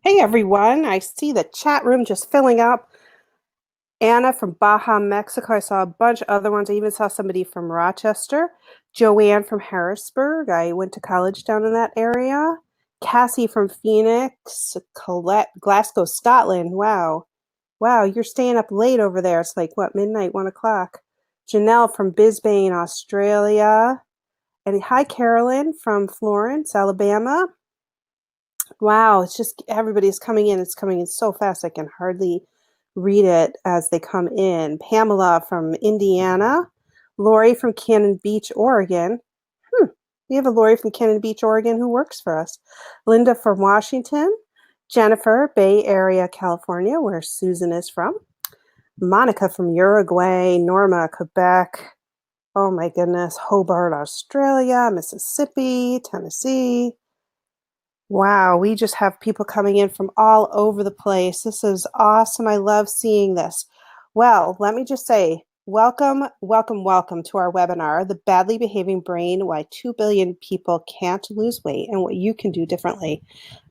Hey everyone, I see the chat room just filling up. Anna from Baja, Mexico. I saw a bunch of other ones. I even saw somebody from Rochester. Joanne from Harrisburg. I went to college down in that area. Cassie from Phoenix. Colette, Glasgow, Scotland. Wow. Wow, you're staying up late over there. It's like, what, midnight, 1 o'clock. Janelle from Bisbane, Australia. And hi, Carolyn from Florence, Alabama. Wow, it's just everybody's coming in. It's coming in so fast. I can hardly read it as they come in. Pamela from Indiana, Lori from Cannon Beach, Oregon. Hmm. We have a Lori from Cannon Beach, Oregon who works for us. Linda from Washington, Jennifer, Bay Area, California, where Susan is from. Monica from Uruguay, Norma, Quebec. Oh my goodness, Hobart, Australia, Mississippi, Tennessee. Wow, we just have people coming in from all over the place. This is awesome. I love seeing this. Well, let me just say, welcome, welcome, welcome to our webinar, The Badly Behaving Brain, Why 2 Billion People Can't Lose Weight and What You Can Do Differently.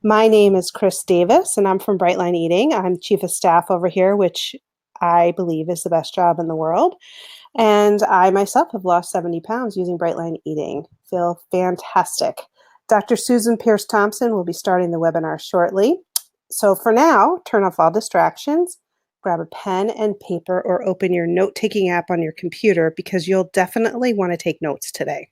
My name is Chris Davis, and I'm from Brightline Eating. I'm Chief of Staff over here, which I believe is the best job in the world. And I myself have lost 70 pounds using Brightline Eating. Feel fantastic. Dr. Susan Peirce Thompson will be starting the webinar shortly. So for now, turn off all distractions, grab a pen and paper, or open your note-taking app on your computer because you'll definitely want to take notes today.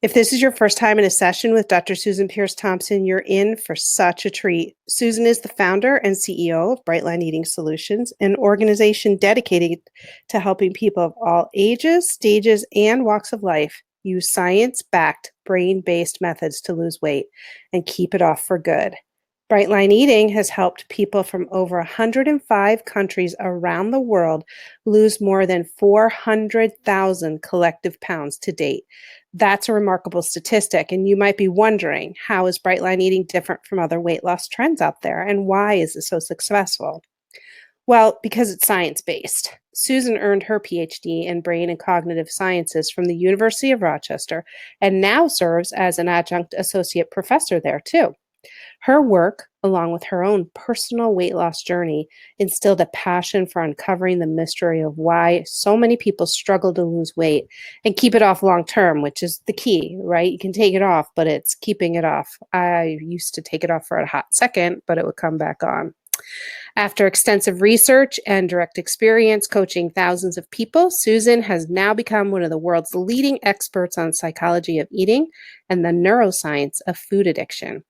If this is your first time in a session with Dr. Susan Peirce Thompson, you're in for such a treat. Susan is the founder and CEO of Brightline Eating Solutions, an organization dedicated to helping people of all ages, stages, and walks of life use science-backed, brain-based methods to lose weight and keep it off for good. Brightline Eating has helped people from over 105 countries around the world lose more than 400,000 collective pounds to date. That's a remarkable statistic, and you might be wondering, how is Brightline Eating different from other weight loss trends out there, and why is it so successful? Well, because it's science-based. Susan earned her Ph.D. in brain and cognitive sciences from the University of Rochester and now serves as an adjunct associate professor there, too. Her work, along with her own personal weight loss journey, instilled a passion for uncovering the mystery of why so many people struggle to lose weight and keep it off long term, which is the key, right? You can take it off, but it's keeping it off. I used to take it off for a hot second, but it would come back on. After extensive research and direct experience coaching thousands of people, Susan has now become one of the world's leading experts on psychology of eating and the neuroscience of food addiction.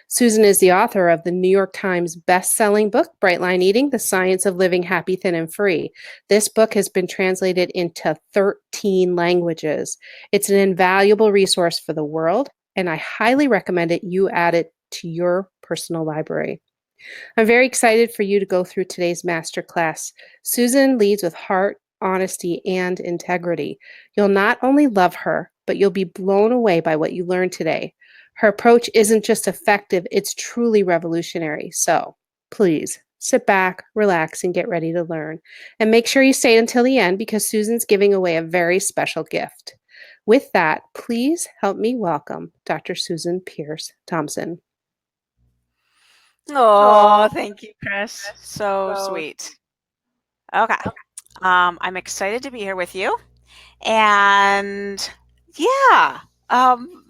Susan is the author of the New York Times best-selling book, Brightline Eating, The Science of Living Happy, Thin, and Free. This book has been translated into 13 languages. It's an invaluable resource for the world, and I highly recommend you add it to your personal library. I'm very excited for you to go through today's masterclass. Susan leads with heart, honesty, and integrity. You'll not only love her, but you'll be blown away by what you learn today. Her approach isn't just effective, it's truly revolutionary. So please sit back, relax, and get ready to learn. And make sure you stay until the end because Susan's giving away a very special gift. With that, please help me welcome Dr. Susan Peirce Thompson. Oh, thank you, Chris. So sweet. Okay. I'm excited to be here with you. And yeah,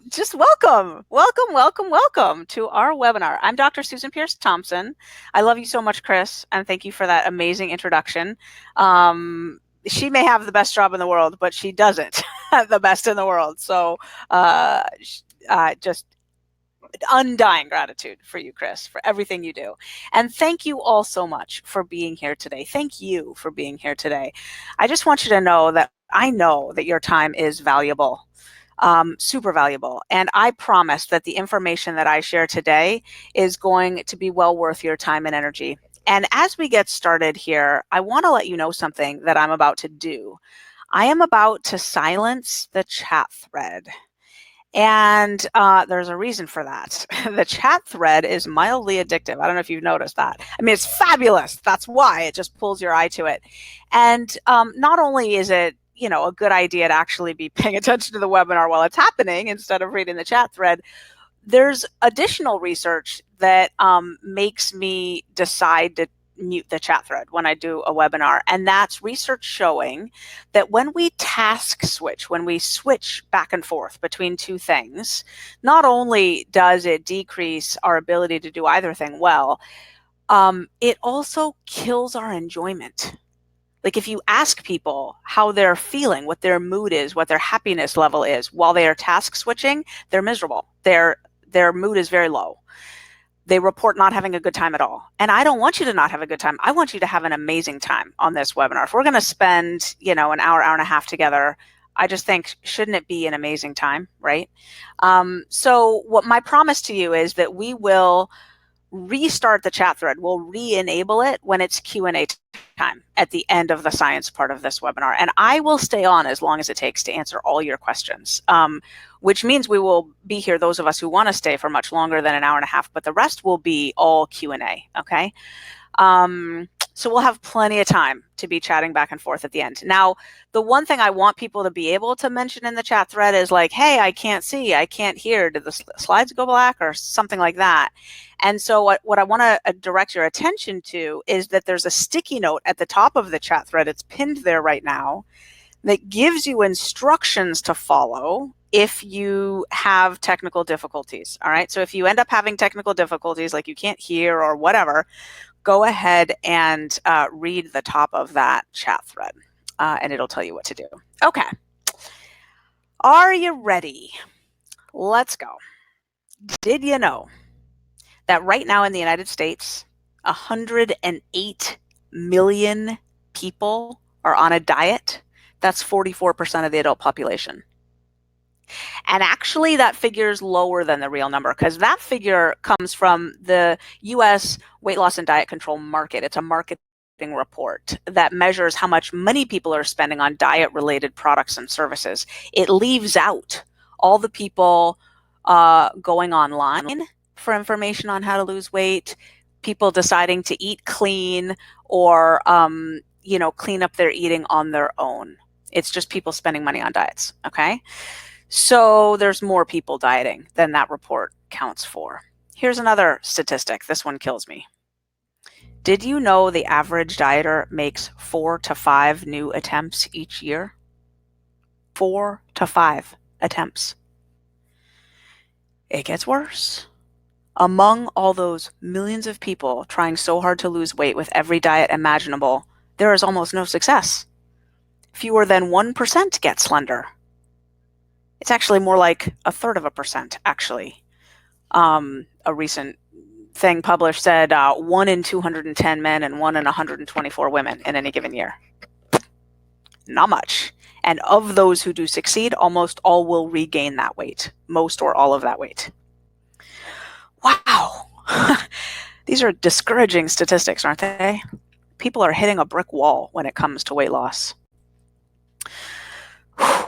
just welcome to our webinar. I'm Dr. Susan Peirce Thompson. I love you so much, Chris, and thank you for that amazing introduction. She may have the best job in the world, but she doesn't have the best in the world. So just undying gratitude for you, Chris, for everything you do. And thank you all so much for being here today. Thank you for being here today. I just want you to know that I know that your time is valuable, super valuable. And I promise that the information that I share today is going to be well worth your time and energy. And as we get started here, I want to let you know something that I'm about to do. I am about to silence the chat thread. And there's a reason for that. The chat thread is mildly addictive. I don't know if you've noticed that. I mean, it's fabulous. That's why it just pulls your eye to it. And not only is it, a good idea to actually be paying attention to the webinar while it's happening instead of reading the chat thread, There's additional research that makes me decide to mute the chat thread when I do a webinar. And that's research showing that when we task switch, when we switch back and forth between two things, not only does it decrease our ability to do either thing well, it also kills our enjoyment. Like if you ask people how they're feeling, what their mood is, what their happiness level is while they are task switching, they're miserable. Their mood is very low. They report not having a good time at all. And I don't want you to not have a good time. I want you to have an amazing time on this webinar. If we're going to spend, an hour and a half together, I just think, shouldn't it be an amazing time, right? So what my promise to you is that we will restart the chat thread. We'll re-enable it when it's Q&A time at the end of the science part of this webinar. And I will stay on as long as it takes to answer all your questions, which means we will be here, those of us who want to stay for much longer than an hour and a half, but the rest will be all Q&A, okay? So we'll have plenty of time to be chatting back and forth at the end. Now, the one thing I want people to be able to mention in the chat thread is like, hey, I can't see, I can't hear, did the slides go black or something like that? And so what I want to direct your attention to is that there's a sticky note at the top of the chat thread. It's pinned there right now that gives you instructions to follow if you have technical difficulties. All right. So if you end up having technical difficulties, like you can't hear or whatever, go ahead and read the top of that chat thread and it'll tell you what to do. Okay. Are you ready? Let's go. Did you know that right now in the United States, 108 million people are on a diet? That's 44% of the adult population. And actually that figure is lower than the real number because that figure comes from the US weight loss and diet control market. It's a marketing report that measures how much money people are spending on diet related products and services. It leaves out all the people going online for information on how to lose weight, people deciding to eat clean or, clean up their eating on their own. It's just people spending money on diets, okay? So there's more people dieting than that report counts for. Here's another statistic. This one kills me. Did you know the average dieter makes 4 to 5 new attempts each year? 4 to 5 attempts. It gets worse. Among all those millions of people trying so hard to lose weight with every diet imaginable, there is almost no success. Fewer than 1% get slender. It's actually more like 1/3%, actually. A recent thing published said 1 in 210 men and 1 in 124 women in any given year. Not much. And of those who do succeed, almost all will regain that weight, most or all of that weight. Wow. These are discouraging statistics, aren't they? People are hitting a brick wall when it comes to weight loss.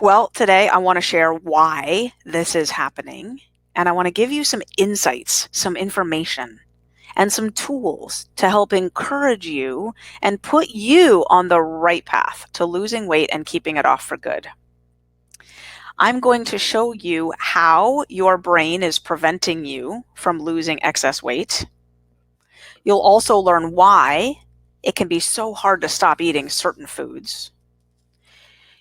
Well, today I want to share why this is happening, and I want to give you some insights, some information, and some tools to help encourage you and put you on the right path to losing weight and keeping it off for good. I'm going to show you how your brain is preventing you from losing excess weight. You'll also learn why it can be so hard to stop eating certain foods.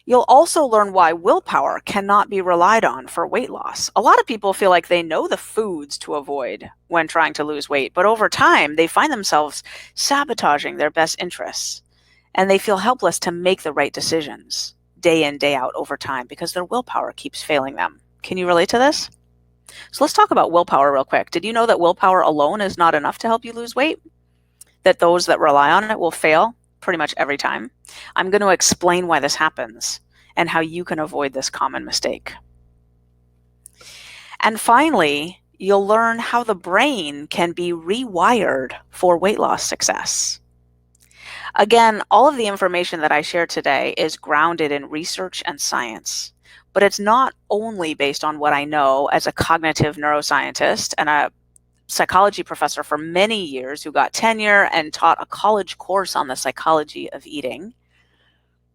You'll also learn why willpower cannot be relied on for weight loss. A lot of people feel like they know the foods to avoid when trying to lose weight, but over time they find themselves sabotaging their best interests, and they feel helpless to make the right decisions day in, day out over time because their willpower keeps failing them. Can you relate to this? So let's talk about willpower real quick. Did you know that willpower alone is not enough to help you lose weight? That those that rely on it will fail pretty much every time? I'm going to explain why this happens and how you can avoid this common mistake. And finally, you'll learn how the brain can be rewired for weight loss success. Again, all of the information that I share today is grounded in research and science, but it's not only based on what I know as a cognitive neuroscientist and a psychology professor for many years who got tenure and taught a college course on the psychology of eating.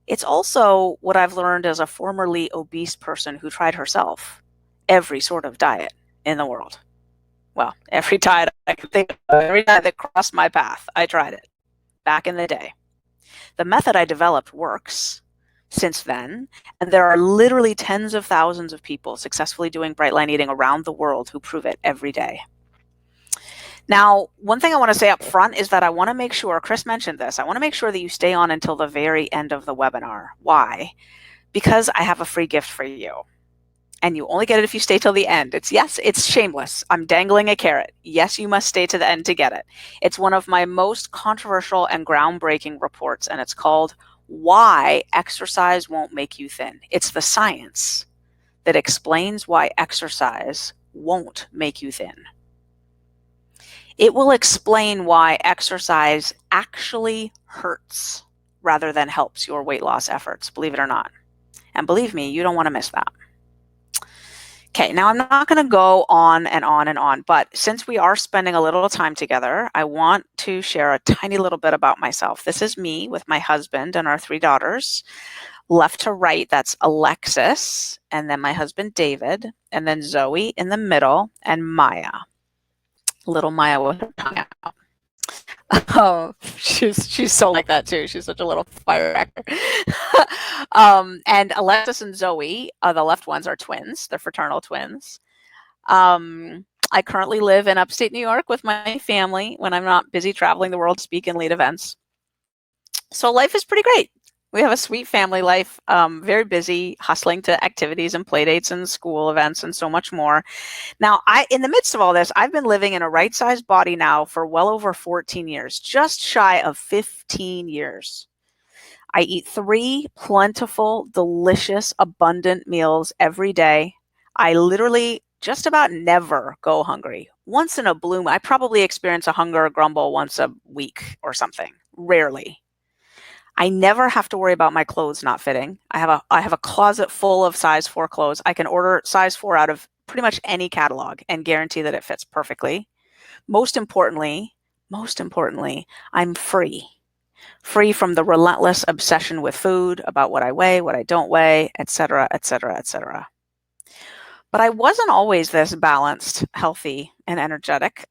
It's also what I've learned as a formerly obese person who tried herself every sort of diet in the world. Well, every diet I could think of, every diet that crossed my path, I tried it back in the day. The method I developed works since then, and there are literally tens of thousands of people successfully doing bright line eating around the world who prove it every day. Now, one thing I want to say up front is that I want to make sure, Chris mentioned this, I want to make sure that you stay on until the very end of the webinar. Why? Because I have a free gift for you. And you only get it if you stay till the end. It's shameless. I'm dangling a carrot. Yes, you must stay to the end to get it. It's one of my most controversial and groundbreaking reports, and it's called Why Exercise Won't Make You Thin. It's the science that explains why exercise won't make you thin. It will explain why exercise actually hurts rather than helps your weight loss efforts, believe it or not. And believe me, you don't want to miss that. Okay, now I'm not going to go on and on and on, but since we are spending a little time together, I want to share a tiny little bit about myself. This is me with my husband and our 3 daughters. Left to right, that's Alexis, and then my husband David, and then Zoe in the middle, and Maya. Little Maya with her tongue out. Oh, she's so like that too. She's such a little firecracker. And Alexis and Zoe, the left ones, are twins. They're fraternal twins. I currently live in upstate New York with my family when I'm not busy traveling the world to speak and lead events. So life is pretty great. We have a sweet family life, very busy, hustling to activities and play dates and school events and so much more. Now, in the midst of all this, I've been living in a right-sized body now for well over 14 years, just shy of 15 years. I eat 3 plentiful, delicious, abundant meals every day. I literally just about never go hungry. Once in a blue moon, I probably experience a hunger grumble once a week or something, rarely. I never have to worry about my clothes not fitting. I have a closet full of size 4 clothes. I can order size 4 out of pretty much any catalog and guarantee that it fits perfectly. Most importantly, I'm free. Free from the relentless obsession with food, about what I weigh, what I don't weigh, etc., etc., etc. But I wasn't always this balanced, healthy, and energetic,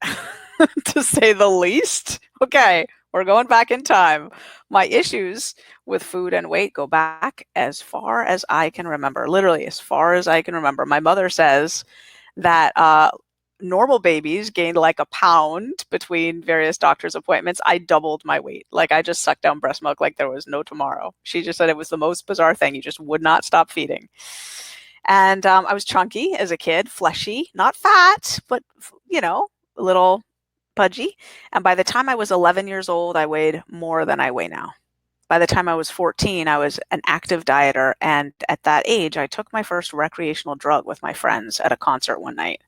to say the least. Okay, we're going back in time. My issues with food and weight go back as far as I can remember, literally as far as I can remember. My mother says that normal babies gained like a pound between various doctor's appointments. I doubled my weight. Like I just sucked down breast milk like there was no tomorrow. She just said it was the most bizarre thing. You just would not stop feeding. And I was chunky as a kid, fleshy, not fat, but, a little pudgy. And by the time I was 11 years old, I weighed more than I weigh now. By the time I was 14, I was an active dieter. And at that age, I took my first recreational drug with my friends at a concert one night.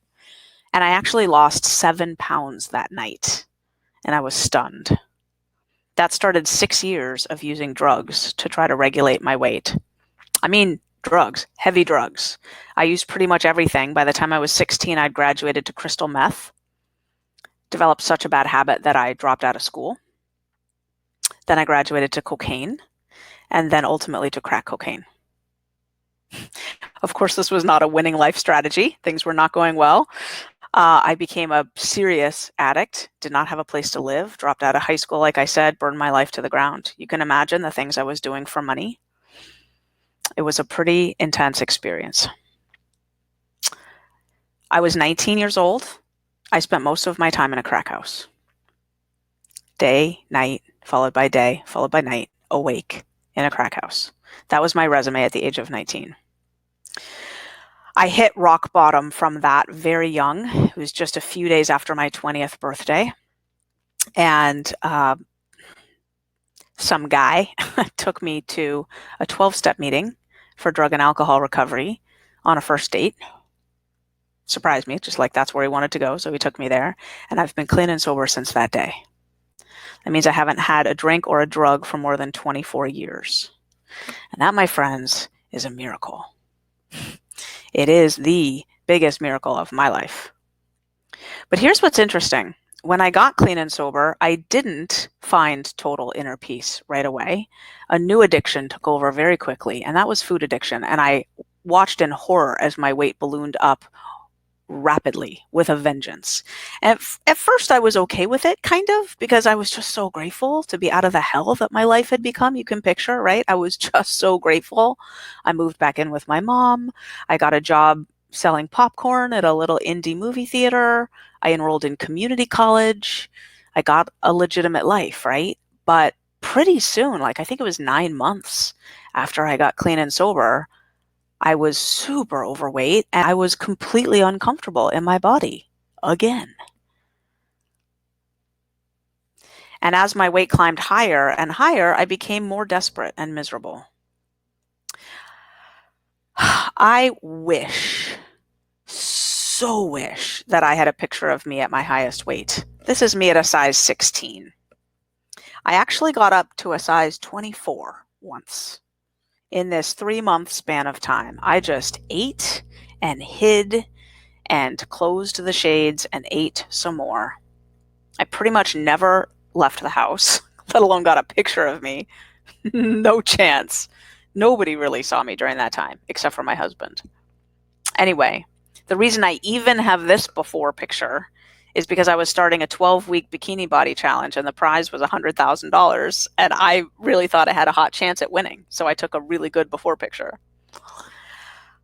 And I actually lost 7 pounds that night. And I was stunned. That started 6 years of using drugs to try to regulate my weight. I mean, drugs, heavy drugs. I used pretty much everything. By the time I was 16, I'd graduated to crystal meth. Developed such a bad habit that I dropped out of school. Then I graduated to cocaine, and then ultimately to crack cocaine. Of course, this was not a winning life strategy. Things were not going well. I became a serious addict, did not have a place to live, dropped out of high school, like I said, burned my life to the ground. You can imagine the things I was doing for money. It was a pretty intense experience. I was 19 years old. I spent most of my time in a crack house. Day, night, followed by day, followed by night, awake in a crack house. That was my resume at the age of 19. I hit rock bottom from that very young. It was just a few days after my 20th birthday. And some guy took me to a 12-step meeting for drug and alcohol recovery on a first date. Surprised me, just like that's where he wanted to go. So he took me there. And I've been clean and sober since that day. That means I haven't had a drink or a drug for more than 24 years. And that, my friends, is a miracle. It is the biggest miracle of my life. But here's what's interesting. When I got clean and sober, I didn't find total inner peace right away. A new addiction took over very quickly, and that was food addiction. And I watched in horror as my weight ballooned up rapidly with a vengeance. And at first I was okay with it, kind of, because I was just so grateful to be out of the hell that my life had become. You can picture, right? I was just so grateful. I moved back in with my mom. I got a job selling popcorn at a little indie movie theater. I enrolled in community college. I got a legitimate life, right? But pretty soon, like I think it was 9 months after I got clean and sober, I was super overweight and I was completely uncomfortable in my body again. And as my weight climbed higher and higher, I became more desperate and miserable. I wish, so wish, that I had a picture of me at my highest weight. This is me at a size 16. I actually got up to a size 24 once. In this 3-month span of time, I just ate and hid and closed the shades and ate some more. I pretty much never left the house, let alone got a picture of me. No chance. Nobody really saw me during that time, except for my husband. Anyway, the reason I even have this before picture is because I was starting a 12-week bikini body challenge and the prize was $100,000. And I really thought I had a hot chance at winning. So I took a really good before picture.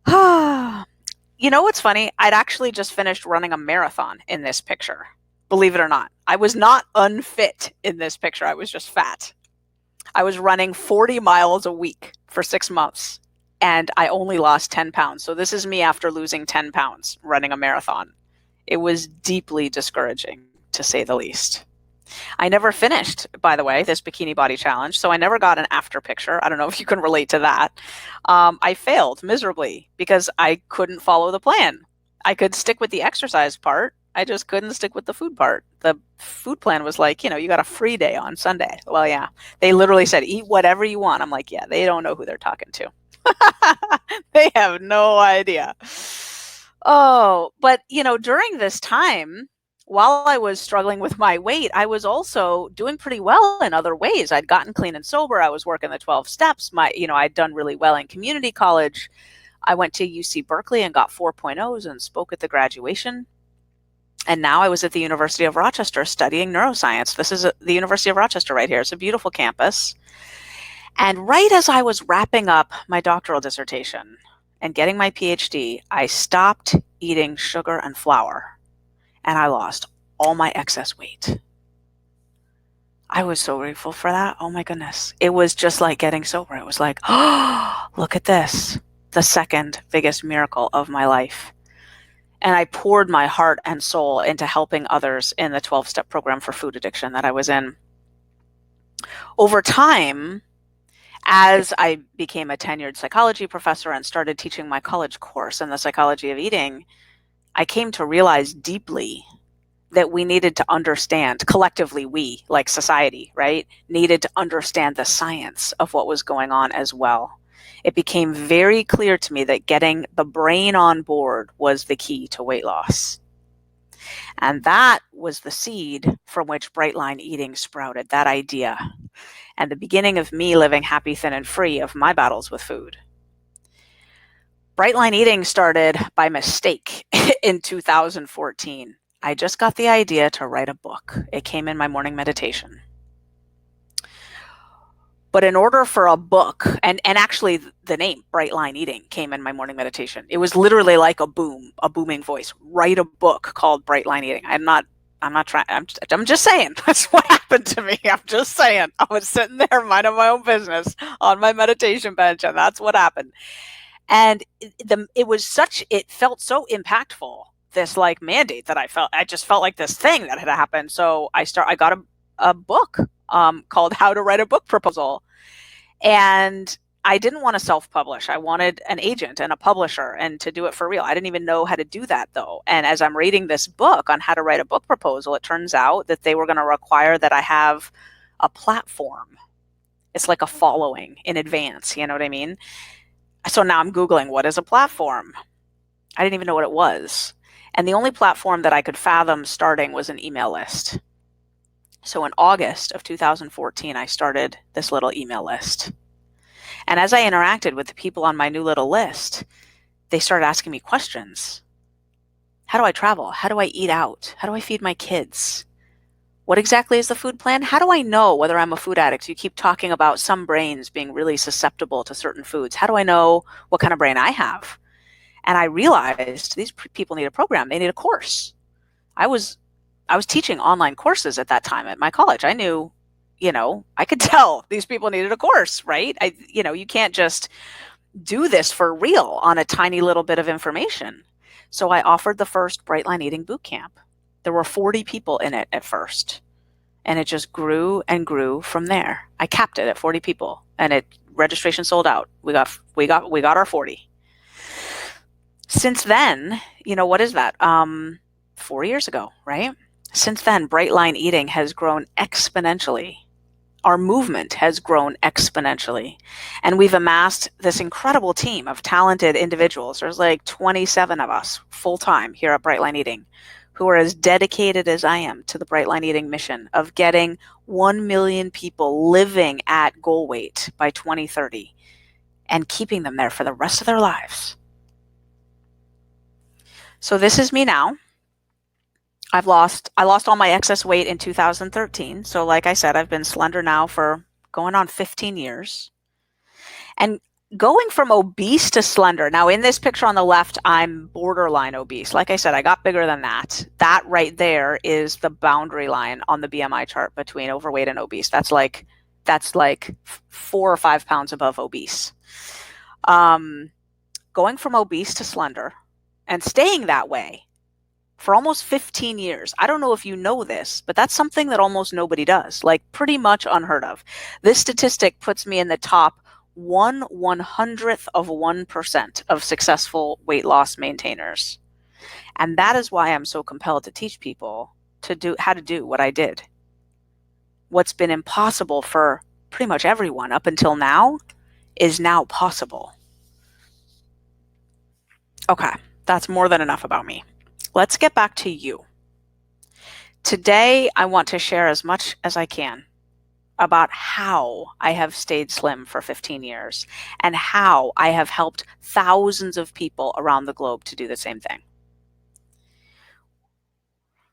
You know what's funny? I'd actually just finished running a marathon in this picture. Believe it or not. I was not unfit in this picture. I was just fat. I was running 40 miles a week for 6 months and I only lost 10 pounds. So this is me after losing 10 pounds running a marathon. It was deeply discouraging, to say the least. I never finished, by the way, this bikini body challenge, so I never got an after picture. I don't know if you can relate to that. I failed miserably because I couldn't follow the plan. I could stick with the exercise part. I just couldn't stick with the food part. The food plan was like, you got a free day on Sunday. Well, yeah, they literally said, eat whatever you want. I'm like, yeah, they don't know who they're talking to. They have no idea. Oh, but during this time, while I was struggling with my weight, I was also doing pretty well in other ways. I'd gotten clean and sober. I was working the 12 steps. I'd done really well in community college. I went to UC Berkeley and got 4.0s and spoke at the graduation. And now I was at the University of Rochester studying neuroscience. This is the University of Rochester right here. It's a beautiful campus. And right as I was wrapping up my doctoral dissertation and getting my Ph.D., I stopped eating sugar and flour. And I lost all my excess weight. I was so grateful for that. Oh my goodness. It was just like getting sober. It was like, oh, look at this. The second biggest miracle of my life. And I poured my heart and soul into helping others in the 12-step program for food addiction that I was in. Over time, as I became a tenured psychology professor and started teaching my college course in the psychology of eating, I came to realize deeply that we needed to understand, collectively we, like society, right, needed to understand the science of what was going on as well. It became very clear to me that getting the brain on board was the key to weight loss. And that was the seed from which Bright Line Eating sprouted, that idea, and the beginning of me living happy, thin, and free of my battles with food. Bright Line Eating started by mistake in 2014. I just got the idea to write a book. It came in my morning meditation. But in order for a book, and actually the name Bright Line Eating came in my morning meditation. It was literally like a booming voice. Write a book called Bright Line Eating. I'm not trying, I'm just saying, that's what happened to me. I'm just saying, I was sitting there minding my own business on my meditation bench, and that's what happened. And it felt so impactful, this like mandate that I just felt like this thing that had happened. So I got a book called How to Write a Book Proposal. And I didn't want to self-publish. I wanted an agent and a publisher and to do it for real. I didn't even know how to do that though. And as I'm reading this book on how to write a book proposal, it turns out that they were going to require that I have a platform. It's like a following in advance. You know what I mean? So now I'm Googling, what is a platform? I didn't even know what it was. And the only platform that I could fathom starting was an email list. So in August of 2014, I started this little email list. And as I interacted with the people on my new little list, they started asking me questions. How do I travel? How do I eat out? How do I feed my kids? What exactly is the food plan? How do I know whether I'm a food addict? You keep talking about some brains being really susceptible to certain foods. How do I know what kind of brain I have? And I realized these people need a program. They need a course. I was teaching online courses at that time at my college. I knew, I could tell these people needed a course, right? You can't just do this for real on a tiny little bit of information. So I offered the first Bright Line Eating Boot Camp. There were 40 people in it at first, and it just grew and grew from there. I capped it at 40 people, and registration sold out. We got our 40. Since then, what is that? 4 years ago, right? Since then, Bright Line Eating has grown exponentially. Our movement has grown exponentially. And we've amassed this incredible team of talented individuals. There's like 27 of us full-time here at Bright Line Eating who are as dedicated as I am to the Bright Line Eating mission of getting 1 million people living at goal weight by 2030 and keeping them there for the rest of their lives. So this is me now. I lost all my excess weight in 2013. So like I said, I've been slender now for going on 15 years. And going from obese to slender. Now in this picture on the left, I'm borderline obese. Like I said, I got bigger than that. That right there is the boundary line on the BMI chart between overweight and obese. That's like 4 or 5 pounds above obese. Going from obese to slender and staying that way for almost 15 years. I don't know if you know this, but that's something that almost nobody does, like pretty much unheard of. This statistic puts me in the top 1/100th of 1% of successful weight loss maintainers. And that is why I'm so compelled to teach people how to do what I did. What's been impossible for pretty much everyone up until now is now possible. Okay, that's more than enough about me. Let's get back to you. Today, I want to share as much as I can about how I have stayed slim for 15 years and how I have helped thousands of people around the globe to do the same thing.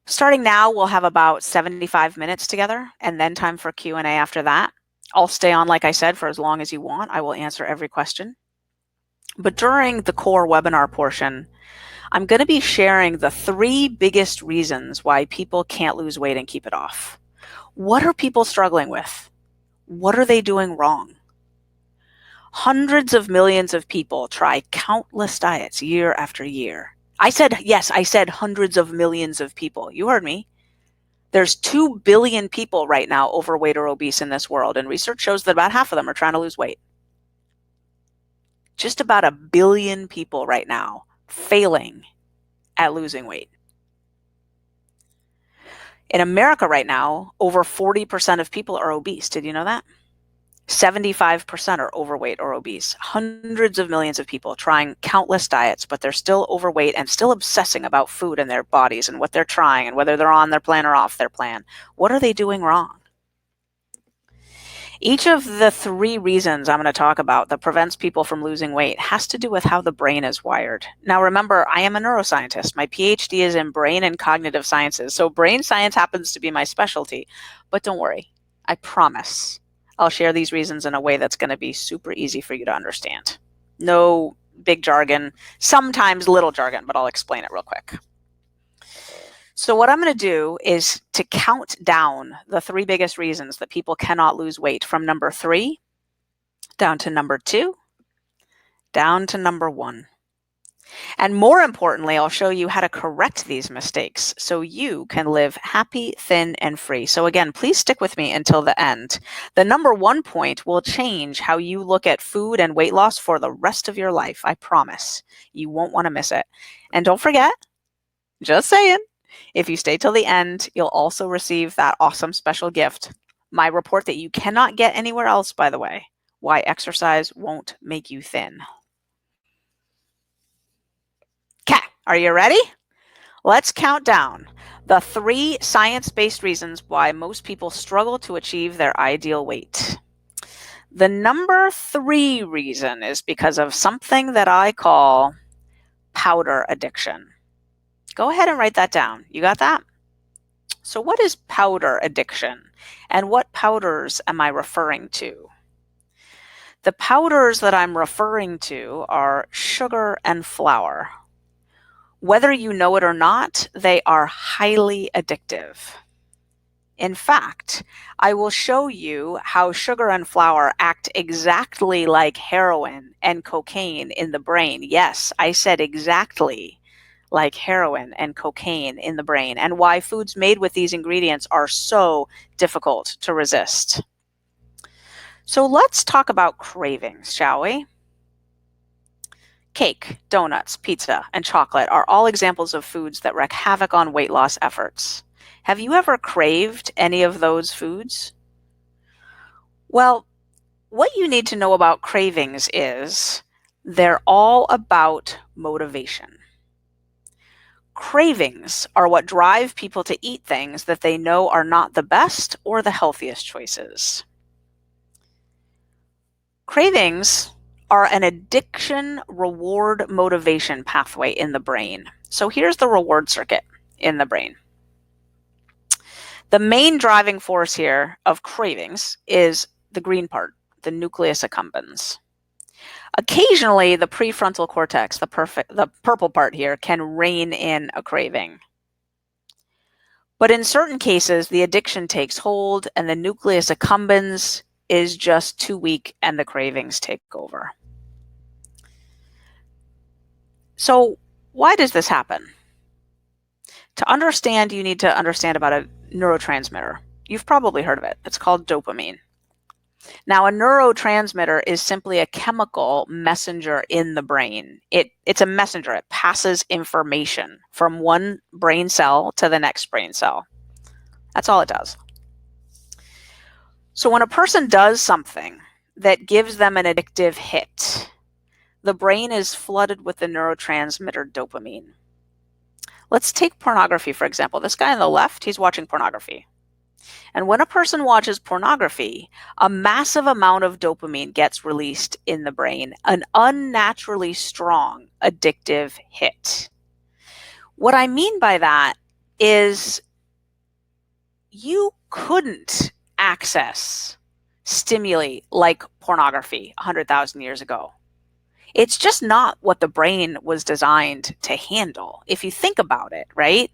Starting now, we'll have about 75 minutes together and then time for Q&A after that. I'll stay on, like I said, for as long as you want. I will answer every question. But during the core webinar portion, I'm going to be sharing the 3 biggest reasons why people can't lose weight and keep it off. What are people struggling with? What are they doing wrong? Hundreds of millions of people try countless diets year after year. I said hundreds of millions of people. You heard me. There's 2 billion people right now overweight or obese in this world, and research shows that about half of them are trying to lose weight. Just about 1 billion people right now failing at losing weight. In America right now, over 40% of people are obese. Did you know that? 75% are overweight or obese. Hundreds of millions of people trying countless diets, but they're still overweight and still obsessing about food and their bodies and what they're trying and whether they're on their plan or off their plan. What are they doing wrong? Each of the 3 reasons I'm going to talk about that prevents people from losing weight has to do with how the brain is wired. Now, remember, I am a neuroscientist. My Ph.D. is in brain and cognitive sciences, so brain science happens to be my specialty. But don't worry, I promise I'll share these reasons in a way that's going to be super easy for you to understand. No big jargon, sometimes little jargon, but I'll explain it real quick. So what I'm going to do is to count down the 3 biggest reasons that people cannot lose weight from number 3 down to number 2, down to number 1. And more importantly, I'll show you how to correct these mistakes so you can live happy, thin, and free. So again, please stick with me until the end. The number 1 point will change how you look at food and weight loss for the rest of your life. I promise. You won't want to miss it. And don't forget, just saying, if you stay till the end, you'll also receive that awesome special gift, my report that you cannot get anywhere else, by the way, why exercise won't make you thin. Okay, are you ready? Let's count down the 3 science-based reasons why most people struggle to achieve their ideal weight. The number 3 reason is because of something that I call powder addiction. Go ahead and write that down. You got that? So what is powder addiction? And what powders am I referring to? The powders that I'm referring to are sugar and flour. Whether you know it or not, they are highly addictive. In fact, I will show you how sugar and flour act exactly like heroin and cocaine in the brain. Yes, I said exactly like heroin and cocaine in the brain, and why foods made with these ingredients are so difficult to resist. So let's talk about cravings, shall we? Cake, donuts, pizza, and chocolate are all examples of foods that wreak havoc on weight loss efforts. Have you ever craved any of those foods? Well, what you need to know about cravings is they're all about motivation. Cravings are what drive people to eat things that they know are not the best or the healthiest choices. Cravings are an addiction reward motivation pathway in the brain. So here's the reward circuit in the brain. The main driving force here of cravings is the green part, the nucleus accumbens. Occasionally, the prefrontal cortex, the purple part here, can rein in a craving. But in certain cases, the addiction takes hold and the nucleus accumbens is just too weak and the cravings take over. So why does this happen? To understand, you need to understand about a neurotransmitter. You've probably heard of it. It's called dopamine. Now, a neurotransmitter is simply a chemical messenger in the brain. It's a messenger. It passes information from one brain cell to the next brain cell. That's all it does. So when a person does something that gives them an addictive hit, the brain is flooded with the neurotransmitter dopamine. Let's take pornography, for example. This guy on the left, he's watching pornography. And when a person watches pornography, a massive amount of dopamine gets released in the brain, an unnaturally strong addictive hit. What I mean by that is you couldn't access stimuli like pornography 100,000 years ago. It's just not what the brain was designed to handle, if you think about it, right?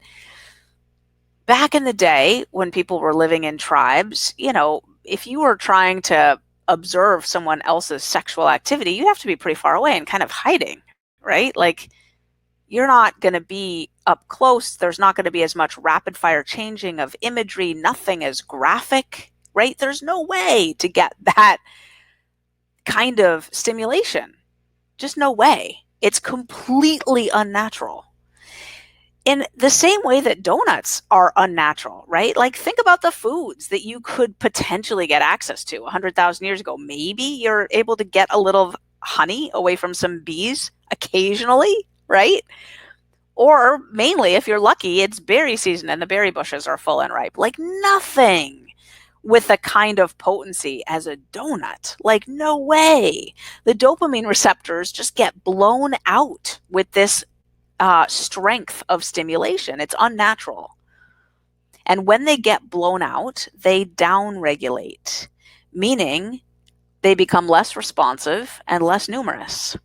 Back in the day, when people were living in tribes, if you were trying to observe someone else's sexual activity, you'd have to be pretty far away and kind of hiding, right? Like, you're not going to be up close. There's not going to be as much rapid fire changing of imagery, nothing as graphic, right? There's no way to get that kind of stimulation. Just no way. It's completely unnatural. In the same way that donuts are unnatural, right? Like, think about the foods that you could potentially get access to 100,000 years ago. Maybe you're able to get a little honey away from some bees occasionally, right? Or mainly, if you're lucky, it's berry season and the berry bushes are full and ripe. Like, nothing with a kind of potency as a donut. Like, no way. The dopamine receptors just get blown out with this strength of stimulation. It's unnatural. And when they get blown out, they downregulate, meaning they become less responsive and less numerous.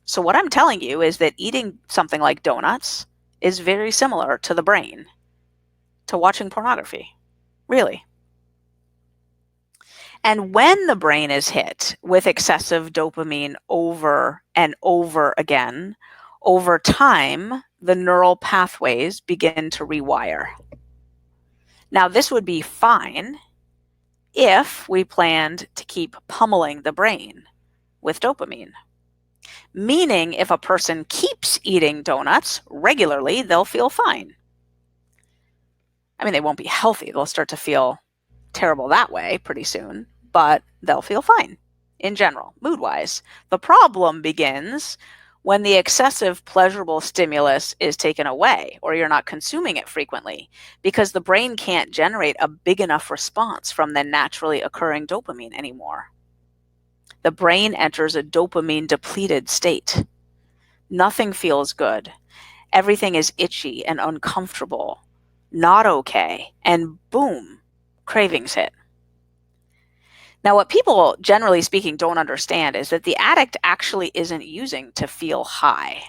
So what I'm telling you is that eating something like donuts is very similar to the brain, to watching pornography. Really. And when the brain is hit with excessive dopamine over and over again, over time, the neural pathways begin to rewire. Now, this would be fine if we planned to keep pummeling the brain with dopamine. Meaning, if a person keeps eating donuts regularly, they'll feel fine. I mean, they won't be healthy. They'll start to feel terrible that way pretty soon, but they'll feel fine in general, mood-wise. The problem begins when the excessive pleasurable stimulus is taken away or you're not consuming it frequently, because the brain can't generate a big enough response from the naturally occurring dopamine anymore. The brain enters a dopamine depleted state. Nothing feels good. Everything is itchy and uncomfortable, not okay, and boom, cravings hit. Now, what people, generally speaking, don't understand is that the addict actually isn't using to feel high.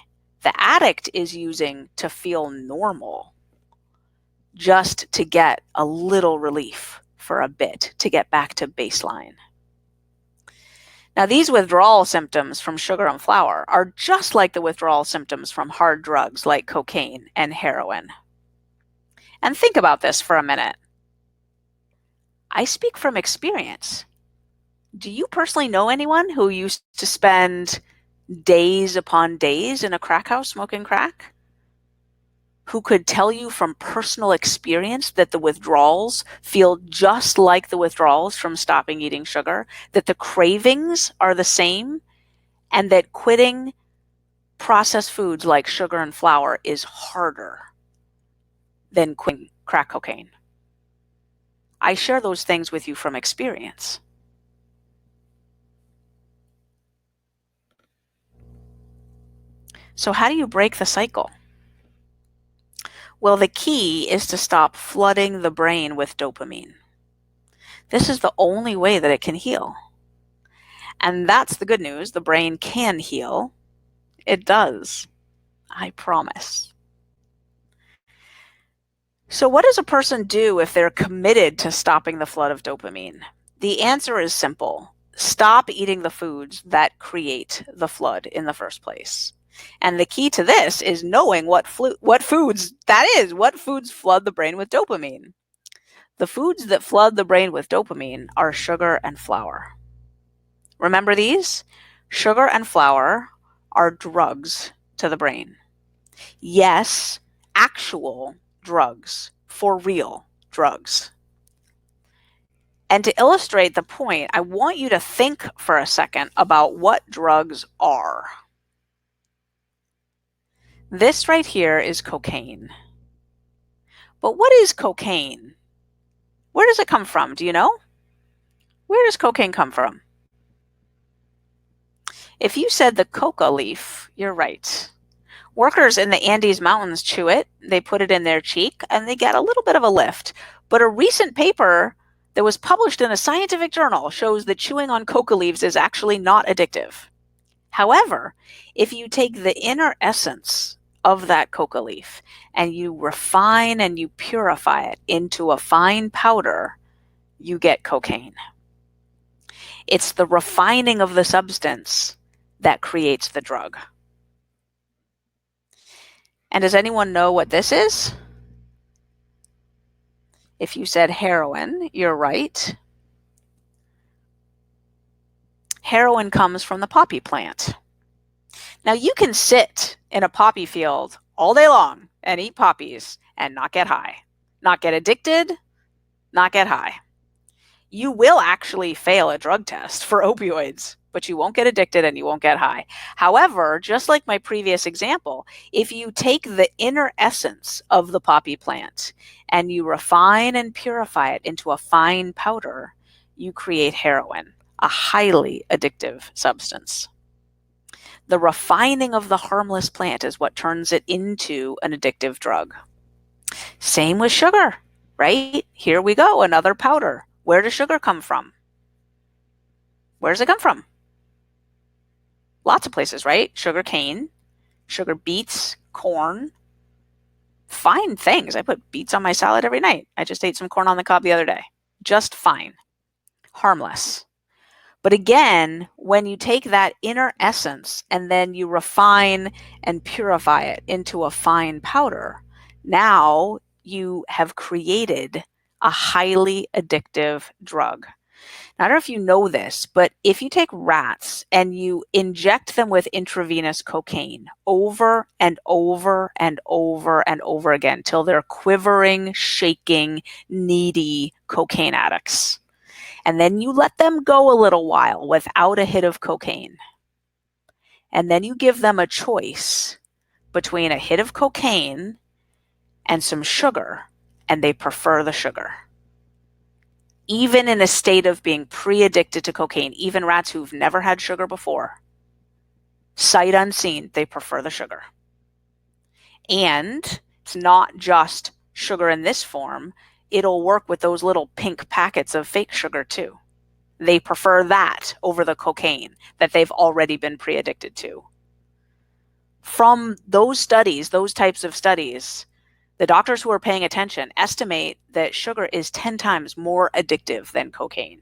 The addict is using to feel normal, just to get a little relief for a bit, to get back to baseline. Now, these withdrawal symptoms from sugar and flour are just like the withdrawal symptoms from hard drugs like cocaine and heroin. And think about this for a minute. I speak from experience. Do you personally know anyone who used to spend days upon days in a crack house smoking crack? Who could tell you from personal experience that the withdrawals feel just like the withdrawals from stopping eating sugar, that the cravings are the same, and that quitting processed foods like sugar and flour is harder than quitting crack cocaine? I share those things with you from experience. So how do you break the cycle? Well, the key is to stop flooding the brain with dopamine. This is the only way that it can heal. And that's the good news. The brain can heal. It does. I promise. So what does a person do if they're committed to stopping the flood of dopamine? The answer is simple. Stop eating the foods that create the flood in the first place. And the key to this is knowing what foods flood the brain with dopamine. The foods that flood the brain with dopamine are sugar and flour. Remember these? Sugar and flour are drugs to the brain. Yes, actual drugs, for real drugs. And to illustrate the point, I want you to think for a second about what drugs are. This right here is cocaine. But what is cocaine? Where does it come from? Do you know? Where does cocaine come from? If you said the coca leaf, you're right. Workers in the Andes Mountains chew it, they put it in their cheek, and they get a little bit of a lift. But a recent paper that was published in a scientific journal shows that chewing on coca leaves is actually not addictive. However, if you take the inner essence of that coca leaf and you refine and you purify it into a fine powder, you get cocaine. It's the refining of the substance that creates the drug. And does anyone know what this is? If you said heroin, you're right. Heroin comes from the poppy plant. Now you can sit in a poppy field all day long and eat poppies and not get high, not get addicted, not get high. You will actually fail a drug test for opioids, but you won't get addicted and you won't get high. However, just like my previous example, if you take the inner essence of the poppy plant and you refine and purify it into a fine powder, you create heroin, a highly addictive substance. The refining of the harmless plant is what turns it into an addictive drug. Same with sugar, right? Here we go, another powder. Where does sugar come from? Where does it come from? Lots of places, right? Sugar cane, sugar beets, corn. Fine things. I put beets on my salad every night. I just ate some corn on the cob the other day. Just fine. Harmless. But again, when you take that inner essence and then you refine and purify it into a fine powder, now you have created a highly addictive drug. Now, I don't know if you know this, but if you take rats and you inject them with intravenous cocaine over and over and over and over again till they're quivering, shaking, needy cocaine addicts, and then you let them go a little while without a hit of cocaine, and then you give them a choice between a hit of cocaine and some sugar, and they prefer the sugar. Even in a state of being pre-addicted to cocaine, even rats who've never had sugar before, sight unseen, they prefer the sugar. And it's not just sugar in this form. It'll work with those little pink packets of fake sugar too. They prefer that over the cocaine that they've already been pre-addicted to. From those studies, those types of studies, the doctors who are paying attention estimate that sugar is 10 times more addictive than cocaine.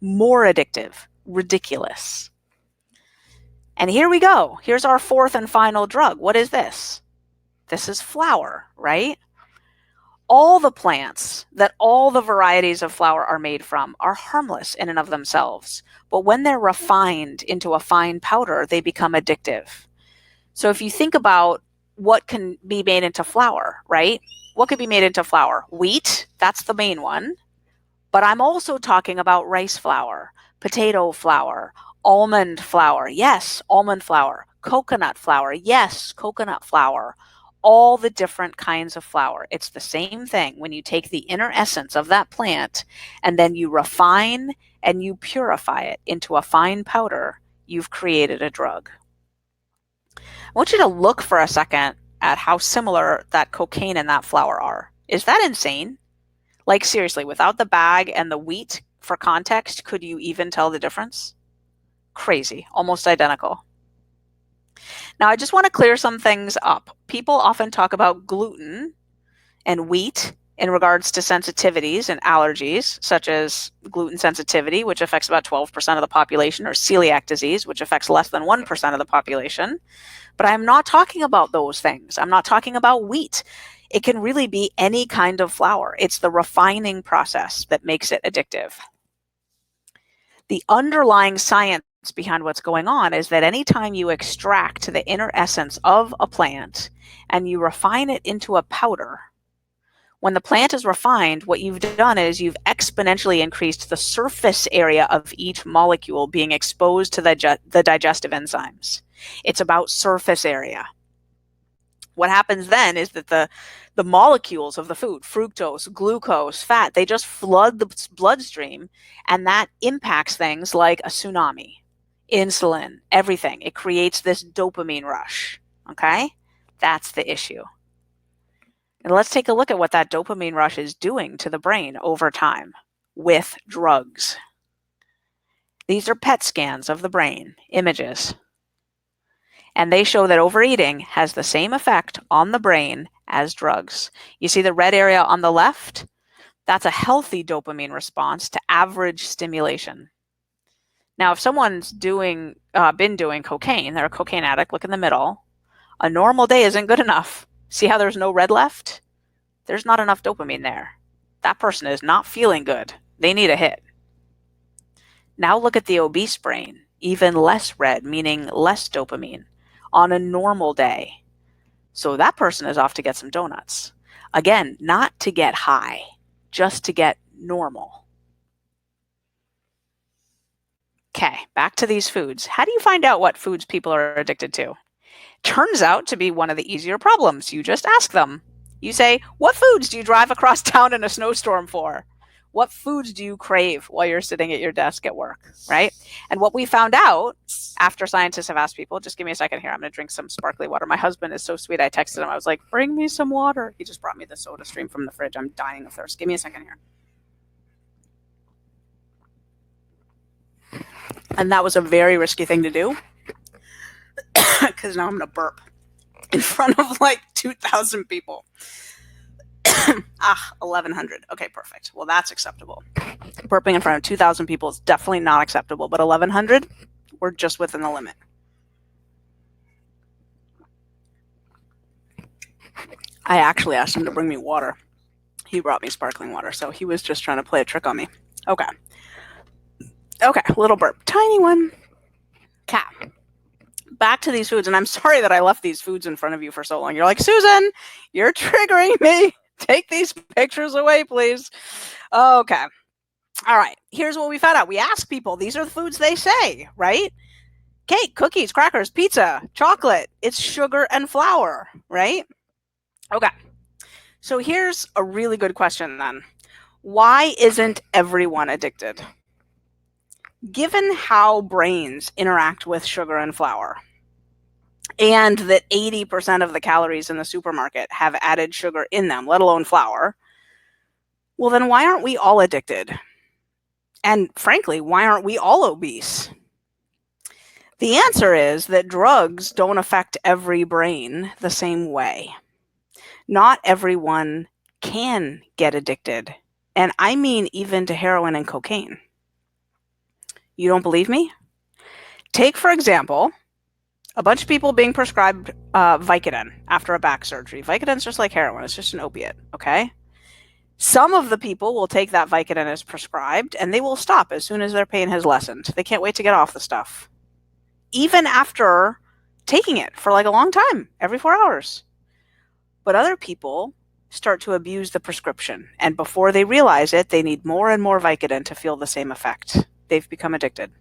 More addictive. Ridiculous. And here we go. Here's our fourth and final drug. What is this? This is flour, right? All the plants that all the varieties of flour are made from are harmless in and of themselves. But when they're refined into a fine powder, they become addictive. So if you think about what can be made into flour, right? What could be made into flour? Wheat, that's the main one. But I'm also talking about rice flour, potato flour, almond flour. Yes, almond flour. Coconut flour. Yes, coconut flour. All the different kinds of flour. It's the same thing when you take the inner essence of that plant and then you refine and you purify it into a fine powder, you've created a drug. I want you to look for a second at how similar that cocaine and that flour are. Is that insane? Like seriously, without the bag and the wheat for context, could you even tell the difference? Crazy, almost identical. Now, I just want to clear some things up. People often talk about gluten and wheat in regards to sensitivities and allergies, such as gluten sensitivity, which affects about 12% of the population, or celiac disease, which affects less than 1% of the population. But I'm not talking about those things. I'm not talking about wheat. It can really be any kind of flour. It's the refining process that makes it addictive. The underlying science behind what's going on is that anytime you extract the inner essence of a plant and you refine it into a powder, when the plant is refined, what you've done is you've exponentially increased the surface area of each molecule being exposed to the digestive enzymes. It's about surface area. What happens then is that the molecules of the food, fructose, glucose, fat, they just flood the bloodstream, and that impacts things like a tsunami, insulin, everything. It creates this dopamine rush, okay? That's the issue. And let's take a look at what that dopamine rush is doing to the brain over time with drugs. These are PET scans of the brain, images. And they show that overeating has the same effect on the brain as drugs. You see the red area on the left? That's a healthy dopamine response to average stimulation. Now, if someone's been doing cocaine, they're a cocaine addict, look in the middle, a normal day isn't good enough. See how there's no red left? There's not enough dopamine there. That person is not feeling good. They need a hit. Now look at the obese brain, even less red, meaning less dopamine, on a normal day. So that person is off to get some donuts. Again, not to get high, just to get normal. Okay, back to these foods. How do you find out what foods people are addicted to? Turns out to be one of the easier problems. You just ask them. You say, what foods do you drive across town in a snowstorm for? What foods do you crave while you're sitting at your desk at work, right? And what we found out after scientists have asked people, just give me a second here, I'm going to drink some sparkly water. My husband is so sweet. I texted him. I was like, bring me some water. He just brought me the soda stream from the fridge. I'm dying of thirst. Give me a second here. And that was a very risky thing to do because now I'm going to burp in front of like 2,000 people. 1,100. Okay, perfect. Well, that's acceptable. Burping in front of 2,000 people is definitely not acceptable, but 1,100, we're just within the limit. I actually asked him to bring me water. He brought me sparkling water, so he was just trying to play a trick on me. Okay, little burp. Tiny one. Cat. Back to these foods, and I'm sorry that I left these foods in front of you for so long. You're like, Susan, you're triggering me. Take these pictures away, please. Okay. All right. Here's what we found out. We asked people, these are the foods they say, right? Cake, cookies, crackers, pizza, chocolate. It's sugar and flour, right? Okay. So here's a really good question then. Why isn't everyone addicted? Given how brains interact with sugar and flour, and that 80% of the calories in the supermarket have added sugar in them, let alone flour, well, then why aren't we all addicted? And frankly, why aren't we all obese? The answer is that drugs don't affect every brain the same way. Not everyone can get addicted, and I mean even to heroin and cocaine. You don't believe me? Take, for example, a bunch of people being prescribed Vicodin after a back surgery. Vicodin's just like heroin. It's just an opiate, okay? Some of the people will take that Vicodin as prescribed, and they will stop as soon as their pain has lessened. They can't wait to get off the stuff, even after taking it for like a long time, every 4 hours. But other people start to abuse the prescription, and before they realize it, they need more and more Vicodin to feel the same effect. They've become addicted.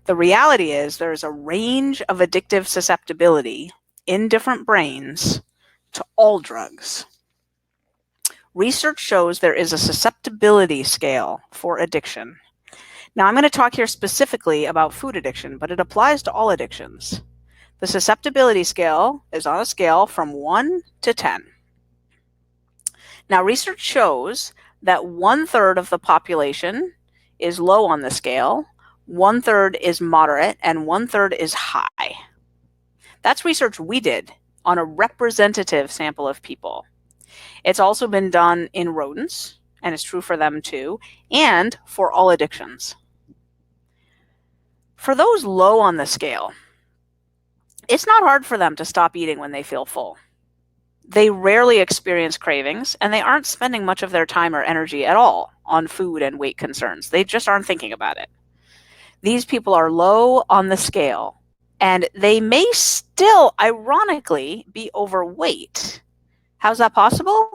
The reality is there is a range of addictive susceptibility in different brains to all drugs. Research shows there is a susceptibility scale for addiction. Now, I'm going to talk here specifically about food addiction, but it applies to all addictions. The susceptibility scale is on a scale from 1 to 10. Now, research shows that 1/3 of the population is low on the scale, 1/3 is moderate, and 1/3 is high. That's research we did on a representative sample of people. It's also been done in rodents, and it's true for them too, and for all addictions. For those low on the scale, it's not hard for them to stop eating when they feel full. They rarely experience cravings, and they aren't spending much of their time or energy at all on food and weight concerns. They just aren't thinking about it. These people are low on the scale, and they may still, ironically, be overweight. How's that possible?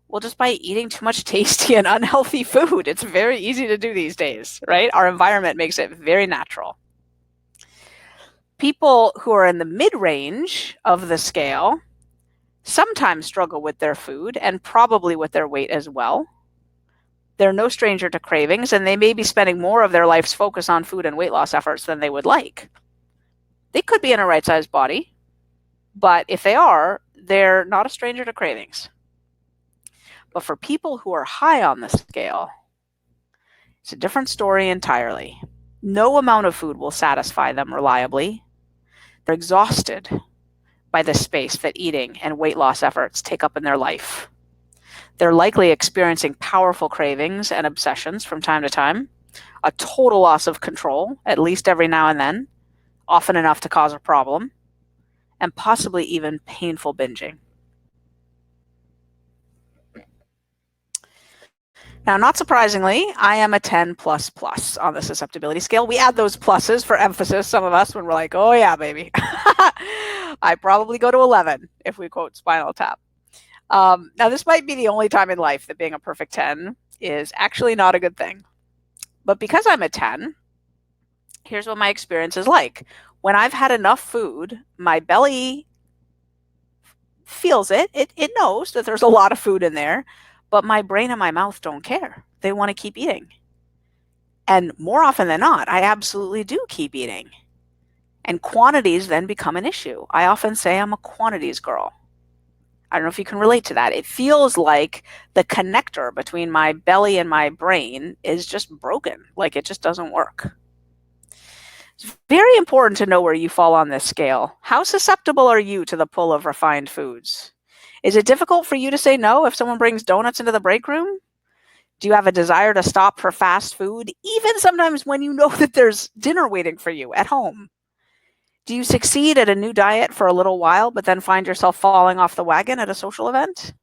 Well, just by eating too much tasty and unhealthy food. It's very easy to do these days, right? Our environment makes it very natural. People who are in the mid-range of the scale sometimes struggle with their food and probably with their weight as well. They're no stranger to cravings, and they may be spending more of their life's focus on food and weight loss efforts than they would like. They could be in a right-sized body, but if they are, they're not a stranger to cravings. But for people who are high on the scale, it's a different story entirely. No amount of food will satisfy them reliably. They're exhausted by the space that eating and weight loss efforts take up in their life. They're likely experiencing powerful cravings and obsessions from time to time, a total loss of control, at least every now and then, often enough to cause a problem, and possibly even painful binging. Now, not surprisingly, I am a 10++ on the susceptibility scale. We add those pluses for emphasis, some of us, when we're like, oh yeah, baby. I probably go to 11 if we quote Spinal Tap. Now, this might be the only time in life that being a perfect 10 is actually not a good thing. But because I'm a 10, here's what my experience is like. When I've had enough food, my belly feels it. It knows that there's a lot of food in there, but my brain and my mouth don't care. They want to keep eating. And more often than not, I absolutely do keep eating. And quantities then become an issue. I often say I'm a quantities girl. I don't know if you can relate to that. It feels like the connector between my belly and my brain is just broken, like it just doesn't work. It's very important to know where you fall on this scale. How susceptible are you to the pull of refined foods? Is it difficult for you to say no if someone brings donuts into the break room? Do you have a desire to stop for fast food, even sometimes when you know that there's dinner waiting for you at home? Do you succeed at a new diet for a little while, but then find yourself falling off the wagon at a social event?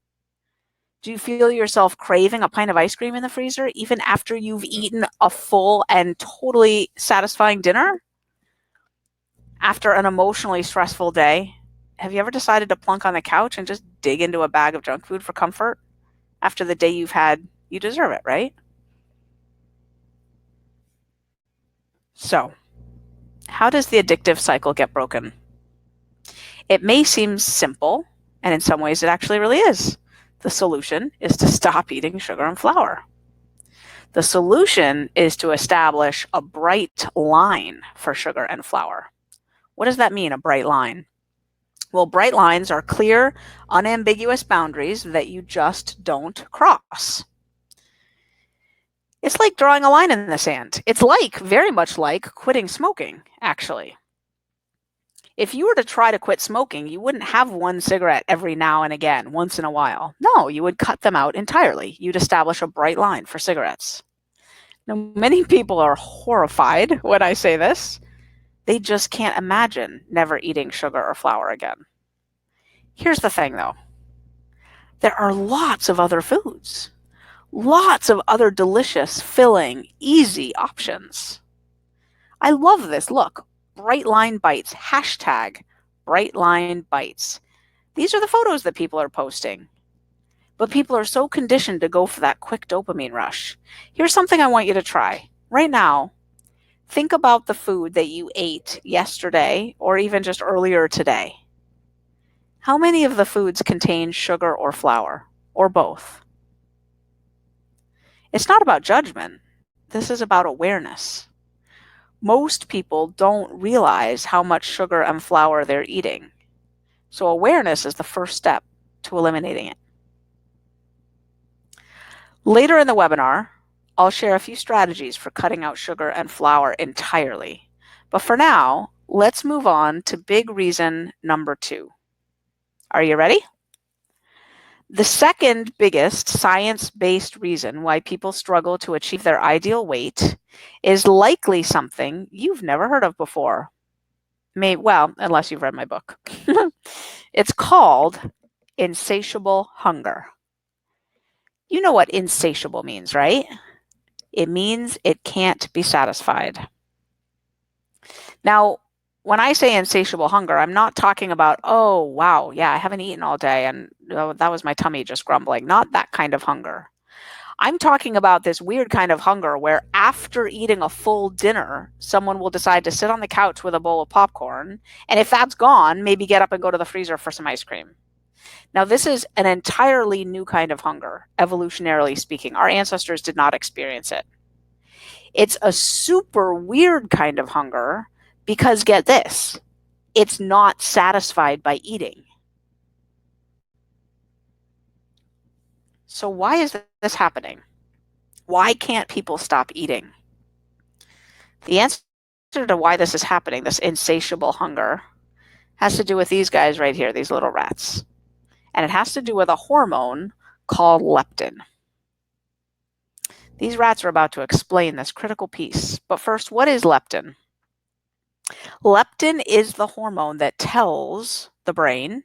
Do you feel yourself craving a pint of ice cream in the freezer, even after you've eaten a full and totally satisfying dinner? After an emotionally stressful day, have you ever decided to plunk on the couch and just dig into a bag of junk food for comfort? After the day you've had, you deserve it, right? So, how does the addictive cycle get broken? It may seem simple, and in some ways it actually really is. The solution is to stop eating sugar and flour. The solution is to establish a bright line for sugar and flour. What does that mean, a bright line? Well, bright lines are clear, unambiguous boundaries that you just don't cross. It's like drawing a line in the sand. It's very much like quitting smoking, actually. If you were to try to quit smoking, you wouldn't have one cigarette every now and again, once in a while. No, you would cut them out entirely. You'd establish a bright line for cigarettes. Now, many people are horrified when I say this. They just can't imagine never eating sugar or flour again. Here's the thing, though. There are lots of other foods. Lots of other delicious, filling, easy options. I love this. Look, Bright Line Bites, hashtag Bright Line Bites. These are the photos that people are posting. But people are so conditioned to go for that quick dopamine rush. Here's something I want you to try. Right now, think about the food that you ate yesterday or even just earlier today. How many of the foods contain sugar or flour, or both? It's not about judgment. This is about awareness. Most people don't realize how much sugar and flour they're eating. So awareness is the first step to eliminating it. Later in the webinar, I'll share a few strategies for cutting out sugar and flour entirely. But for now, let's move on to big reason number 2. Are you ready? The second biggest science-based reason why people struggle to achieve their ideal weight is likely something you've never heard of before. Well, unless you've read my book. It's called insatiable hunger. You know what insatiable means, right? It means it can't be satisfied. Now, when I say insatiable hunger, I'm not talking about, oh, wow, yeah, I haven't eaten all day and that was my tummy just grumbling. Not that kind of hunger. I'm talking about this weird kind of hunger where after eating a full dinner, someone will decide to sit on the couch with a bowl of popcorn. And if that's gone, maybe get up and go to the freezer for some ice cream. Now, this is an entirely new kind of hunger, evolutionarily speaking. Our ancestors did not experience it. It's a super weird kind of hunger because, get this, it's not satisfied by eating. So why is this happening? Why can't people stop eating? The answer to why this is happening, this insatiable hunger, has to do with these guys right here, these little rats. And it has to do with a hormone called leptin. These rats are about to explain this critical piece. But first, what is leptin? Leptin is the hormone that tells the brain,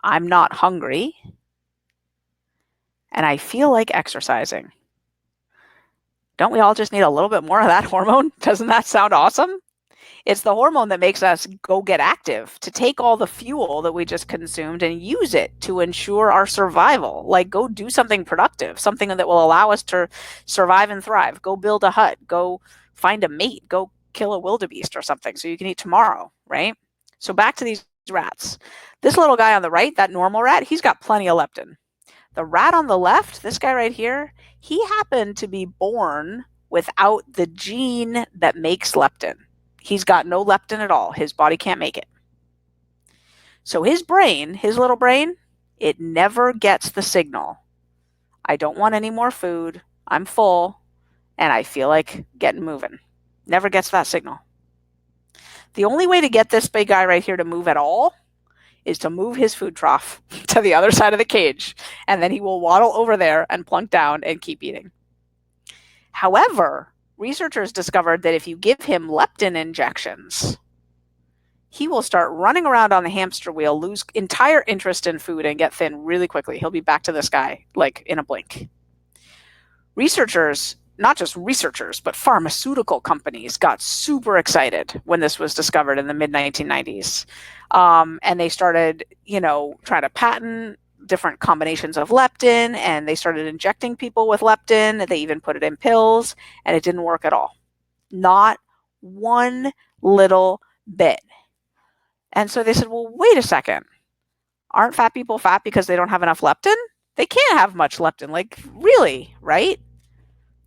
I'm not hungry, and I feel like exercising. Don't we all just need a little bit more of that hormone? Doesn't that sound awesome? It's the hormone that makes us go get active, to take all the fuel that we just consumed and use it to ensure our survival. Like, go do something productive, something that will allow us to survive and thrive. Go build a hut, go find a mate, go kill a wildebeest or something so you can eat tomorrow, right? So back to these rats. This little guy on the right, that normal rat, he's got plenty of leptin. The rat on the left, this guy right here, he happened to be born without the gene that makes leptin. He's got no leptin at all. His body can't make it. So his brain, his little brain, it never gets the signal. I don't want any more food. I'm full and I feel like getting moving. Never gets that signal. The only way to get this big guy right here to move at all is to move his food trough to the other side of the cage, and then he will waddle over there and plunk down and keep eating. However, researchers discovered that if you give him leptin injections, he will start running around on the hamster wheel, lose entire interest in food, and get thin really quickly. He'll be back to this guy like in a blink. Researchers, not just researchers, but pharmaceutical companies got super excited when this was discovered in the mid-1990s. And they started, trying to patent different combinations of leptin, and they started injecting people with leptin. They even put it in pills, and it didn't work at all. Not one little bit. And so they said, well, wait a second. Aren't fat people fat because they don't have enough leptin? They can't have much leptin. Like, really, right?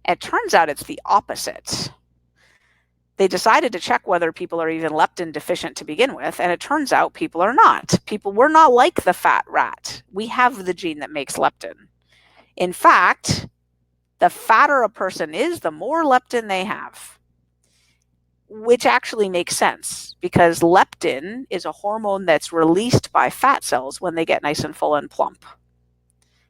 It turns out it's the opposite. they decided to check whether people are even leptin deficient to begin with, and it turns out people are not. We're not like the fat rat. We have the gene that makes leptin. In fact, the fatter a person is, the more leptin they have, which actually makes sense because leptin is a hormone that's released by fat cells when they get nice and full and plump.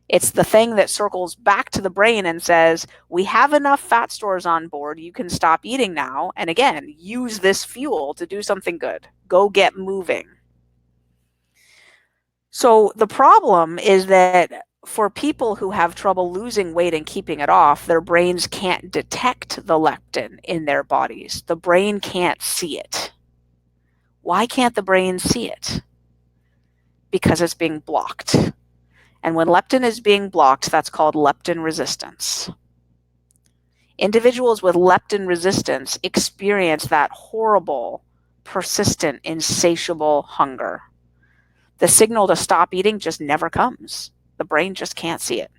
It's the thing that circles back to the brain and says, we have enough fat stores on board, you can stop eating now, and again, use this fuel to do something good. Go get moving. So the problem is that for people who have trouble losing weight and keeping it off, their brains can't detect the leptin in their bodies. The brain can't see it. Why can't the brain see it? Because it's being blocked. And when leptin is being blocked, that's called leptin resistance. Individuals with leptin resistance experience that horrible, persistent, insatiable hunger. The signal to stop eating just never comes. The brain just can't see it.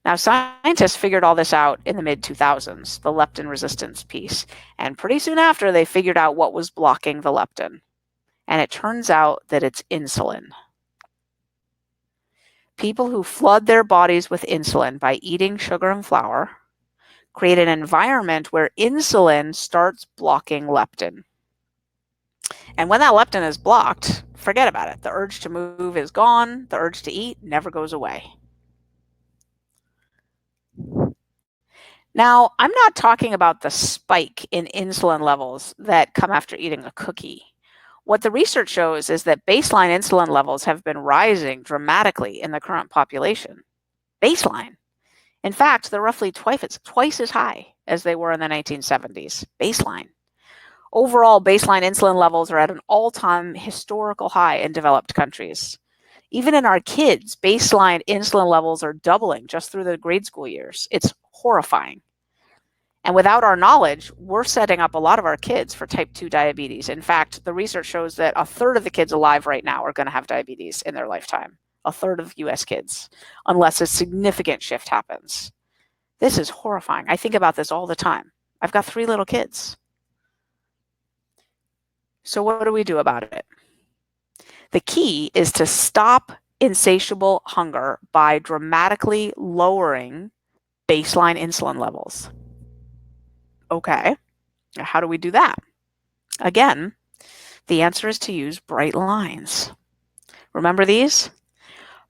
Now, scientists figured all this out in the mid-2000s, the leptin resistance piece. And pretty soon after, they figured out what was blocking the leptin. And it turns out that it's insulin. People who flood their bodies with insulin by eating sugar and flour create an environment where insulin starts blocking leptin. And when that leptin is blocked, forget about it. The urge to move is gone. The urge to eat never goes away. Now, I'm not talking about the spike in insulin levels that come after eating a cookie. What the research shows is that baseline insulin levels have been rising dramatically in the current population. Baseline. In fact, they're roughly twice as high as they were in the 1970s. Baseline. Overall, baseline insulin levels are at an all-time historical high in developed countries. Even in our kids, baseline insulin levels are doubling just through the grade school years. It's horrifying. And without our knowledge, we're setting up a lot of our kids for type 2 diabetes. In fact, the research shows that a third of the kids alive right now are going to have diabetes in their lifetime. A third of US kids, unless a significant shift happens. This is horrifying. I think about this all the time. I've got 3 little kids. So what do we do about it? The key is to stop insatiable hunger by dramatically lowering baseline insulin levels. Okay, how do we do that? Again, the answer is to use bright lines. Remember these?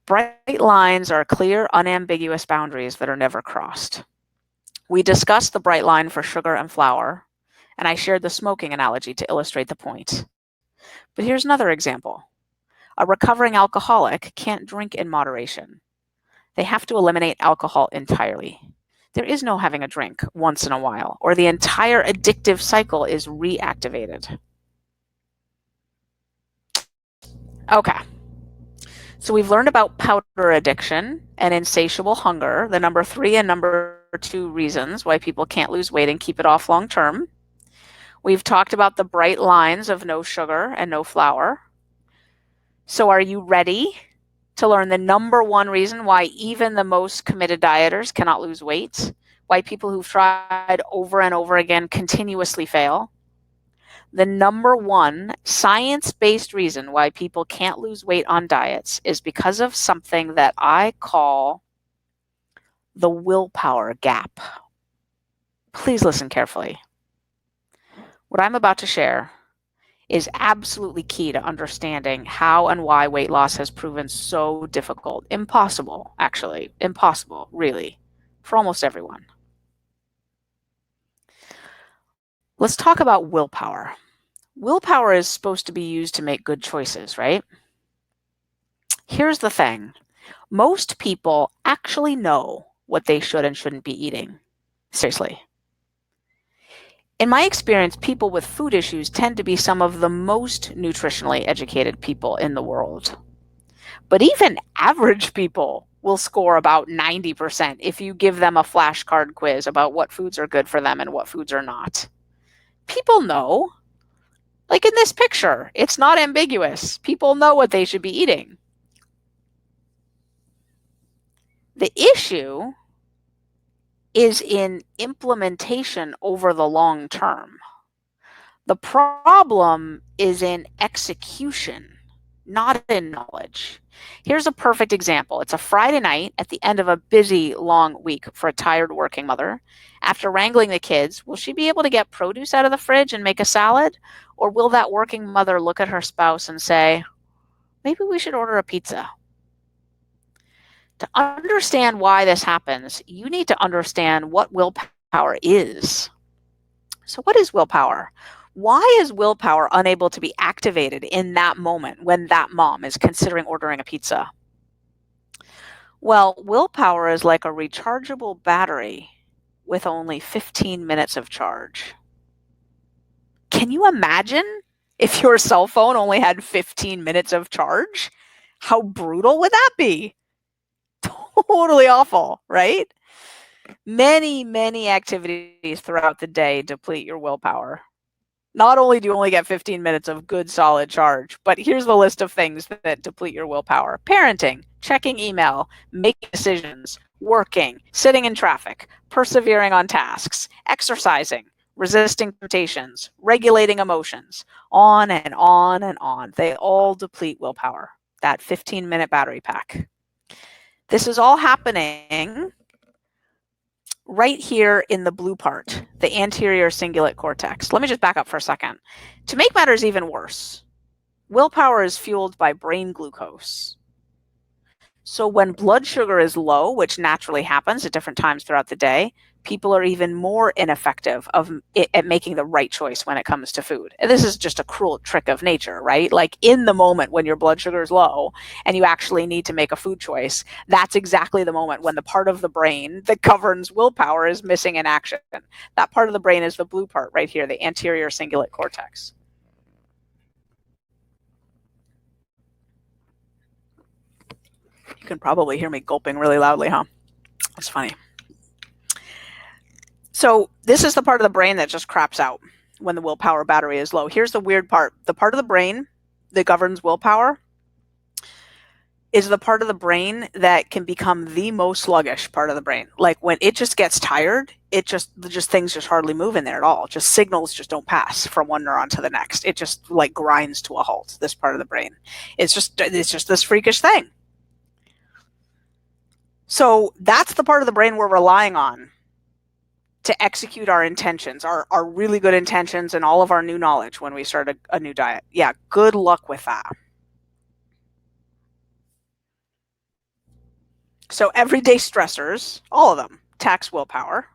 Bright lines are clear, unambiguous boundaries that are never crossed. We discussed the bright line for sugar and flour, and I shared the smoking analogy to illustrate the point. But here's another example. A recovering alcoholic can't drink in moderation. They have to eliminate alcohol entirely. There is no having a drink once in a while, or the entire addictive cycle is reactivated. Okay, so we've learned about powder addiction and insatiable hunger, the number 3 and number 2 reasons why people can't lose weight and keep it off long term. We've talked about the bright lines of no sugar and no flour. So are you ready to learn the number 1 reason why even the most committed dieters cannot lose weight? Why people who've tried over and over again continuously fail? The number 1 science-based reason why people can't lose weight on diets is because of something that I call the willpower gap. Please listen carefully. What I'm about to share is absolutely key to understanding how and why weight loss has proven so difficult. Impossible, actually. Impossible, really, for almost everyone. Let's talk about willpower. Willpower is supposed to be used to make good choices, right? Here's the thing. Most people actually know what they should and shouldn't be eating. Seriously. In my experience, people with food issues tend to be some of the most nutritionally educated people in the world. But even average people will score about 90% if you give them a flashcard quiz about what foods are good for them and what foods are not. People know. Like in this picture, it's not ambiguous. People know what they should be eating. The issue is in implementation over the long term. The problem is in execution, not in knowledge. Here's a perfect example. It's a Friday night at the end of a busy, long week for a tired working mother. After wrangling the kids, will she be able to get produce out of the fridge and make a salad? Or will that working mother look at her spouse and say, maybe we should order a pizza? To understand why this happens, you need to understand what willpower is. So, what is willpower? Why is willpower unable to be activated in that moment when that mom is considering ordering a pizza? Well, willpower is like a rechargeable battery with only 15 minutes of charge. Can you imagine if your cell phone only had 15 minutes of charge? How brutal would that be? Totally awful, right? Many activities throughout the day deplete your willpower. Not only do you only get 15 minutes of good solid charge, but here's the list of things that deplete your willpower. Parenting, checking email, making decisions, working, sitting in traffic, persevering on tasks, exercising, resisting temptations, regulating emotions, on and on and on. They all deplete willpower, that 15-minute battery pack. This is all happening right here in the blue part, the anterior cingulate cortex. Let me just back up for a second. To make matters even worse, willpower is fueled by brain glucose. So when blood sugar is low, which naturally happens at different times throughout the day, people are even more ineffective at making the right choice when it comes to food. And this is just a cruel trick of nature, right? Like in the moment when your blood sugar is low and you actually need to make a food choice, that's exactly the moment when the part of the brain that governs willpower is missing in action. That part of the brain is the blue part right here, the anterior cingulate cortex. You can probably hear me gulping really loudly, huh? That's funny. So this is the part of the brain that just craps out when the willpower battery is low. Here's the weird part. The part of the brain that governs willpower is the part of the brain that can become the most sluggish part of the brain. Like when it just gets tired, it just things just hardly move in there at all. Just signals just don't pass from one neuron to the next. It just like grinds to a halt, this part of the brain. It's just this freakish thing. So that's the part of the brain we're relying on to execute our intentions, our really good intentions and all of our new knowledge when we start a new diet. Yeah, good luck with that. So everyday stressors, all of them, tax willpower.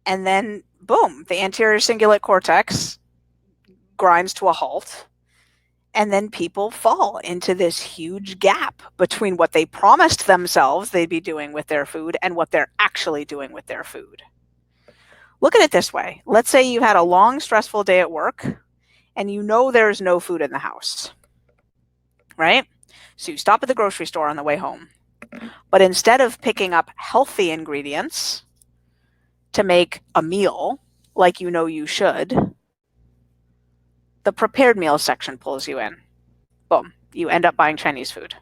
And then, boom, the anterior cingulate cortex grinds to a halt. And then people fall into this huge gap between what they promised themselves they'd be doing with their food and what they're actually doing with their food. Look at it this way. Let's say you've had a long, stressful day at work and you know there's no food in the house, right? So you stop at the grocery store on the way home. But instead of picking up healthy ingredients to make a meal like you know you should, the prepared meals section pulls you in. Boom, you end up buying Chinese food.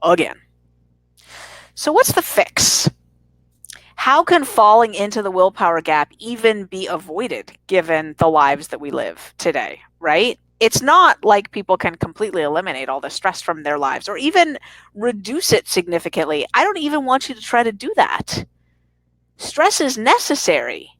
Again. So what's the fix? How can falling into the willpower gap even be avoided given the lives that we live today, right? It's not like people can completely eliminate all the stress from their lives or even reduce it significantly. I don't even want you to try to do that. Stress is necessary.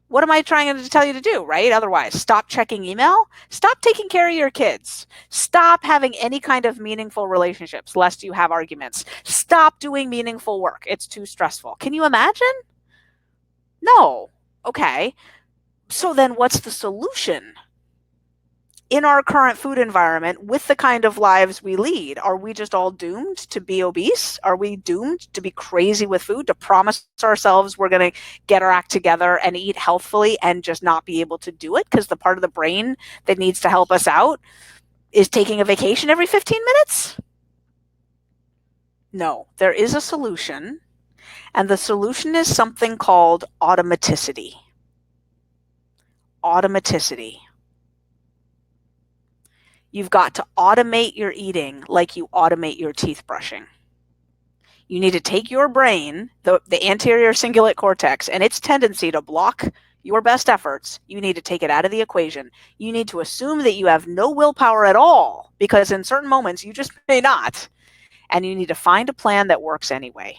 What am I trying to tell you to do, right? Otherwise, stop checking email, stop taking care of your kids, stop having any kind of meaningful relationships lest you have arguments, stop doing meaningful work. It's too stressful. Can you imagine? No. Okay. So then what's the solution? In our current food environment, with the kind of lives we lead, are we just all doomed to be obese? Are we doomed to be crazy with food, to promise ourselves we're going to get our act together and eat healthfully and just not be able to do it because the part of the brain that needs to help us out is taking a vacation every 15 minutes? No, there is a solution, and the solution is something called automaticity. Automaticity. You've got to automate your eating like you automate your teeth brushing. You need to take your brain, the anterior cingulate cortex, and its tendency to block your best efforts. You need to take it out of the equation. You need to assume that you have no willpower at all, because in certain moments you just may not. And you need to find a plan that works anyway.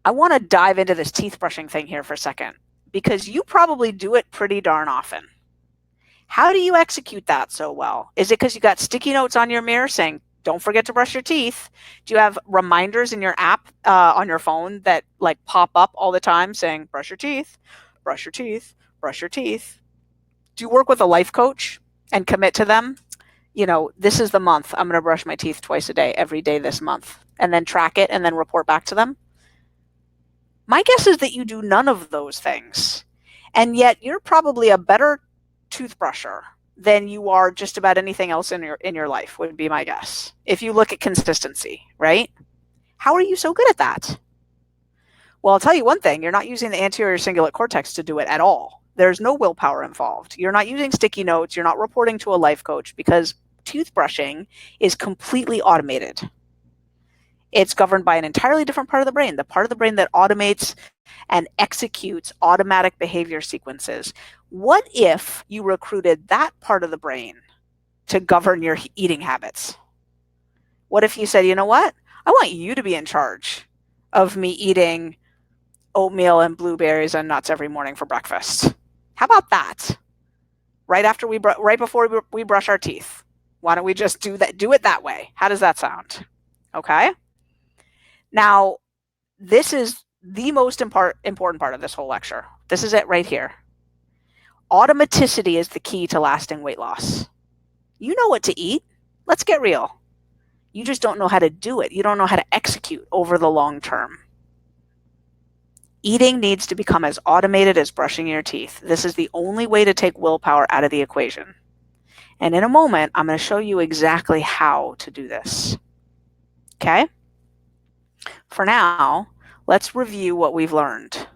I want to dive into this teeth brushing thing here for a second, because you probably do it pretty darn often. How do you execute that so well? Is it because you got sticky notes on your mirror saying, don't forget to brush your teeth? Do you have reminders in your app on your phone that like pop up all the time saying, brush your teeth, brush your teeth, brush your teeth? Do you work with a life coach and commit to them? You know, this is the month. I'm going to brush my teeth twice a day, every day this month, and then track it and then report back to them. My guess is that you do none of those things. And yet you're probably a better toothbrusher than you are just about anything else in your life, would be my guess. If you look at consistency, right? How are you so good at that? Well, I'll tell you one thing, you're not using the anterior cingulate cortex to do it at all. There's no willpower involved. You're not using sticky notes. You're not reporting to a life coach, because toothbrushing is completely automated. It's governed by an entirely different part of the brain, the part of the brain that automates and executes automatic behavior sequences. What if you recruited that part of the brain to govern your eating habits? What if you said, you know what? I want you to be in charge of me eating oatmeal and blueberries and nuts every morning for breakfast. How about that? Right before we brush our teeth. Why don't we just do it that way? How does that sound? Okay. Now, this is the most important part of this whole lecture. This is it right here. Automaticity is the key to lasting weight loss. You know what to eat. Let's get real. You just don't know how to do it. You don't know how to execute over the long term. Eating needs to become as automated as brushing your teeth. This is the only way to take willpower out of the equation. And in a moment, I'm going to show you exactly how to do this. Okay? For now, let's review what we've learned.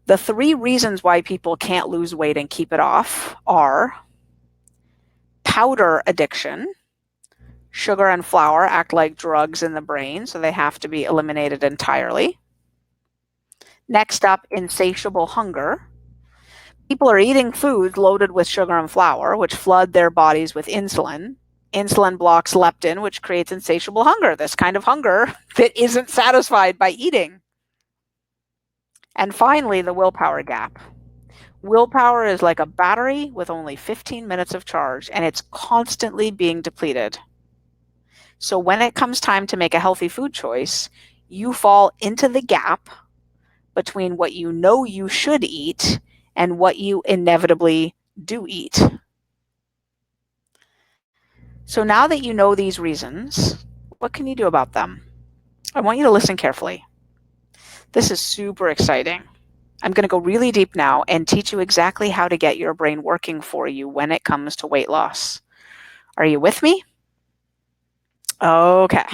The 3 reasons why people can't lose weight and keep it off are powder addiction. Sugar and flour act like drugs in the brain, so they have to be eliminated entirely. Next up, insatiable hunger. People are eating foods loaded with sugar and flour, which flood their bodies with insulin. Insulin blocks leptin, which creates insatiable hunger, this kind of hunger that isn't satisfied by eating. And finally, the willpower gap. Willpower is like a battery with only 15 minutes of charge, and it's constantly being depleted. So when it comes time to make a healthy food choice, you fall into the gap between what you know you should eat and what you inevitably do eat. So now that you know these reasons, what can you do about them? I want you to listen carefully. This is super exciting. I'm going to go really deep now and teach you exactly how to get your brain working for you when it comes to weight loss. Are you with me? Okay.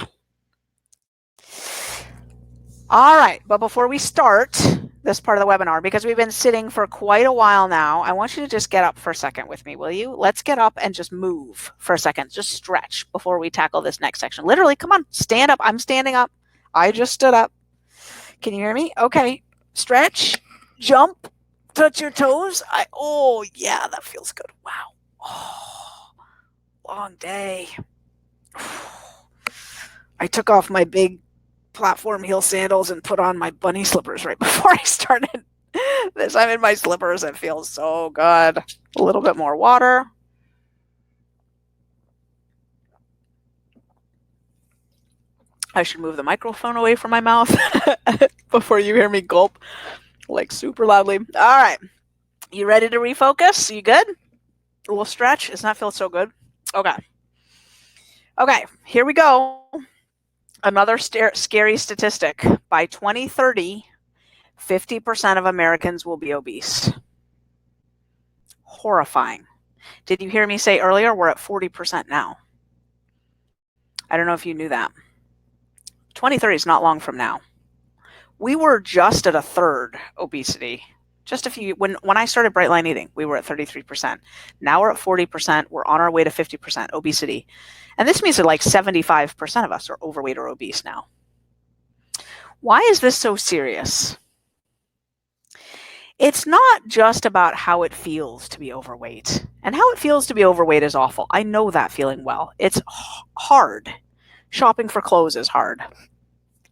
All right, but before we start this part of the webinar, because we've been sitting for quite a while now, I want you to just get up for a second with me, will you? Let's get up and just move for a second. Just stretch before we tackle this next section. Literally, come on, stand up. I'm standing up. I just stood up. Can you hear me? Okay. Stretch, jump, touch your toes. Oh, yeah, that feels good. Wow. Oh, long day. I took off my big platform heel sandals and put on my bunny slippers right before I started this. I'm in my slippers. It feels so good. A little bit more water. I should move the microphone away from my mouth before you hear me gulp like super loudly. All right. You ready to refocus? You good? A little stretch. Does not feel so good. Okay. Okay, here we go. Another scary statistic. By 2030, 50% of Americans will be obese. Horrifying. Did you hear me say earlier we're at 40% now? I don't know if you knew that. 2030 is not long from now. We were just at a third obesity When I started Bright Line Eating, we were at 33%. Now we're at 40%. We're on our way to 50% obesity. And this means that like 75% of us are overweight or obese now. Why is this so serious? It's not just about how it feels to be overweight. And how it feels to be overweight is awful. I know that feeling well. It's hard. Shopping for clothes is hard.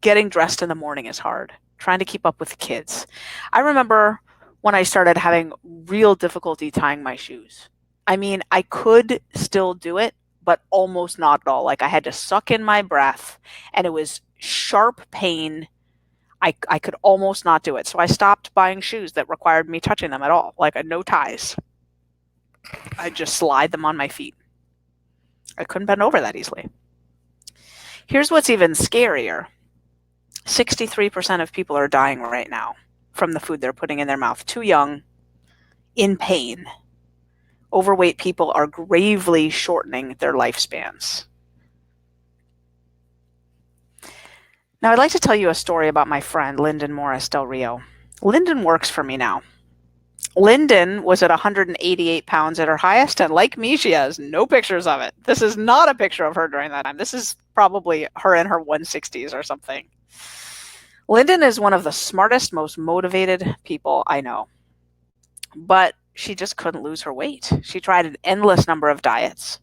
Getting dressed in the morning is hard. Trying to keep up with the kids. I remember when I started having real difficulty tying my shoes. I mean, I could still do it, but almost not at all. Like I had to suck in my breath, and it was sharp pain. I could almost not do it. So I stopped buying shoes that required me touching them at all, like no ties. I'd just slide them on my feet. I couldn't bend over that easily. Here's what's even scarier. 63% of people are dying right now from the food they're putting in their mouth. Too young, in pain. Overweight people are gravely shortening their lifespans. Now, I'd like to tell you a story about my friend, Lyndon Morris Del Rio. Lyndon works for me now. Lyndon was at 188 pounds at her highest, and like me, she has no pictures of it. This is not a picture of her during that time. This is probably her in her 160s or something. Lyndon is one of the smartest, most motivated people I know. But she just couldn't lose her weight. She tried an endless number of diets,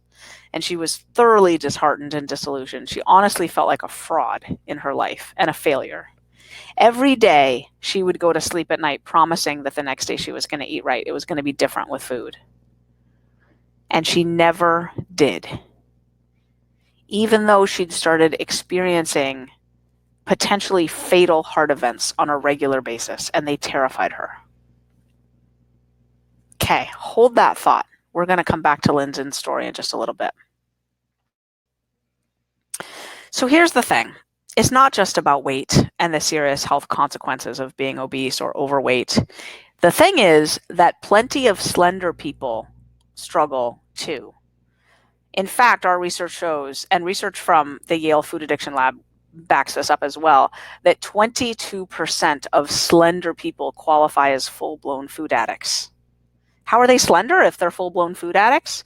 and she was thoroughly disheartened and disillusioned. She honestly felt like a fraud in her life and a failure. Every day, she would go to sleep at night promising that the next day she was going to eat right. It was going to be different with food. And she never did. Even though she'd started experiencing potentially fatal heart events on a regular basis, and they terrified her. Okay, hold that thought. We're going to come back to Lyndon's story in just a little bit. So here's the thing. It's not just about weight and the serious health consequences of being obese or overweight. The thing is that plenty of slender people struggle too. In fact, our research shows, and research from the Yale Food Addiction Lab backs this up as well, that 22% of slender people qualify as full-blown food addicts. How are they slender if they're full-blown food addicts?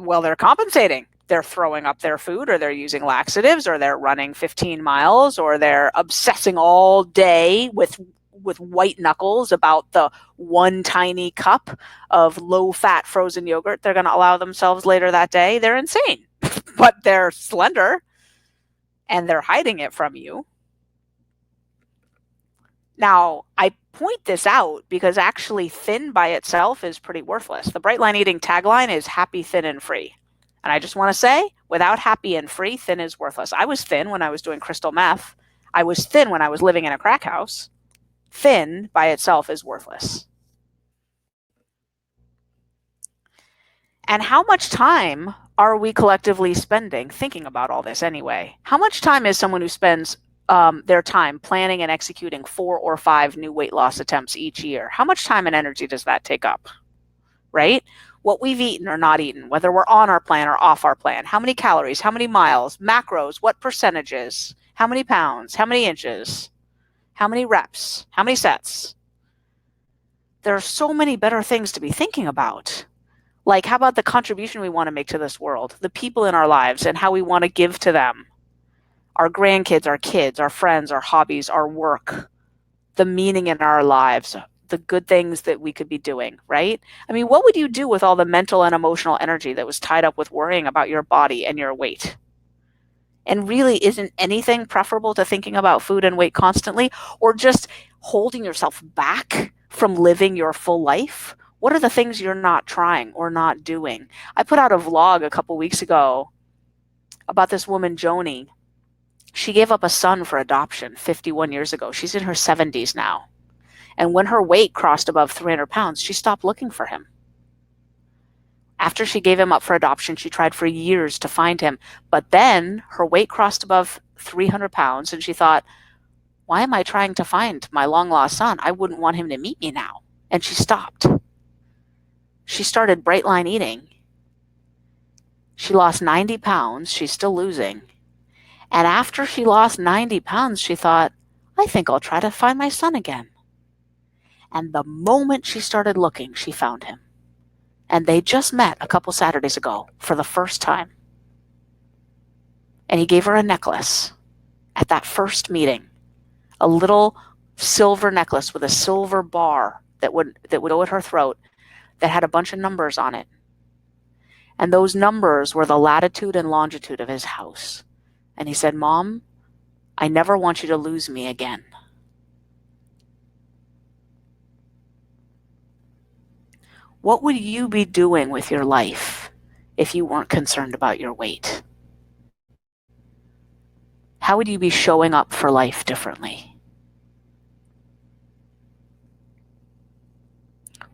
Well, they're compensating. They're throwing up their food, or they're using laxatives, or they're running 15 miles, or they're obsessing all day with white knuckles about the one tiny cup of low-fat frozen yogurt they're going to allow themselves later that day. They're insane, but they're slender, and they're hiding it from you. Now, I point this out because actually thin by itself is pretty worthless. The Bright Line Eating tagline is happy, thin, and free. And I just want to say, without happy and free, thin is worthless. I was thin when I was doing crystal meth. I was thin when I was living in a crack house. Thin by itself is worthless. And how much time are we collectively spending thinking about all this anyway? How much time is someone who spends their time planning and executing 4 or 5 new weight loss attempts each year? How much time and energy does that take up, right? What we've eaten or not eaten, whether we're on our plan or off our plan, how many calories, how many miles, macros, what percentages, how many pounds, how many inches, how many reps, how many sets. There are so many better things to be thinking about. Like, how about the contribution we want to make to this world, the people in our lives, and how we want to give to them? Our grandkids, our kids, our friends, our hobbies, our work, the meaning in our lives, the good things that we could be doing, right? I mean, what would you do with all the mental and emotional energy that was tied up with worrying about your body and your weight? And really, isn't anything preferable to thinking about food and weight constantly, or just holding yourself back from living your full life? What are the things you're not trying or not doing? I put out a vlog a couple weeks ago about this woman, Joni. She gave up a son for adoption 51 years ago. She's in her 70s now. And when her weight crossed above 300 pounds, she stopped looking for him. After she gave him up for adoption, she tried for years to find him. But then her weight crossed above 300 pounds, and she thought, why am I trying to find my long-lost son? I wouldn't want him to meet me now. And she stopped. She started Bright Line Eating. She lost 90 pounds. She's still losing. And after she lost 90 pounds, she thought, I think I'll try to find my son again. And the moment she started looking, she found him. And they just met a couple Saturdays ago for the first time. And he gave her a necklace at that first meeting, a little silver necklace with a silver bar that would go at her throat that had a bunch of numbers on it. And those numbers were the latitude and longitude of his house. And he said, "Mom, I never want you to lose me again." What would you be doing with your life if you weren't concerned about your weight? How would you be showing up for life differently?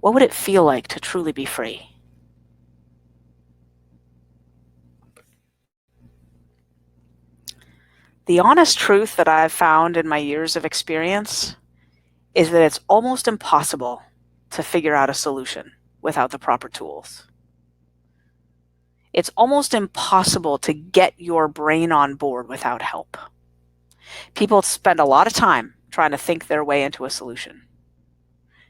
What would it feel like to truly be free? The honest truth that I've found in my years of experience is that it's almost impossible to figure out a solution without the proper tools. It's almost impossible to get your brain on board without help. People spend a lot of time trying to think their way into a solution,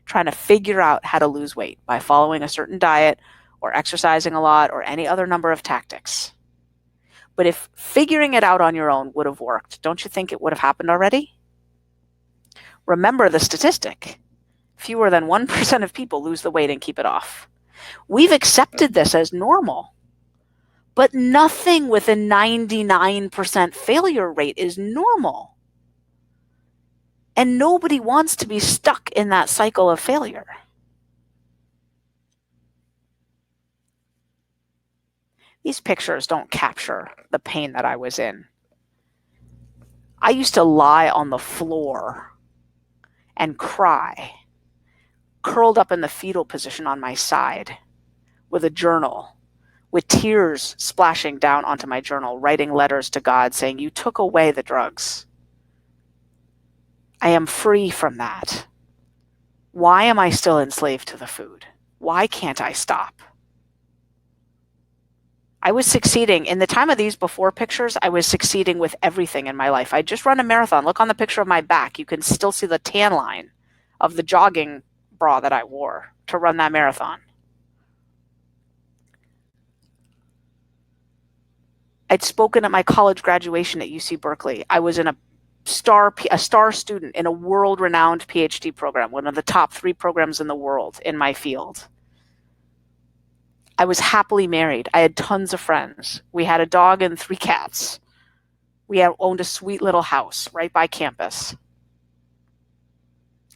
trying to figure out how to lose weight by following a certain diet or exercising a lot or any other number of tactics. But if figuring it out on your own would have worked, don't you think it would have happened already? Remember the statistic. Fewer than 1% of people lose the weight and keep it off. We've accepted this as normal. But nothing with a 99% failure rate is normal. And nobody wants to be stuck in that cycle of failure. These pictures don't capture the pain that I was in. I used to lie on the floor and cry, curled up in the fetal position on my side with a journal, with tears splashing down onto my journal, writing letters to God saying, "You took away the drugs. I am free from that. Why am I still enslaved to the food? Why can't I stop?" I was succeeding. In the time of these before pictures, I was succeeding with everything in my life. I just run a marathon. Look on the picture of my back. You can still see the tan line of the jogging bra that I wore to run that marathon. I'd spoken at my college graduation at UC Berkeley. I was in a star student in a world-renowned Ph.D. program, one of the top 3 programs in the world in my field. I was happily married. I had tons of friends. We had a dog and 3 cats. We owned a sweet little house right by campus.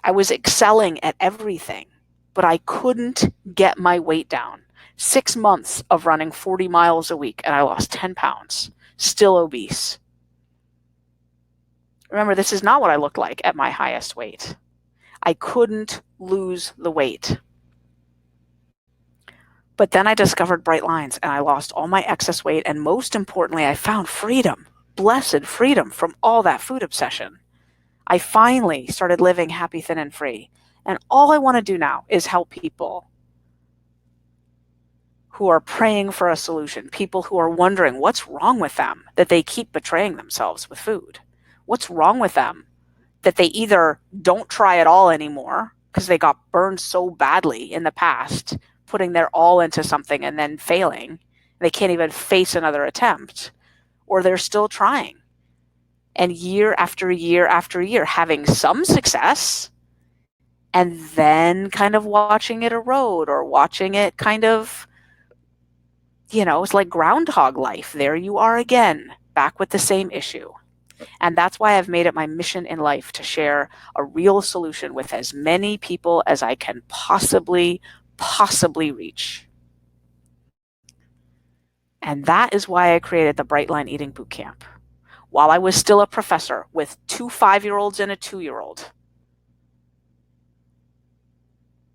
I was excelling at everything, but I couldn't get my weight down. 6 months of running 40 miles a week, and I lost 10 pounds, still obese. Remember, this is not what I looked like at my highest weight. I couldn't lose the weight. But then I discovered Bright Lines, and I lost all my excess weight, and most importantly, I found freedom, blessed freedom from all that food obsession. I finally started living happy, thin, and free. And all I want to do now is help people who are praying for a solution, people who are wondering what's wrong with them that they keep betraying themselves with food. What's wrong with them that they either don't try at all anymore because they got burned so badly in the past, putting their all into something and then failing. They can't even face another attempt, or they're still trying. And year after year after year, having some success and then kind of watching it erode or watching it kind of, it's like Groundhog Life. There you are again, back with the same issue. And that's why I've made it my mission in life to share a real solution with as many people as I can possibly reach. And that is why I created the Bright Line Eating Bootcamp. While I was still a professor with 2 5-year-olds and a 2-year-old,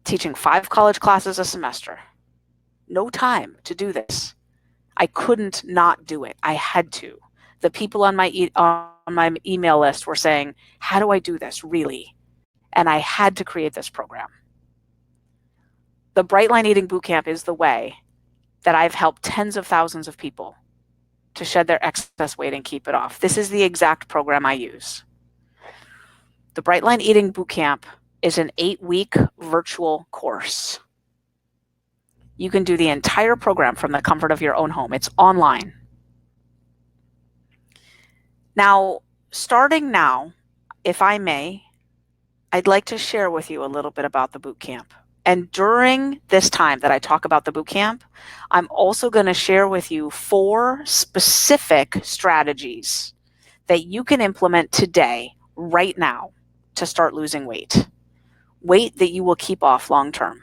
teaching 5 college classes a semester. No time to do this. I couldn't not do it. I had to. The people on my email list were saying, "How do I do this, really?" And I had to create this program. The Bright Line Eating Bootcamp is the way that I've helped tens of thousands of people to shed their excess weight and keep it off. This is the exact program I use. The Bright Line Eating Bootcamp is an 8-week virtual course. You can do the entire program from the comfort of your own home. It's online. Now, starting now, if I may, I'd like to share with you a little bit about the boot camp. And during this time that I talk about the boot camp, I'm also going to share with you 4 specific strategies that you can implement today, right now, to start losing weight. Weight that you will keep off long term.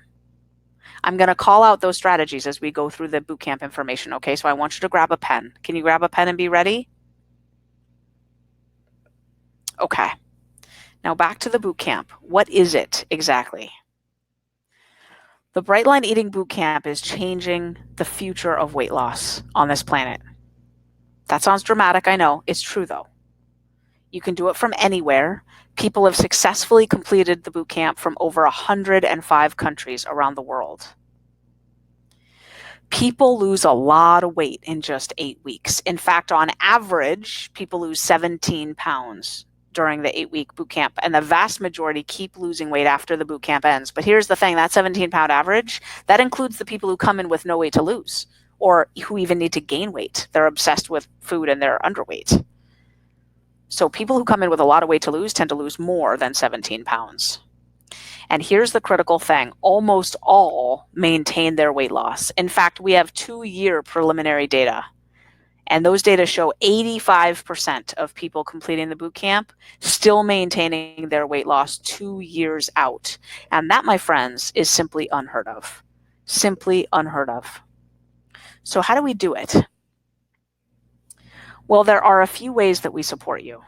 I'm going to call out those strategies as we go through the boot camp information, okay? So I want you to grab a pen. Can you grab a pen and be ready? Okay. Now back to the boot camp. What is it exactly? The Bright Line Eating Boot Camp is changing the future of weight loss on this planet. That sounds dramatic, I know. It's true, though. You can do it from anywhere. People have successfully completed the boot camp from over 105 countries around the world. People lose a lot of weight in just 8 weeks. In fact, on average, people lose 17 pounds during the 8-week boot camp, and the vast majority keep losing weight after the boot camp ends. But here's the thing, that 17-pound average, that includes the people who come in with no weight to lose, or who even need to gain weight. They're obsessed with food and they're underweight. So people who come in with a lot of weight to lose tend to lose more than 17 pounds. And here's the critical thing, almost all maintain their weight loss. In fact, we have 2-year preliminary data. And those data show 85% of people completing the boot camp still maintaining their weight loss 2 years out. And that, my friends, is simply unheard of. Simply unheard of. So how do we do it? Well, there are a few ways that we support you.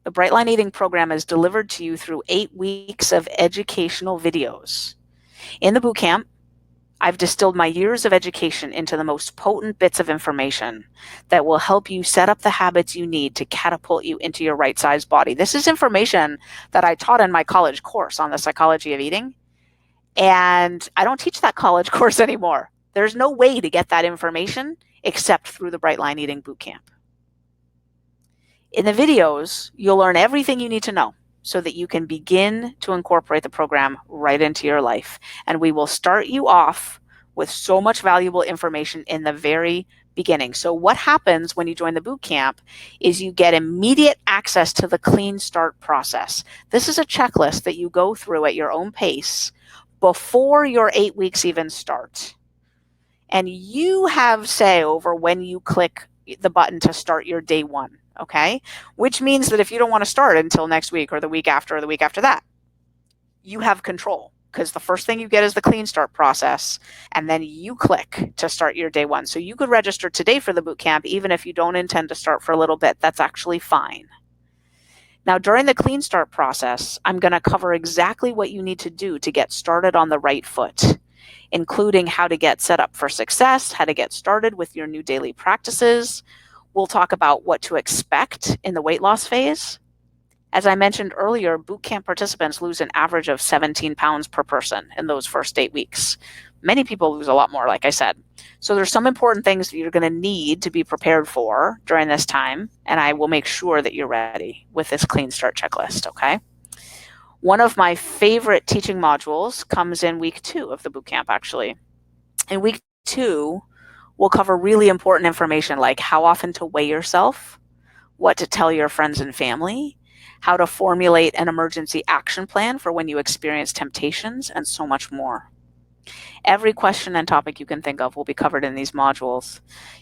The Bright Line Eating program is delivered to you through 8 weeks of educational videos. In the boot camp, I've distilled my years of education into the most potent bits of information that will help you set up the habits you need to catapult you into your right-sized body. This is information that I taught in my college course on the psychology of eating, and I don't teach that college course anymore. There's no way to get that information except through the Bright Line Eating Bootcamp. In the videos, you'll learn everything you need to know so that you can begin to incorporate the program right into your life. And we will start you off with so much valuable information in the very beginning. So what happens when you join the boot camp is you get immediate access to the clean start process. This is a checklist that you go through at your own pace before your 8 weeks even start. And you have say over when you click the button to start your day 1. Okay, which means that if you don't want to start until next week or the week after or the week after that, you have control, because the first thing you get is the clean start process, and then you click to start your day 1. So you could register today for the boot camp even if you don't intend to start for a little bit. That's actually fine. Now, during the clean start process, I'm going to cover exactly what you need to do to get started on the right foot, including how to get set up for success, how to get started with your new daily practices. We'll talk about what to expect in the weight loss phase. As I mentioned earlier, boot camp participants lose an average of 17 pounds per person in those first 8 weeks. Many people lose a lot more, like I said. So there's some important things that you're going to need to be prepared for during this time, and I will make sure that you're ready with this clean start checklist, okay? One of my favorite teaching modules comes in week 2 of the boot camp, actually. In week 2, we'll cover really important information like how often to weigh yourself, what to tell your friends and family, how to formulate an emergency action plan for when you experience temptations, and so much more. Every question and topic you can think of will be covered in these modules.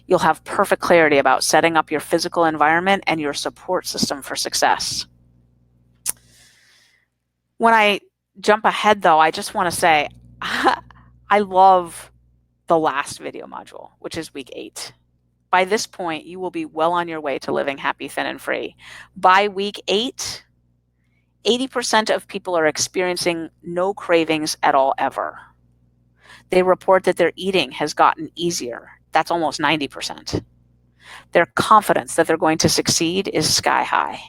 You'll have perfect clarity about setting up your physical environment and your support system for success. When I jump ahead, though, I just want to say I love the last video module, which is week 8. By this point, you will be well on your way to living happy, thin, and free. By week 8, 80% of people are experiencing no cravings at all ever. They report that their eating has gotten easier. That's almost 90%. Their confidence that they're going to succeed is sky high.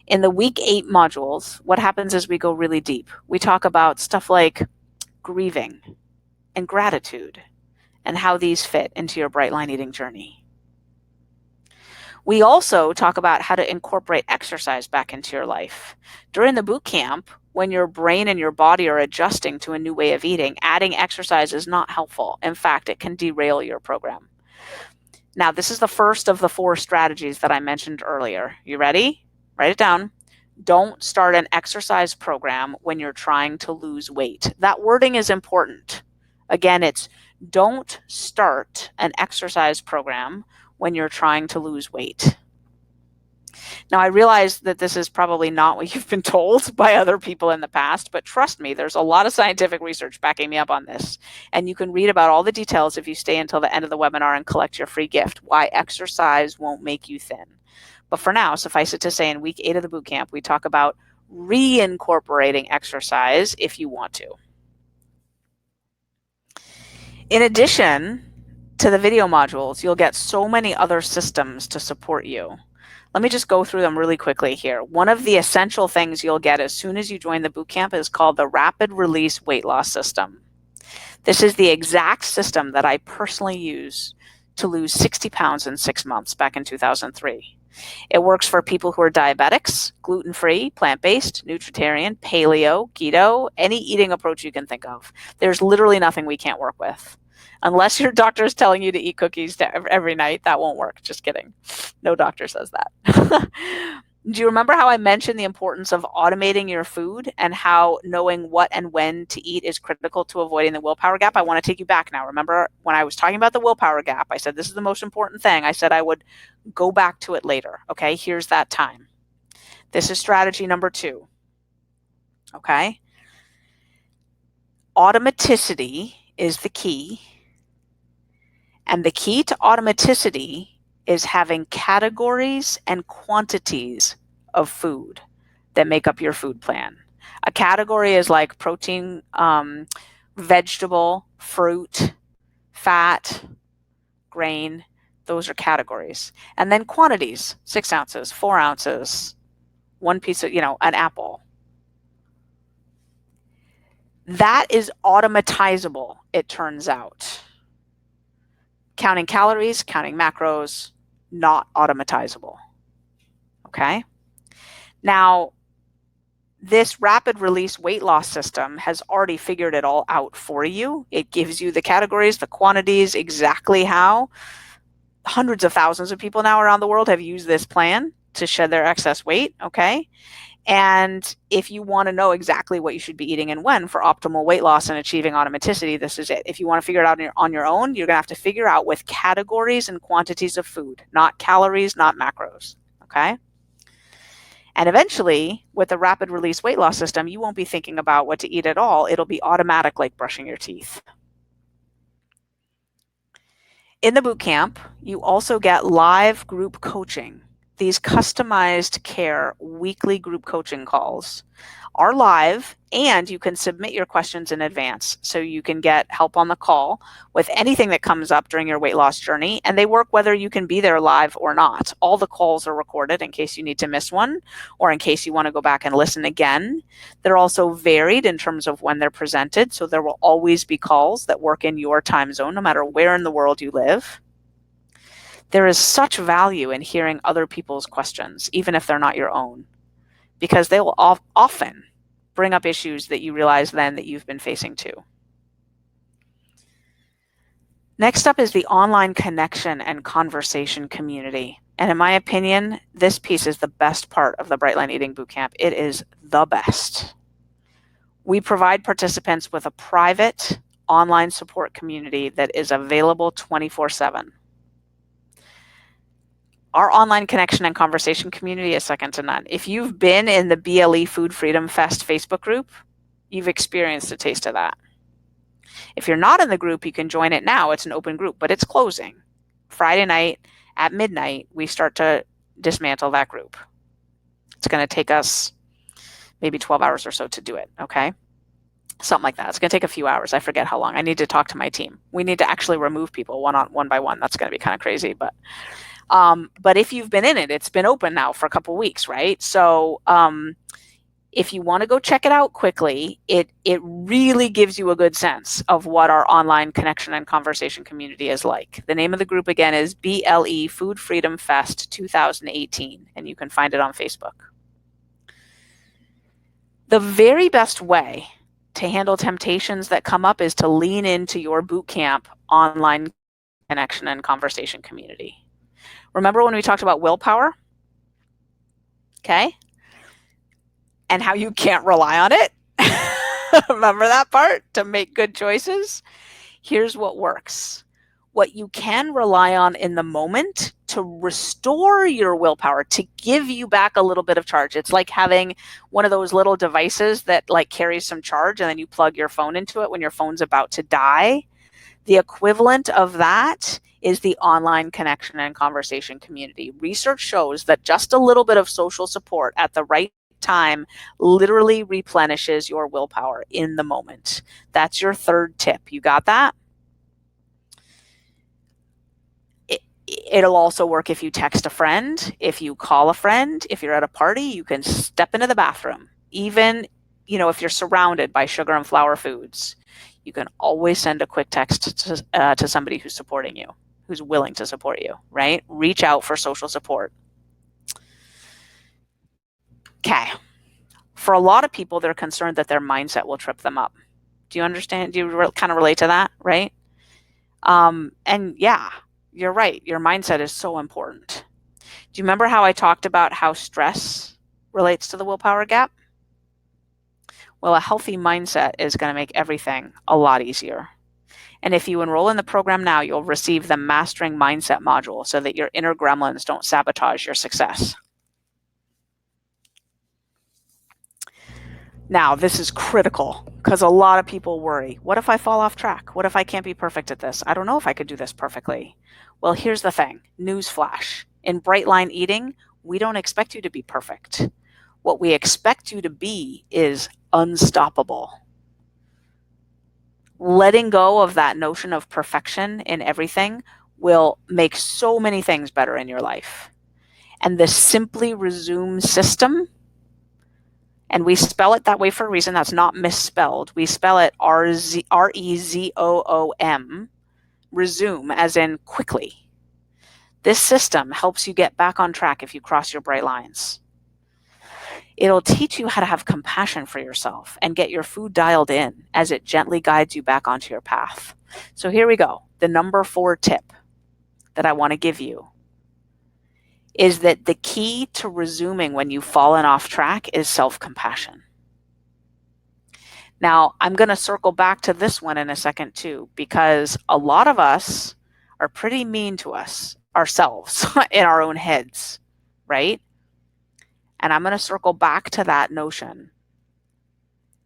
In the week 8 modules, what happens is we go really deep. We talk about stuff like grieving and gratitude and how these fit into your Bright Line Eating journey. We also talk about how to incorporate exercise back into your life. During the boot camp, when your brain and your body are adjusting to a new way of eating, adding exercise is not helpful. In fact, it can derail your program. Now, this is the first of the 4 strategies that I mentioned earlier. You ready? Write it down. Don't start an exercise program when you're trying to lose weight. That wording is important. Again, it's don't start an exercise program when you're trying to lose weight. Now, I realize that this is probably not what you've been told by other people in the past, but trust me, there's a lot of scientific research backing me up on this. And you can read about all the details if you stay until the end of the webinar and collect your free gift, Why Exercise Won't Make You Thin. But for now, suffice it to say, in week 8 of the boot camp, we talk about reincorporating exercise if you want to. In addition to the video modules, you'll get so many other systems to support you. Let me just go through them really quickly here. One of the essential things you'll get as soon as you join the bootcamp is called the Rapid Release Weight Loss System. This is the exact system that I personally use to lose 60 pounds in 6 months back in 2003. It works for people who are diabetics, gluten-free, plant-based, nutritarian, paleo, keto, any eating approach you can think of. There's literally nothing we can't work with. Unless your doctor is telling you to eat cookies every night, that won't work. Just kidding. No doctor says that. Do you remember how I mentioned the importance of automating your food and how knowing what and when to eat is critical to avoiding the willpower gap? I want to take you back now. Remember when I was talking about the willpower gap, I said this is the most important thing. I said I would go back to it later. Okay, here's that time. This is strategy number 2. Okay. Automaticity is the key. And the key to automaticity is having categories and quantities of food that make up your food plan. A category is like protein, vegetable, fruit, fat, grain. Those are categories. And then quantities, 6 ounces, 4 ounces, 1 piece of, an apple. That is automatizable, it turns out. Counting calories, counting macros, not automatizable. Okay? Now, this rapid release weight loss system has already figured it all out for you. It gives you the categories, the quantities, exactly how. Hundreds of thousands of people now around the world have used this plan to shed their excess weight. Okay? And if you want to know exactly what you should be eating and when for optimal weight loss and achieving automaticity, this is it. If you want to figure it out on your own, you're going to have to figure out with categories and quantities of food, not calories, not macros. Okay? And eventually, with the rapid release weight loss system, you won't be thinking about what to eat at all. It'll be automatic, like brushing your teeth. In the boot camp, you also get live group coaching. These customized care weekly group coaching calls are live, and you can submit your questions in advance so you can get help on the call with anything that comes up during your weight loss journey, and they work whether you can be there live or not. All the calls are recorded in case you need to miss one or in case you want to go back and listen again. They're also varied in terms of when they're presented, so there will always be calls that work in your time zone no matter where in the world you live. There is such value in hearing other people's questions, even if they're not your own, because they will often bring up issues that you realize then that you've been facing too. Next up is the online connection and conversation community. And in my opinion, this piece is the best part of the Bright Line Eating Bootcamp. It is the best. We provide participants with a private online support community that is available 24/7. Our online connection and conversation community is second to none. If you've been in the BLE Food Freedom Fest Facebook group, you've experienced a taste of that. If you're not in the group, you can join it now. It's an open group, but it's closing. Friday night at midnight, we start to dismantle that group. It's going to take us maybe 12 hours or so to do it, okay? Something like that. It's going to take a few hours. I forget how long. I need to talk to my team. We need to actually remove people one by one. That's going to be kind of crazy, but if you've been in it, it's been open now for a couple weeks, right? So If you want to go check it out quickly, it really gives you a good sense of what our online connection and conversation community is like. The name of the group again is BLE Food Freedom Fest 2018, and you can find it on Facebook. The very best way to handle temptations that come up is to lean into your bootcamp online connection and conversation community. Remember when we talked about willpower? Okay. And how you can't rely on it? Remember that part? To make good choices? Here's what works. What you can rely on in the moment to restore your willpower, to give you back a little bit of charge. It's like having one of those little devices that like carries some charge and then you plug your phone into it when your phone's about to die. The equivalent of that is the online connection and conversation community. Research shows that just a little bit of social support at the right time literally replenishes your willpower in the moment. That's your third tip. You got that? It'll also work if you text a friend, if you call a friend, if you're at a party, you can step into the bathroom. Even, if you're surrounded by sugar and flour foods, you can always send a quick text to somebody who's supporting you, who's willing to support you, right? Reach out for social support. Okay. For a lot of people, they're concerned that their mindset will trip them up. Do you understand? Do you kind of relate to that, right? And yeah, you're right. Your mindset is so important. Do you remember how I talked about how stress relates to the willpower gap? Well, a healthy mindset is going to make everything a lot easier. And if you enroll in the program now, you'll receive the Mastering Mindset module so that your inner gremlins don't sabotage your success. Now, this is critical because a lot of people worry. What if I fall off track? What if I can't be perfect at this? I don't know if I could do this perfectly. Well, here's the thing. Newsflash. In Bright Line Eating, we don't expect you to be perfect. What we expect you to be is unstoppable. Letting go of that notion of perfection in everything will make so many things better in your life. And the Simply Resume system, and we spell it that way for a reason. That's not misspelled. We spell it REZOOM, resume, as in quickly. This system helps you get back on track if you cross your bright lines. It'll teach you how to have compassion for yourself and get your food dialed in as it gently guides you back onto your path. So here we go. The number 4 tip that I want to give you is that the key to resuming when you've fallen off track is self-compassion. Now, I'm going to circle back to this one in a second too, because a lot of us are pretty mean to us, ourselves, in our own heads, right? And I'm going to circle back to that notion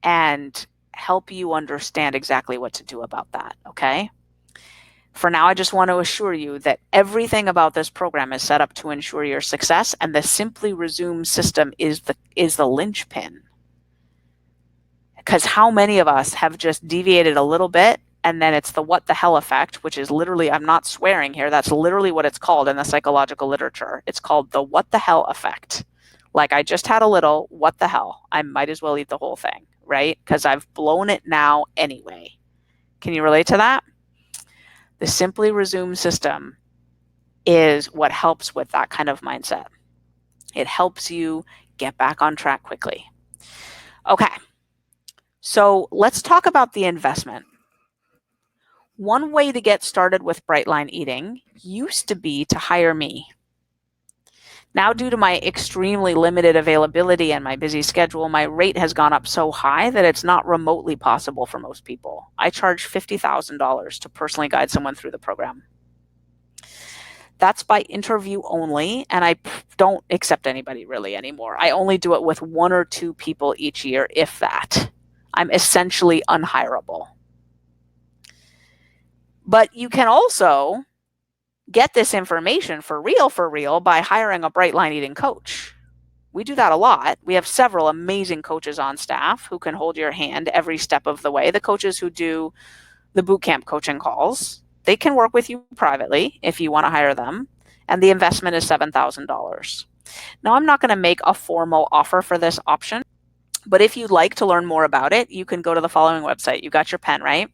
and help you understand exactly what to do about that, okay? For now, I just want to assure you that everything about this program is set up to ensure your success, and the Simply Resume system is the linchpin. Because how many of us have just deviated a little bit, and then it's the what the hell effect, which is literally, I'm not swearing here, that's literally what it's called in the psychological literature. It's called the what the hell effect. Like, I just had a little, what the hell? I might as well eat the whole thing, right? Because I've blown it now anyway. Can you relate to that? The Simply Resume system is what helps with that kind of mindset. It helps you get back on track quickly. Okay, so let's talk about the investment. One way to get started with Bright Line Eating used to be to hire me. Now, due to my extremely limited availability and my busy schedule, my rate has gone up so high that it's not remotely possible for most people. I charge $50,000 to personally guide someone through the program. That's by interview only, and I don't accept anybody really anymore. I only do it with 1 or 2 people each year, if that. I'm essentially unhireable. But you can also get this information for real by hiring a Bright Line Eating coach. We do that a lot. We have several amazing coaches on staff who can hold your hand every step of the way. The coaches who do the bootcamp coaching calls, they can work with you privately if you want to hire them. And the investment is $7,000. Now, I'm not going to make a formal offer for this option, But if you'd like to learn more about it, you can go to the following website. You got your pen, right?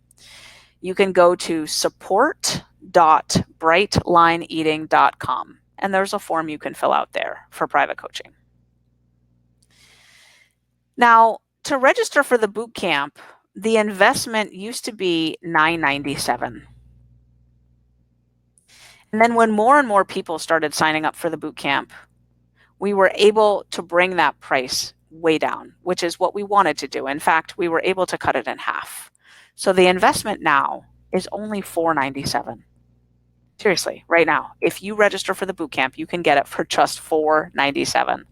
You can go to support.brightlineeating.com, and there's a form you can fill out there for private coaching. Now, to register for the boot camp, the investment used to be $9.97. And then when more and more people started signing up for the boot camp, we were able to bring that price way down, which is what we wanted to do. In fact, we were able to cut it in half. So the investment now is only $4.97. Seriously, right now, if you register for the boot camp, you can get it for just $4.97.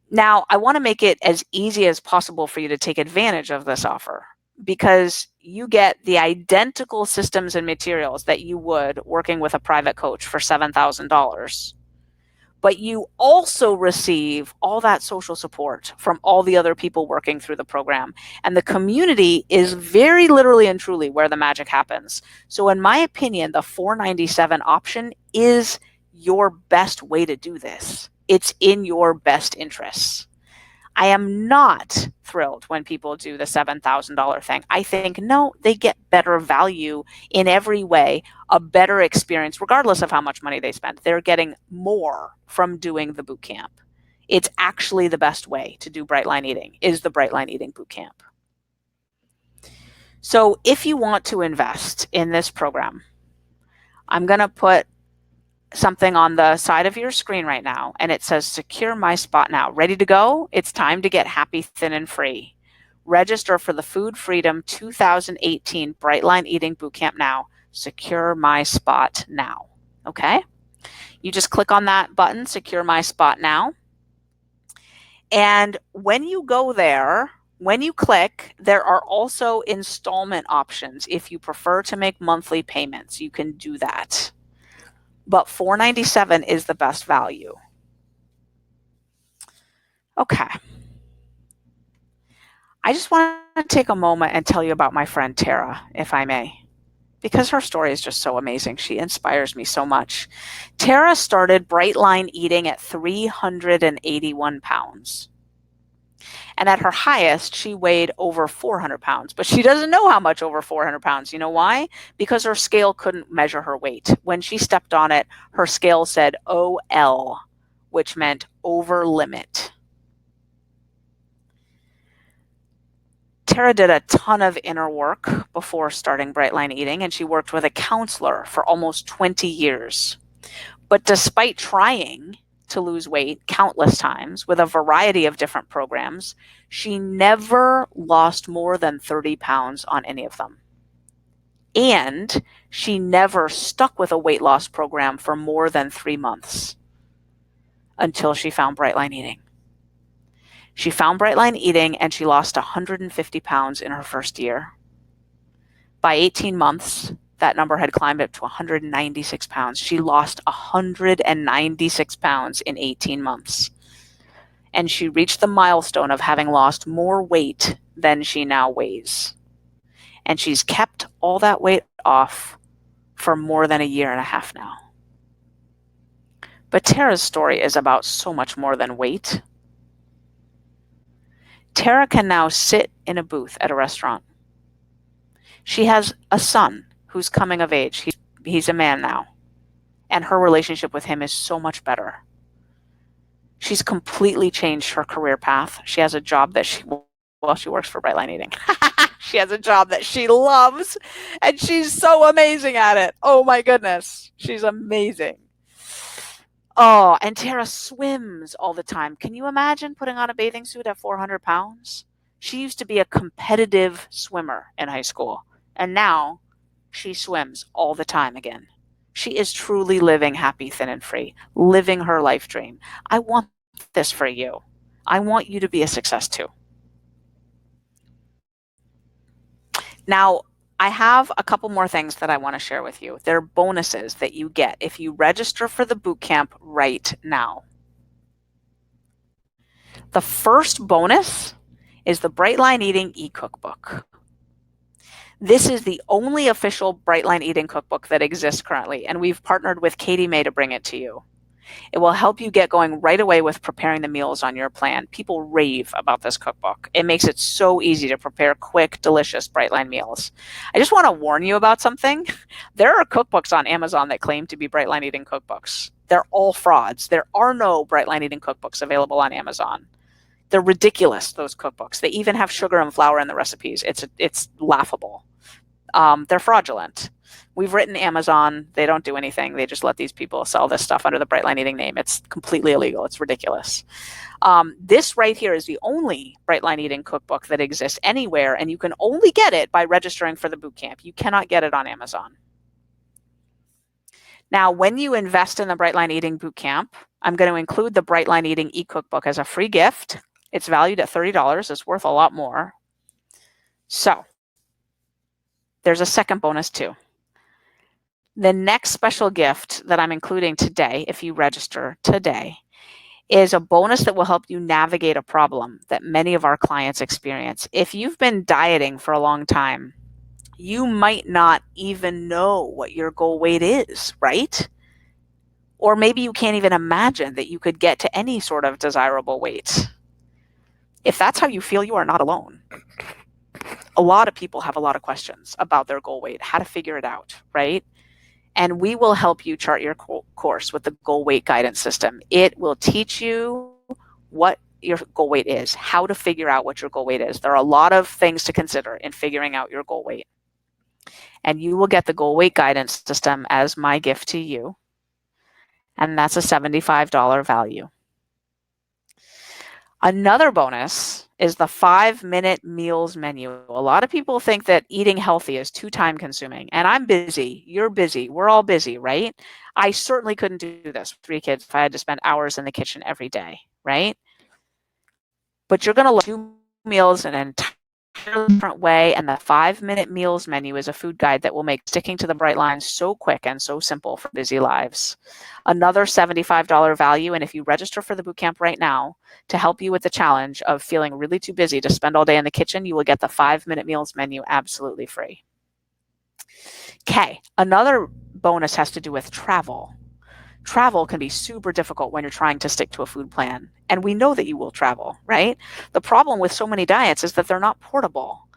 Now, I want to make it as easy as possible for you to take advantage of this offer, because you get the identical systems and materials that you would working with a private coach for $7,000. But you also receive all that social support from all the other people working through the program. And the community is very literally and truly where the magic happens. So in my opinion, the $4.97 option is your best way to do this. It's in your best interests. I am not thrilled when people do the $7,000 thing. I think, no, they get better value in every way, a better experience, regardless of how much money they spend. They're getting more from doing the boot camp. It's actually the best way to do Bright Line Eating, is the Bright Line Eating boot camp. So if you want to invest in this program, I'm going to put something on the side of your screen right now, and it says secure my spot now. Ready to go? It's time to get happy, thin, and free. Register for the Food Freedom 2018 Bright Line Eating Bootcamp now. Secure my spot now. Okay? You just click on that button, secure my spot now. And when you go there, when you click, there are also installment options. If you prefer to make monthly payments, you can do that. But $4.97 is the best value. Okay. I just want to take a moment and tell you about my friend Tara, if I may, because her story is just so amazing. She inspires me so much. Tara started Bright Line Eating at 381 pounds. And at her highest, she weighed over 400 pounds, but she doesn't know how much over 400 pounds. You know why? Because her scale couldn't measure her weight. When she stepped on it, her scale said OL, which meant over limit. Tara did a ton of inner work before starting Bright Line Eating, and she worked with a counselor for almost 20 years. But despite trying to lose weight countless times with a variety of different programs, she never lost more than 30 pounds on any of them. And she never stuck with a weight loss program for more than 3 months until she found Bright Line Eating. She found Bright Line Eating and she lost 150 pounds in her first year. By 18 months, that number had climbed up to 196 pounds. She lost 196 pounds in 18 months. And she reached the milestone of having lost more weight than she now weighs. And she's kept all that weight off for more than a year and a half now. But Tara's story is about so much more than weight. Tara can now sit in a booth at a restaurant. She has a son who's coming of age. He's a man now. And her relationship with him is so much better. She's completely changed her career path. She has a job that she works for Bright Line Eating. She has a job that she loves, and she's so amazing at it. Oh my goodness. She's amazing. Oh, and Tara swims all the time. Can you imagine putting on a bathing suit at 400 pounds? She used to be a competitive swimmer in high school, and now she swims all the time again. She is truly living happy, thin, and free, living her life dream. I want this for you. I want you to be a success too. Now, I have a couple more things that I want to share with you. They're bonuses that you get if you register for the bootcamp right now. The first bonus is the Bright Line Eating e-cookbook. This is the only official Bright Line Eating cookbook that exists currently, and we've partnered with Katie May to bring it to you. It will help you get going right away with preparing the meals on your plan. People rave about this cookbook. It makes it so easy to prepare quick, delicious Brightline meals. I just want to warn you about something. There are cookbooks on Amazon that claim to be Brightline eating cookbooks. They're all frauds. There are no Brightline eating cookbooks available on Amazon. They're ridiculous, those cookbooks. They even have sugar and flour in the recipes. It's laughable. They're fraudulent. We've written Amazon. They don't do anything. They just let these people sell this stuff under the Brightline Eating name. It's completely illegal. It's ridiculous. This right here is the only Brightline Eating cookbook that exists anywhere, and you can only get it by registering for the boot camp. You cannot get it on Amazon. Now, when you invest in the Brightline Eating boot camp, I'm going to include the Brightline Eating e-cookbook as a free gift. It's valued at $30. It's worth a lot more. So there's a second bonus too. The next special gift that I'm including today, if you register today, is a bonus that will help you navigate a problem that many of our clients experience. If you've been dieting for a long time, you might not even know what your goal weight is, right? Or maybe you can't even imagine that you could get to any sort of desirable weight. If that's how you feel, you are not alone. A lot of people have a lot of questions about their goal weight, how to figure it out, right? And we will help you chart your course with the goal weight guidance system. It will teach you what your goal weight is, how to figure out what your goal weight is. There are a lot of things to consider in figuring out your goal weight. And you will get the goal weight guidance system as my gift to you. And that's a $75 value. Another bonus is the 5-minute meals menu. A lot of people think that eating healthy is too time consuming, and I'm busy, you're busy, we're all busy, right? I certainly couldn't do this with 3 kids if I had to spend hours in the kitchen every day, right? But you're going to learn 2 meals in an entirely different way, and the 5-minute meals menu is a food guide that will make sticking to the bright lines so quick and so simple for busy lives. Another $75 value, and if you register for the bootcamp right now to help you with the challenge of feeling really too busy to spend all day in the kitchen, you will get the 5-minute meals menu absolutely free. Okay, another bonus has to do with travel. Travel can be super difficult when you're trying to stick to a food plan. And we know that you will travel, right? The problem with so many diets is that they're not portable.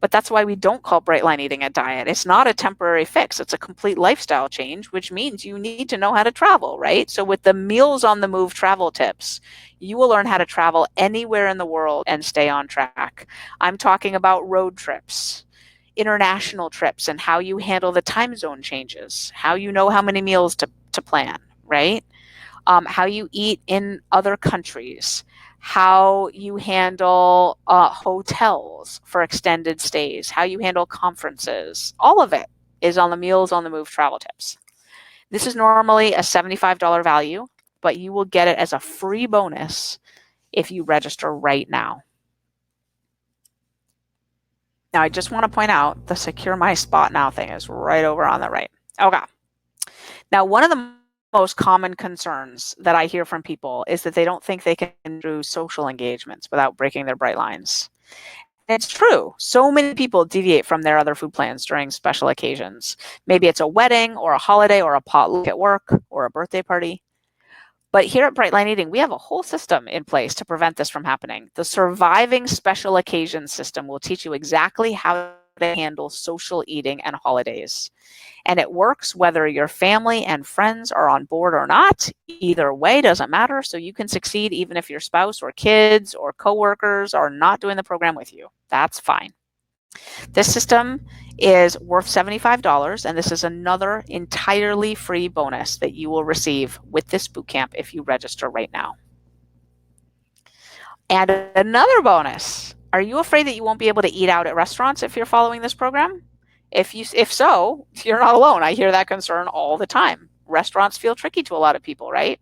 But that's why we don't call Brightline eating a diet. It's not a temporary fix. It's a complete lifestyle change, which means you need to know how to travel, right? So with the Meals on the Move travel tips, you will learn how to travel anywhere in the world and stay on track. I'm talking about road trips, international trips, and how you handle the time zone changes, how you know how many meals to plan, right? How you eat in other countries, how you handle hotels for extended stays, how you handle conferences. All of it is on the Meals on the Move travel tips. This is normally a $75 value, but you will get it as a free bonus if you register right now. Now, I just want to point out the Secure My Spot Now thing is right over on the right. Okay. Now, one of the most common concerns that I hear from people is that they don't think they can do social engagements without breaking their bright lines. It's true. So many people deviate from their other food plans during special occasions. Maybe it's a wedding or a holiday or a potluck at work or a birthday party. But here at Brightline Eating, we have a whole system in place to prevent this from happening. The Surviving Special Occasions system will teach you exactly how to handle social eating and holidays. And it works whether your family and friends are on board or not. Either way doesn't matter. So you can succeed even if your spouse or kids or coworkers are not doing the program with you. That's fine. This system is worth $75, and this is another entirely free bonus that you will receive with this bootcamp if you register right now. And another bonus. Are you afraid that you won't be able to eat out at restaurants if you're following this program? If so, you're not alone. I hear that concern all the time. Restaurants feel tricky to a lot of people, right?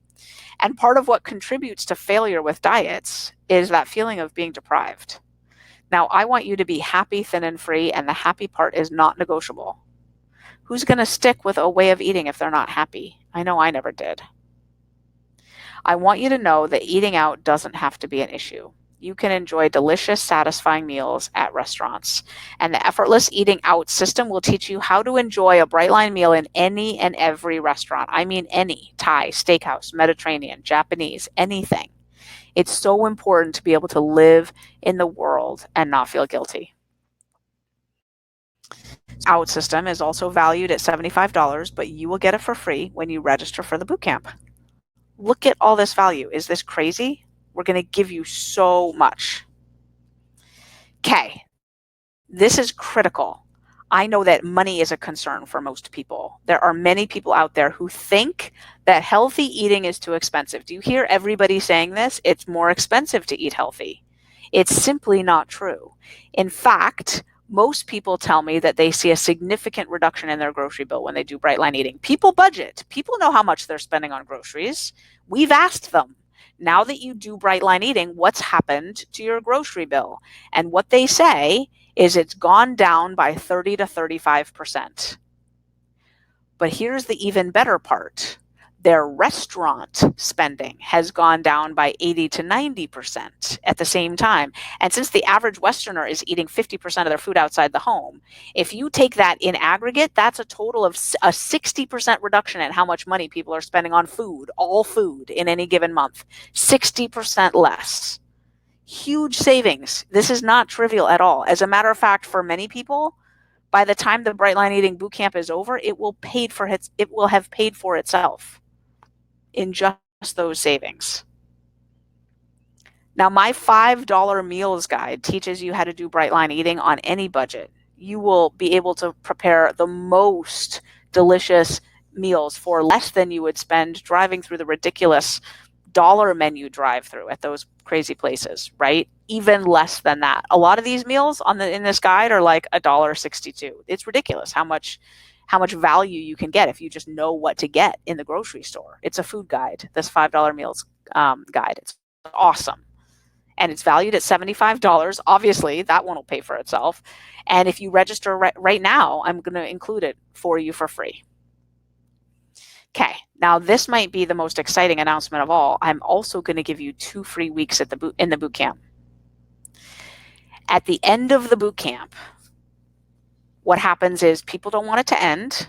And part of what contributes to failure with diets is that feeling of being deprived. Now, I want you to be happy, thin, and free, and the happy part is not negotiable. Who's going to stick with a way of eating if they're not happy? I know I never did. I want you to know that eating out doesn't have to be an issue. you can enjoy delicious, satisfying meals at restaurants. And the effortless eating out system will teach you how to enjoy a Brightline meal in any and every restaurant. I mean, any Thai, steakhouse, Mediterranean, Japanese, anything. It's so important to be able to live in the world and not feel guilty. Out system is also valued at $75, but you will get it for free when you register for the bootcamp. Look at all this value. Is this crazy? We're going to give you so much. Okay, this is critical. I know that money is a concern for most people. There are many people out there who think that healthy eating is too expensive. Do you hear everybody saying this? It's more expensive to eat healthy. It's simply not true. In fact, most people tell me that they see a significant reduction in their grocery bill when they do Brightline eating. People budget. People know how much they're spending on groceries. We've asked them. Now that you do Brightline eating, what's happened to your grocery bill? And what they say is it's gone down by 30 to 35%. But here's the even better part. Their restaurant spending has gone down by 80 to 90% at the same time. And since the average Westerner is eating 50% of their food outside the home, if you take that in aggregate, that's a total of a 60% reduction in how much money people are spending on food, all food in any given month. 60% less. Huge savings. This is not trivial at all. As a matter of fact, for many people, by the time the Brightline Eating Bootcamp is over, it will have paid for itself in just those savings. Now, my $5 meals guide teaches you how to do Brightline eating on any budget. You will be able to prepare the most delicious meals for less than you would spend driving through the ridiculous dollar menu drive-through at those crazy places, right? Even less than that. A lot of these meals in this guide are like $1.62. It's ridiculous how much value you can get if you just know what to get in the grocery store. It's a food guide, this $5 meals guide. It's awesome. And it's valued at $75. Obviously, that one will pay for itself. And if you register right now, I'm going to include it for you for free. Okay, now this might be the most exciting announcement of all. I'm also going to give you 2 free weeks in the boot camp. At the end of the boot camp, what happens is people don't want it to end,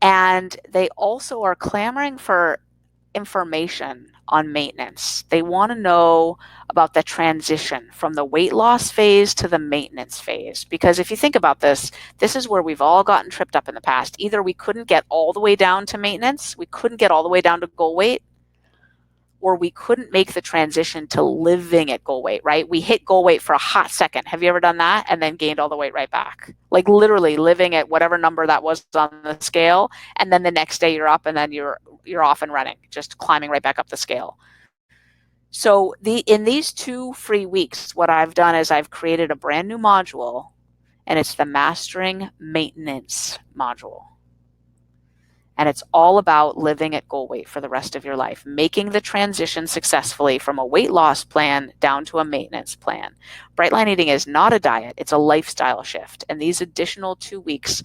and they also are clamoring for information on maintenance. They want to know about the transition from the weight loss phase to the maintenance phase. Because if you think about this, this is where we've all gotten tripped up in the past. Either we couldn't get all the way down to maintenance, we couldn't get all the way down to goal weight, or we couldn't make the transition to living at goal weight, right? We hit goal weight for a hot second. Have you ever done that? And then gained all the weight right back? Like literally living at whatever number that was on the scale. And then the next day you're up and then you're off and running, just climbing right back up the scale. So in these 2 free weeks, what I've done is I've created a brand new module, and it's the Mastering Maintenance module. And it's all about living at goal weight for the rest of your life, making the transition successfully from a weight loss plan down to a maintenance plan. Brightline eating is not a diet, it's a lifestyle shift. And these additional 2 weeks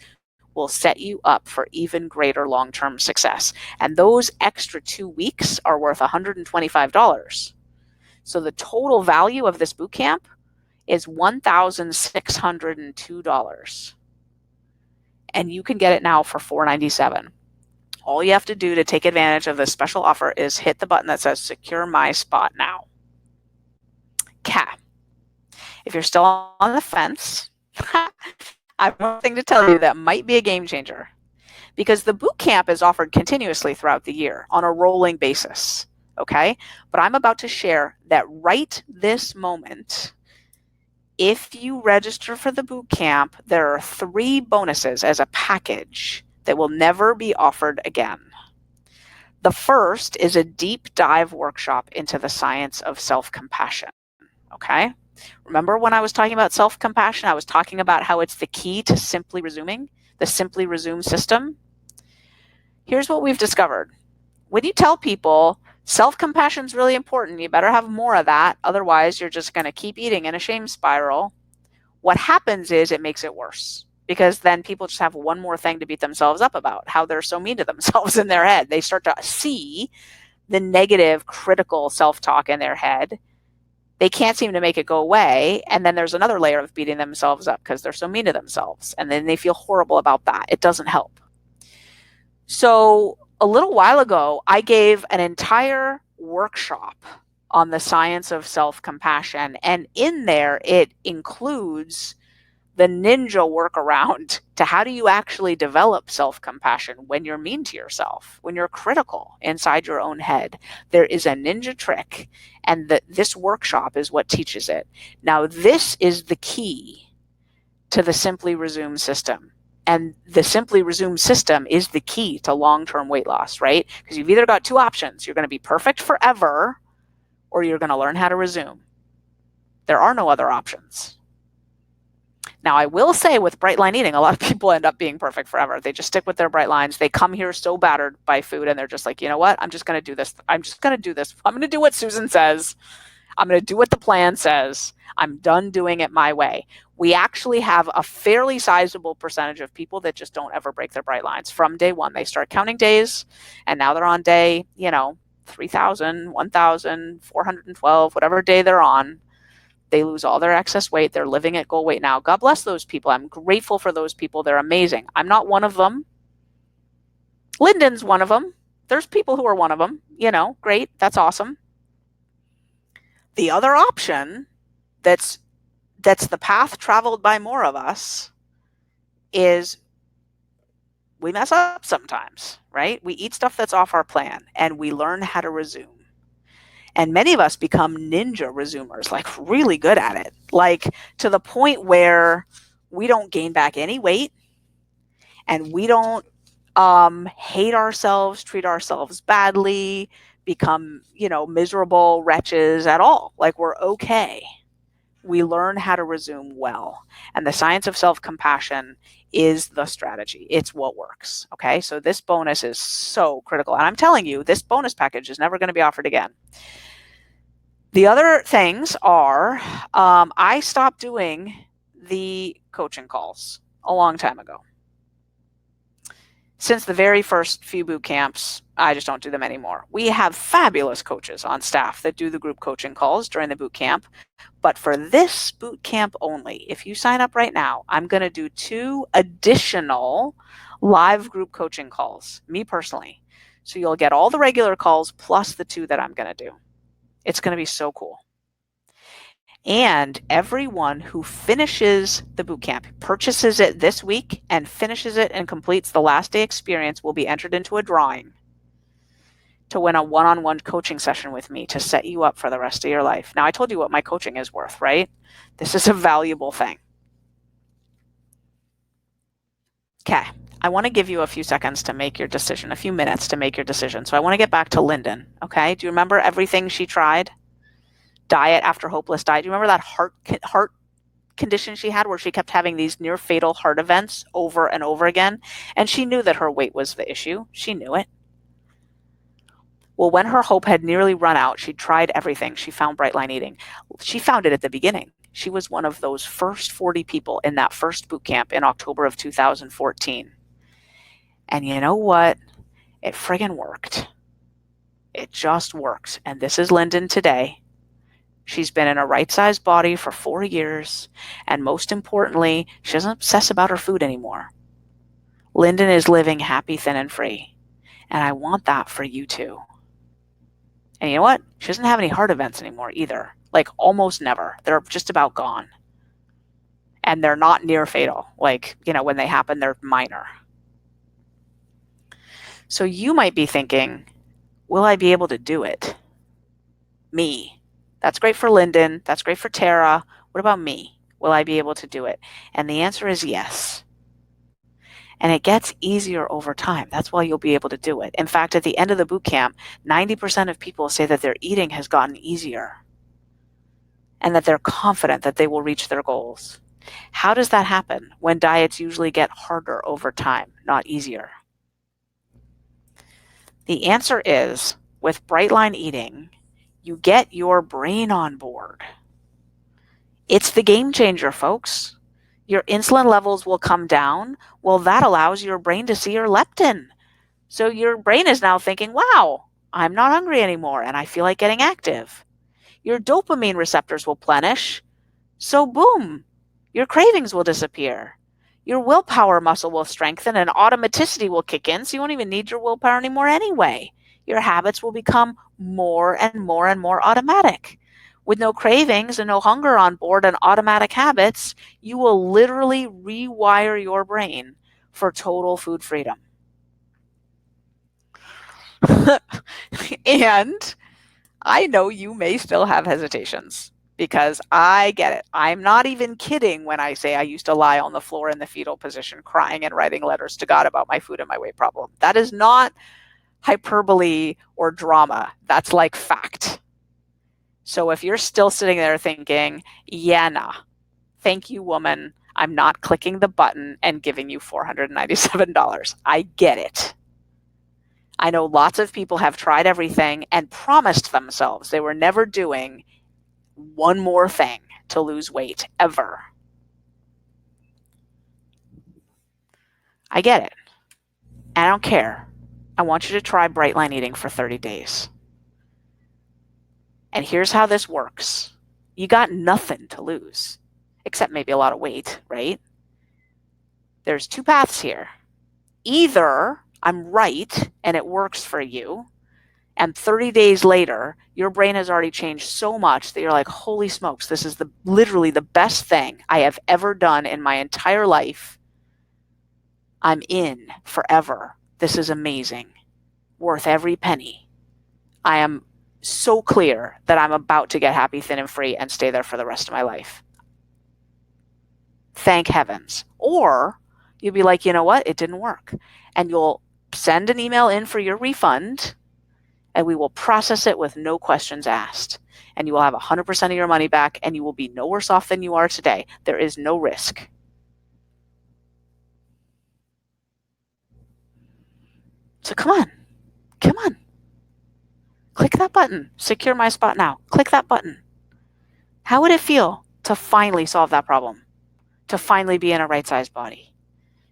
will set you up for even greater long-term success. And those extra 2 weeks are worth $125. So the total value of this boot camp is $1,602. And you can get it now for $497. All you have to do to take advantage of this special offer is hit the button that says secure my spot now. Okay. If you're still on the fence, I have one thing to tell you that might be a game changer, because the boot camp is offered continuously throughout the year on a rolling basis. Okay. But I'm about to share that right this moment, if you register for the boot camp, there are 3 bonuses as a package that will never be offered again. The first is a deep dive workshop into the science of self-compassion. Okay? Remember when I was talking about self-compassion, I was talking about how it's the key to simply resuming, the Simply Resume system. Here's what we've discovered. When you tell people self-compassion is really important, you better have more of that, otherwise you're just going to keep eating in a shame spiral, what happens is it makes it worse. Because then people just have one more thing to beat themselves up about, how they're so mean to themselves in their head. They start to see the negative, critical self-talk in their head, they can't seem to make it go away. And then there's another layer of beating themselves up because they're so mean to themselves. And then they feel horrible about that. It doesn't help. So a little while ago, I gave an entire workshop on the science of self-compassion. And in there, it includes the ninja workaround to how do you actually develop self-compassion when you're mean to yourself, when you're critical inside your own head. There is a ninja trick, and this workshop is what teaches it. Now, this is the key to the Simply Resume system. And the Simply Resume system is the key to long-term weight loss, right? Because you've either got two options. You're going to be perfect forever, or you're going to learn how to resume. There are no other options. Now, I will say with bright line eating, a lot of people end up being perfect forever. They just stick with their bright lines. They come here so battered by food, and they're just like, you know what? I'm just going to do this. I'm just going to do this. I'm going to do what Susan says. I'm going to do what the plan says. I'm done doing it my way. We actually have a fairly sizable percentage of people that just don't ever break their bright lines from day one. They start counting days, and now they're on day, 3,000, 1,412, whatever day they're on. They lose all their excess weight. They're living at goal weight now. God bless those people. I'm grateful for those people. They're amazing. I'm not one of them. Lyndon's one of them. There's people who are one of them. Great. That's awesome. The other option that's the path traveled by more of us is we mess up sometimes, right? We eat stuff that's off our plan, and we learn how to resume. And many of us become ninja resumers, like really good at it, like to the point where we don't gain back any weight, and we don't hate ourselves, treat ourselves badly, become, miserable wretches at all. Like we're okay. We learn how to resume well. And the science of self-compassion is the strategy. It's what works. Okay. So this bonus is so critical. And I'm telling you, this bonus package is never going to be offered again. The other things are, I stopped doing the coaching calls a long time ago. Since the very first few boot camps, I just don't do them anymore. We have fabulous coaches on staff that do the group coaching calls during the boot camp. But for this boot camp only, if you sign up right now, I'm going to do 2 additional live group coaching calls, me personally. So you'll get all the regular calls plus the 2 that I'm going to do. It's going to be so cool. And everyone who finishes the bootcamp, purchases it this week and finishes it and completes the last day experience will be entered into a drawing to win a one-on-one coaching session with me to set you up for the rest of your life. Now, I told you what my coaching is worth, right? This is a valuable thing. Okay. I want to give you a few seconds to make your decision, a few minutes to make your decision. So I want to get back to Lyndon, okay? Do you remember everything she tried? Diet after hopeless diet. Do you remember that heart condition she had where she kept having these near fatal heart events over and over again? And she knew that her weight was the issue. She knew it. Well, when her hope had nearly run out, she tried everything. She found bright line eating. She found it at the beginning. She was one of those first 40 people in that first boot camp in October of 2014. And you know what? It friggin' worked. It just worked. And this is Lyndon today. She's been in a right-sized body for 4 years. And most importantly, she doesn't obsess about her food anymore. Lyndon is living happy, thin, and free. And I want that for you too. And you know what? She doesn't have any heart events anymore either. Like almost never. They're just about gone. And they're not near fatal. Like, when they happen, they're minor. So you might be thinking, will I be able to do it? Me. That's great for Lyndon. That's great for Tara. What about me? Will I be able to do it? And the answer is yes. And it gets easier over time. That's why you'll be able to do it. In fact, at the end of the boot camp, 90% of people say that their eating has gotten easier and that they're confident that they will reach their goals. How does that happen when diets usually get harder over time, not easier? The answer is, with bright line eating, you get your brain on board. It's the game changer, folks. Your insulin levels will come down. Well, that allows your brain to see your leptin. So your brain is now thinking, wow, I'm not hungry anymore and I feel like getting active. your dopamine receptors will plenish. So boom, your cravings will disappear. Your willpower muscle will strengthen and automaticity will kick in, so you won't even need your willpower anymore anyway. Your habits will become more and more and more automatic. With no cravings and no hunger on board and automatic habits, you will literally rewire your brain for total food freedom. And I know you may still have hesitations because I get it. I'm not even kidding when I say I used to lie on the floor in the fetal position, crying and writing letters to God about my food and my weight problem. That is not hyperbole or drama. That's like fact. So if you're still sitting there thinking, yeah, nah, thank you, woman, I'm not clicking the button and giving you $497. I get it. I know lots of people have tried everything and promised themselves they were never doing one more thing to lose weight ever. I get it. I don't care. I want you to try Bright Line Eating for 30 days. And here's how this works. You got nothing to lose, except maybe a lot of weight, right? There's two paths here. Either I'm right and it works for you, and 30 days later, your brain has already changed so much that you're like, holy smokes, this is literally the best thing I have ever done in my entire life. I'm in forever. This is amazing. Worth every penny. I am so clear that I'm about to get happy, thin, and free and stay there for the rest of my life. Thank heavens. Or you'll be like, you know what? It didn't work. And you'll send an email in for your refund, and we will process it with no questions asked. And you will have 100% of your money back, and you will be no worse off than you are today. There is no risk. So come on. Click that button. Secure my spot now. Click that button. How would it feel to finally solve that problem? To finally be in a right-sized body?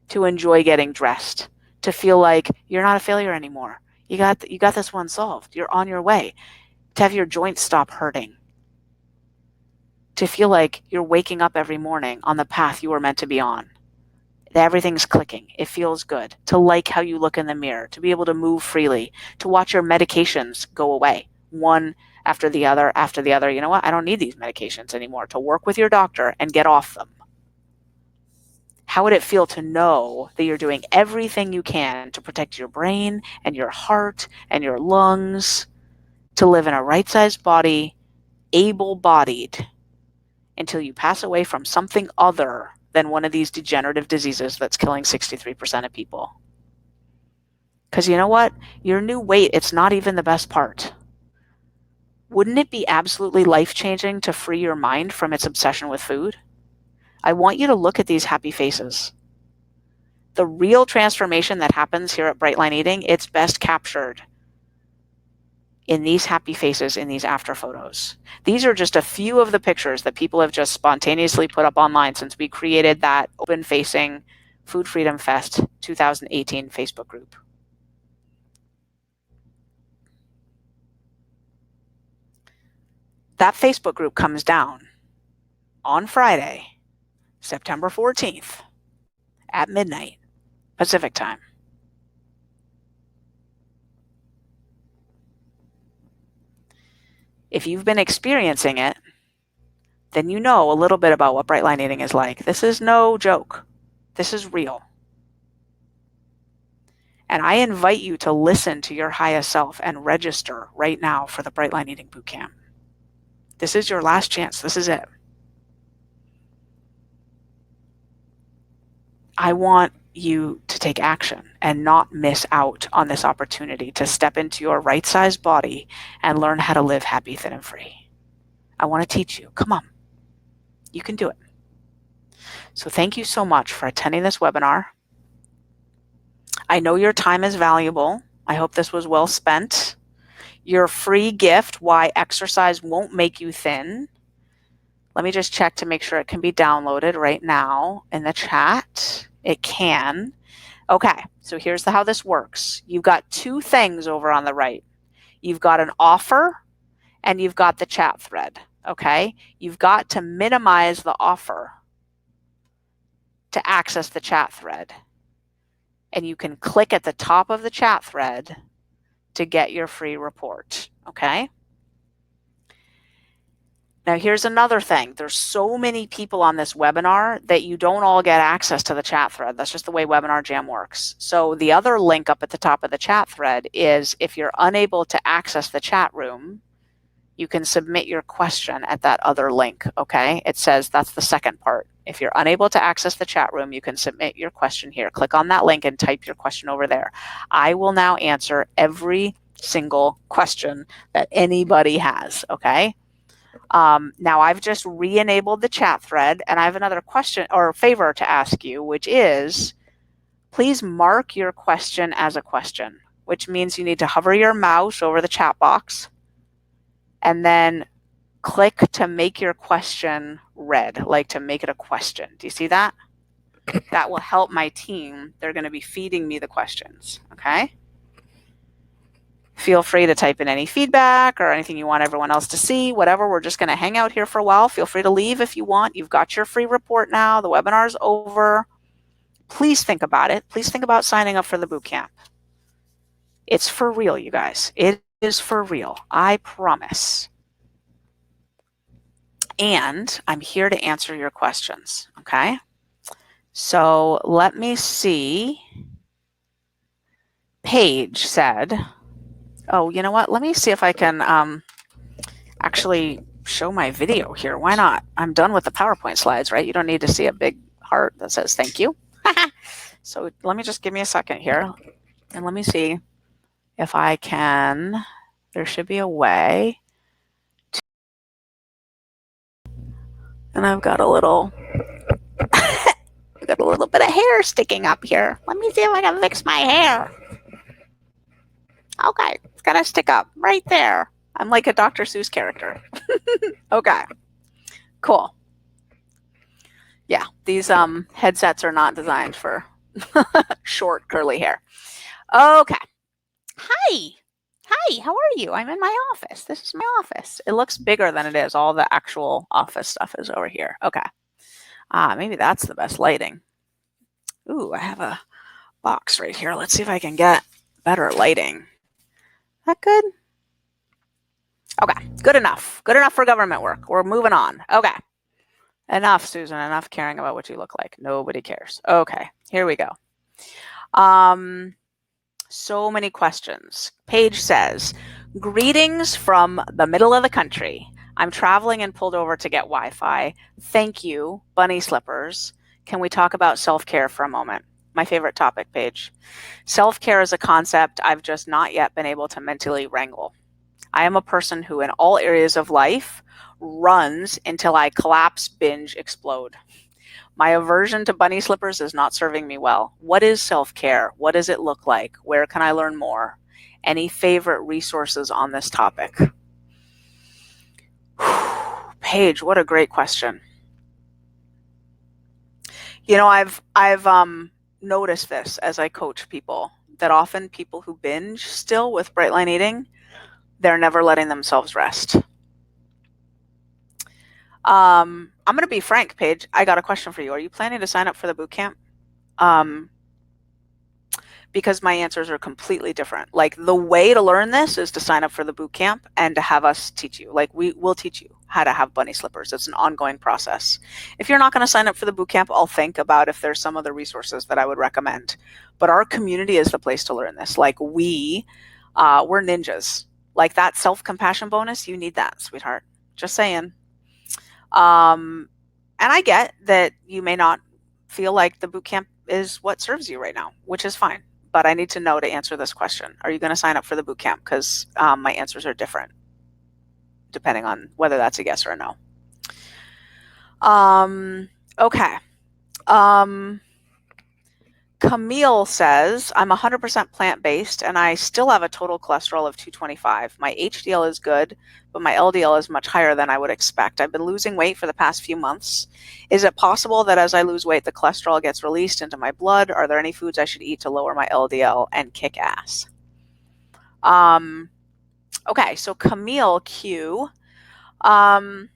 To enjoy getting dressed? To feel like you're not a failure anymore? You got this one solved. You're on your way. To have your joints stop hurting. To feel like you're waking up every morning on the path you were meant to be on. Everything's clicking. It feels good. To like how you look in the mirror. To be able to move freely. To watch your medications go away. One after the other, after the other. You know what? I don't need these medications anymore. To work with your doctor and get off them. How would it feel to know that you're doing everything you can to protect your brain and your heart and your lungs, to live in a right-sized body, able-bodied, until you pass away from something other than one of these degenerative diseases that's killing 63% of people? Because you know what? Your new weight, it's not even the best part. Wouldn't it be absolutely life-changing to free your mind from its obsession with food? I want you to look at these happy faces. The real transformation that happens here at Bright Line Eating, it's best captured in these happy faces, in these after photos. These are just a few of the pictures that people have just spontaneously put up online since we created that open-facing Food Freedom Fest 2018 Facebook group. That Facebook group comes down on Friday, September 14th at midnight Pacific time. If you've been experiencing it, then you know a little bit about what Bright Line Eating is like. This is no joke. This is real. And I invite you to listen to your highest self and register right now for the Bright Line Eating Bootcamp. This is your last chance. This is it. I want you to take action and not miss out on this opportunity to step into your right-sized body and learn how to live happy, thin, and free. I want to teach you. Come on. You can do it. So thank you so much for attending this webinar. I know your time is valuable. I hope this was well spent. Your free gift, Why Exercise Won't Make You Thin. Let me just check to make sure it can be downloaded right now in the chat. It can. Okay, so here's how this works. You've got two things over on the right. You've got an offer and you've got the chat thread, okay? You've got to minimize the offer to access the chat thread. And you can click at the top of the chat thread to get your free report, okay? Now, here's another thing. There's so many people on this webinar that you don't all get access to the chat thread. That's just the way Webinar Jam works. So the other link up at the top of the chat thread is if you're unable to access the chat room, you can submit your question at that other link, okay? It says that's the second part. If you're unable to access the chat room, you can submit your question here. Click on that link and type your question over there. I will now answer every single question that anybody has, okay? Now I've just re-enabled the chat thread, and I have another question or favor to ask you, which is please mark your question as a question, which means you need to hover your mouse over the chat box and then click to make your question red, like to make it a question. Do you see that? That will help my team. They're going to be feeding me the questions, okay? Feel free to type in any feedback or anything you want everyone else to see, whatever. We're just going to hang out here for a while. Feel free to leave if you want. You've got your free report now. The webinar's over. Please think about it. Please think about signing up for the bootcamp. It's for real, you guys. It is for real. I promise. And I'm here to answer your questions, okay? So let me see. Paige said, oh, you know what? Let me see if I can actually show my video here. Why not? I'm done with the PowerPoint slides, right? You don't need to see a big heart that says thank you. So let me just give me a second here. And let me see if I can. There should be a way. And I've got a little bit of hair sticking up here. Let me see if I can fix my hair. Okay, it's gotta stick up right there. I'm like a Dr. Seuss character. Okay, cool. Yeah, these headsets are not designed for short curly hair. Okay. Hi. Hi, how are you? I'm in my office. This is my office. It looks bigger than it is. All the actual office stuff is over here. Okay. Maybe that's the best lighting. Ooh, I have a box right here. Let's see if I can get better lighting. That good? Okay, good enough. Good enough for government work. We're moving on. Okay. Enough, Susan. Enough caring about what you look like. Nobody cares. Okay, here we go. So many questions. Paige says, greetings from the middle of the country. I'm traveling and pulled over to get Wi-Fi. Thank you, bunny slippers. Can we talk about self-care for a moment? My favorite topic, Paige. Self-care is a concept I've just not yet been able to mentally wrangle. I am a person who in all areas of life runs until I collapse, binge, explode. My aversion to bunny slippers is not serving me well. What is self-care? What does it look like? Where can I learn more? Any favorite resources on this topic? Paige, what a great question. You know, I've noticed this as I coach people, that often people who binge still with bright line eating, they're never letting themselves rest. I'm going to be frank, Paige. I got a question for you. Are you planning to sign up for the boot camp? Because my answers are completely different. Like, the way to learn this is to sign up for the boot camp and to have us teach you. Like, we will teach you how to have bunny slippers. It's an ongoing process. If you're not going to sign up for the boot camp, I'll think about if there's some other resources that I would recommend. But our community is the place to learn this. Like, we're ninjas. Like, that self-compassion bonus, you need that, sweetheart. Just saying. And I get that you may not feel like the boot camp is what serves you right now, which is fine. But I need to know to answer this question. Are you going to sign up for the boot camp? Because my answers are different depending on whether that's a yes or a no. Okay. Camille says, I'm 100% plant-based and I still have a total cholesterol of 225. My HDL is good, but my LDL is much higher than I would expect. I've been losing weight for the past few months. Is it possible that as I lose weight, the cholesterol gets released into my blood? Are there any foods I should eat to lower my LDL and kick ass? Okay, so Camille Q. Um,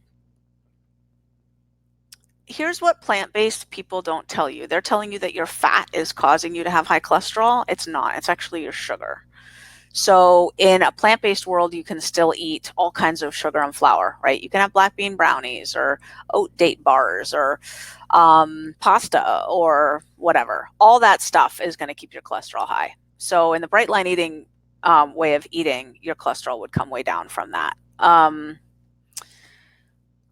here's what plant-based people don't tell you. They're telling you that your fat is causing you to have high cholesterol. It's not. It's actually your sugar. So in a plant-based world, you can still eat all kinds of sugar and flour, right? You can have black bean brownies or oat date bars or pasta or whatever. All that stuff is going to keep your cholesterol high. So in the bright line eating way of eating, your cholesterol would come way down from that.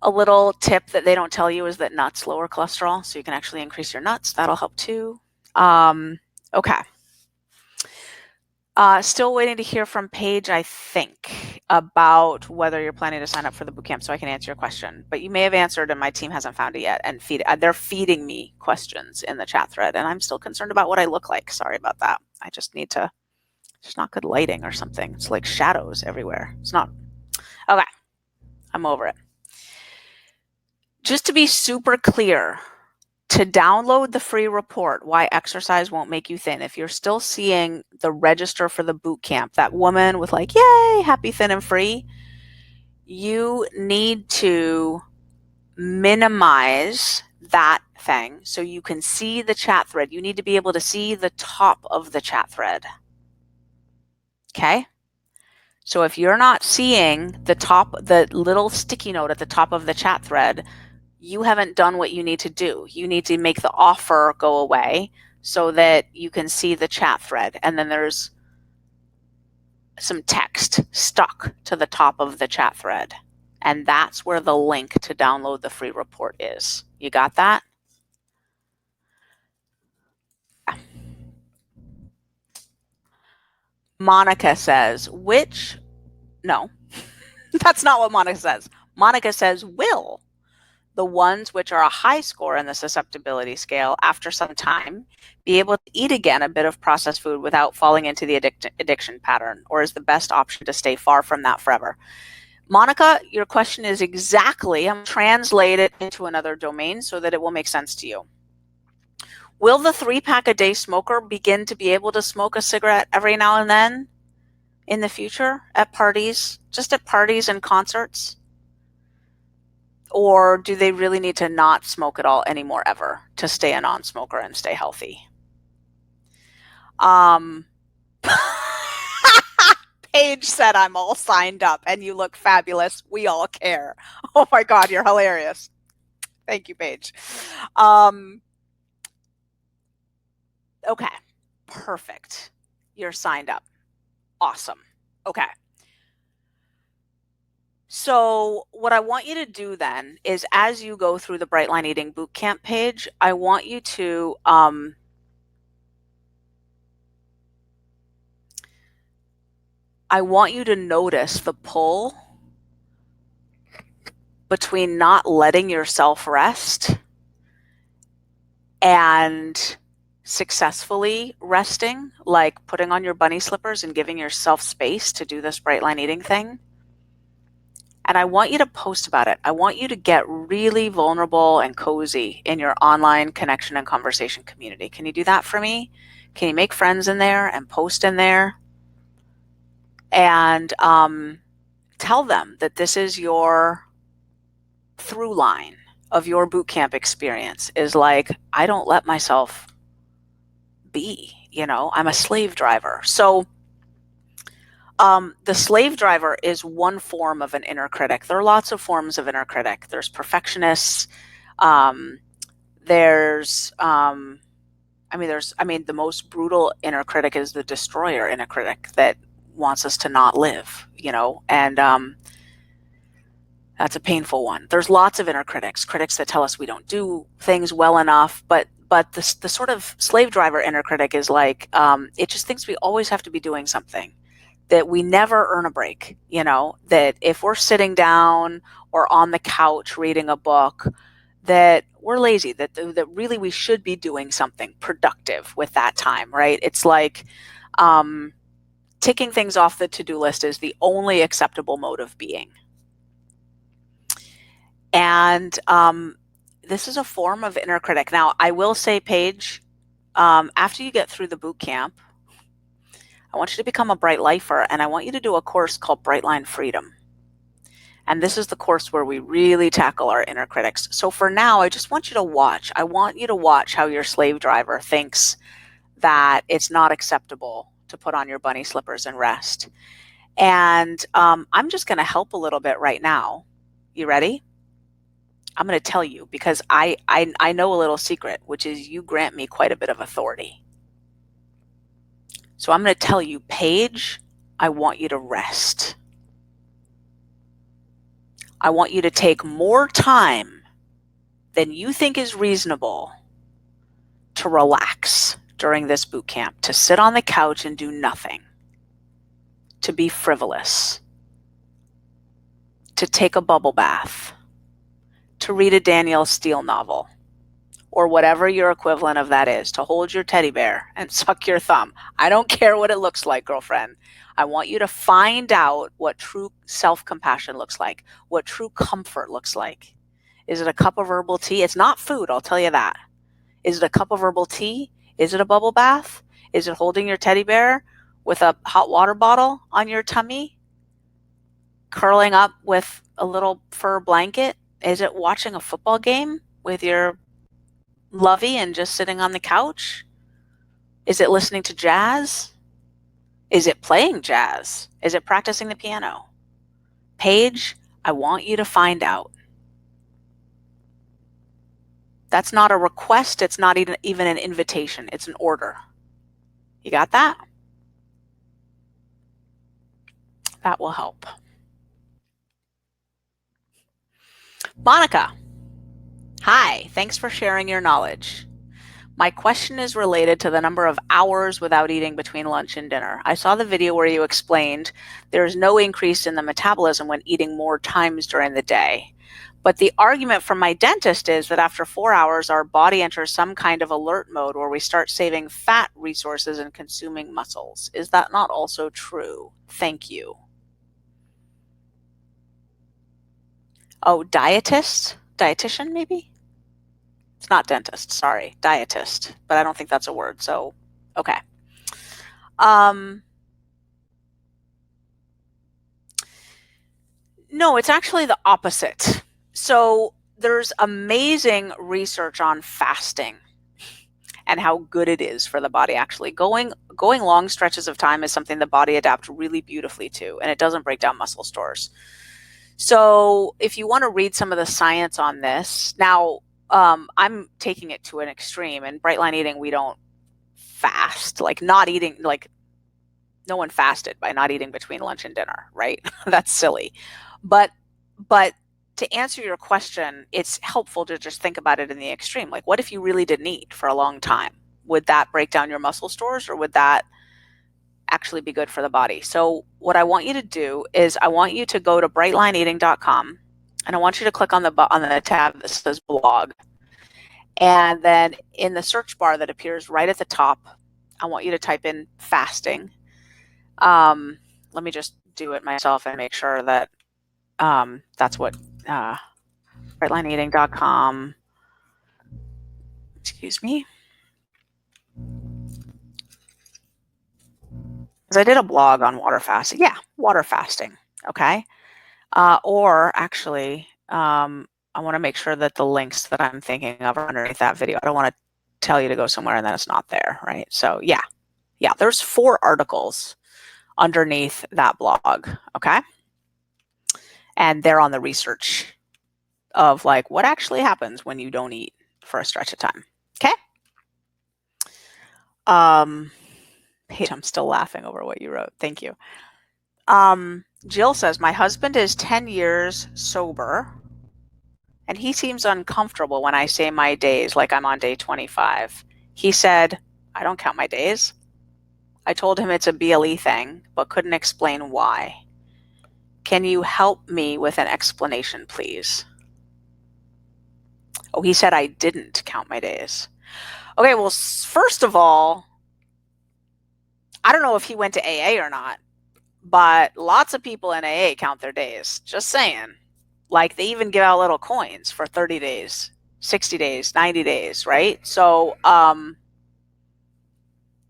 A little tip that they don't tell you is that nuts lower cholesterol, so you can actually increase your nuts. That'll help too. Okay. Still waiting to hear from Paige, I think, about whether you're planning to sign up for the bootcamp so I can answer your question. But you may have answered and my team hasn't found it yet. And they're feeding me questions in the chat thread, and I'm still concerned about what I look like. Sorry about that. I just need to, it's not good lighting or something. It's like shadows everywhere. It's not. Okay. I'm over it. Just to be super clear, to download the free report, Why Exercise Won't Make You Thin, if you're still seeing the register for the boot camp, that woman with like, yay, happy, thin, and free, you need to minimize that thing so you can see the chat thread. You need to be able to see the top of the chat thread. Okay? So if you're not seeing the top, the little sticky note at the top of the chat thread, you haven't done what you need to do. You need to make the offer go away so that you can see the chat thread. And then there's some text stuck to the top of the chat thread. And that's where the link to download the free report is. You got that? Monica says, no, that's not what Monica says. Monica says, will the ones which are a high score in the susceptibility scale after some time be able to eat again a bit of processed food without falling into the addiction pattern, or is the best option to stay far from that forever? Monica, your question is exactly, I'm translate it into another domain so that it will make sense to you. Will the 3-pack-a-day smoker begin to be able to smoke a cigarette every now and then in the future at parties, just at parties and concerts? Or do they really need to not smoke at all anymore ever to stay a non-smoker and stay healthy? Paige said, I'm all signed up and you look fabulous. We all care. Oh my God, you're hilarious. Thank you, Paige. Okay, perfect. You're signed up. Awesome. Okay. So what I want you to do then is, as you go through the Bright Line Eating Bootcamp page, I want you to notice the pull between not letting yourself rest and successfully resting, like putting on your bunny slippers and giving yourself space to do this Bright Line Eating thing. And I want you to post about it. I want you to get really vulnerable and cozy in your online connection and conversation community. Can you do that for me? Can you make friends in there and post in there? And tell them that this is your through line of your bootcamp experience, is like, I don't let myself be, I'm a slave driver. So the slave driver is one form of an inner critic. There are lots of forms of inner critic. There's perfectionists. There's the most brutal inner critic is the destroyer inner critic that wants us to not live, and that's a painful one. There's lots of inner critics that tell us we don't do things well enough, but the sort of slave driver inner critic is like, it just thinks we always have to be doing something, that we never earn a break, that if we're sitting down or on the couch reading a book, that we're lazy, that really we should be doing something productive with that time, right? It's like ticking things off the to-do list is the only acceptable mode of being. And this is a form of inner critic. Now, I will say, Paige, after you get through the boot camp, I want you to become a Bright Lifer, and I want you to do a course called Brightline Freedom. And this is the course where we really tackle our inner critics. So for now, I just want you to watch. I want you to watch how your slave driver thinks that it's not acceptable to put on your bunny slippers and rest. And I'm just going to help a little bit right now. You ready? I'm going to tell you because I know a little secret, which is you grant me quite a bit of authority. So I'm going to tell you, Paige, I want you to rest. I want you to take more time than you think is reasonable to relax during this boot camp, to sit on the couch and do nothing, to be frivolous, to take a bubble bath, to read a Danielle Steele novel, or whatever your equivalent of that is, to hold your teddy bear and suck your thumb. I don't care what it looks like, girlfriend. I want you to find out what true self-compassion looks like, what true comfort looks like. Is it a cup of herbal tea? It's not food, I'll tell you that. Is it a cup of herbal tea? Is it a bubble bath? Is it holding your teddy bear with a hot water bottle on your tummy? Curling up with a little fur blanket? Is it watching a football game with your lovey and just sitting on the couch? Is it listening to jazz? Is it playing jazz? Is it practicing the piano? Paige, I want you to find out. That's not a request. It's not even an invitation. It's an order. You got that? That will help. Monica, hi. Thanks for sharing your knowledge. My question is related to the number of hours without eating between lunch and dinner. I saw the video where you explained there is no increase in the metabolism when eating more times during the day. But the argument from my dentist is that after 4 hours, our body enters some kind of alert mode where we start saving fat resources and consuming muscles. Is that not also true? Thank you. Oh, dietitian maybe? It's not dentist, sorry, dietist, but I don't think that's a word, so, okay. No, it's actually the opposite. So there's amazing research on fasting and how good it is for the body. Actually, going long stretches of time is something the body adapts really beautifully to, and it doesn't break down muscle stores. So if you want to read some of the science on this, now I'm taking it to an extreme. In Brightline Eating, we don't fast, like not eating, like no one fasted by not eating between lunch and dinner, right? That's silly. But to answer your question, it's helpful to just think about it in the extreme. Like, what if you really didn't eat for a long time? Would that break down your muscle stores, or would that actually be good for the body? So what I want you to do is I want you to go to brightlineeating.com, and I want you to click on the tab that says blog. And then in the search bar that appears right at the top, I want you to type in fasting. Let me just do it myself and make sure that that's what brightlineeating.com. Excuse me. Because I did a blog on water fasting. Yeah, water fasting. Okay. Or actually, I want to make sure that the links that I'm thinking of are underneath that video. I don't want to tell you to go somewhere and then it's not there, right? So yeah, there's 4 articles underneath that blog. Okay. And they're on the research of like what actually happens when you don't eat for a stretch of time. Okay. Paige, I'm still laughing over what you wrote. Thank you. Jill says, my husband is 10 years sober, and he seems uncomfortable when I say my days like I'm on day 25. He said, I don't count my days. I told him it's a BLE thing, but couldn't explain why. Can you help me with an explanation, please? Oh, he said I didn't count my days. Okay, well, first of all, I don't know if he went to AA or not, but lots of people in AA count their days. Just saying. Like, they even give out little coins for 30 days, 60 days, 90 days, right? So,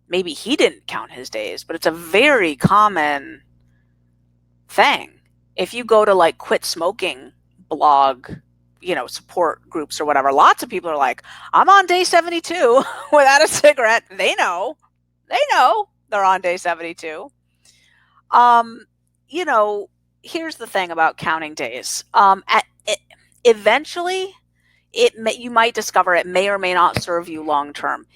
maybe he didn't count his days, but it's a very common thing. If you go to like quit smoking blog, support groups or whatever, lots of people are like, I'm on day 72 without a cigarette. They know they're on day 72. Here's the thing about counting days. Eventually, you might discover it may or may not serve you long term.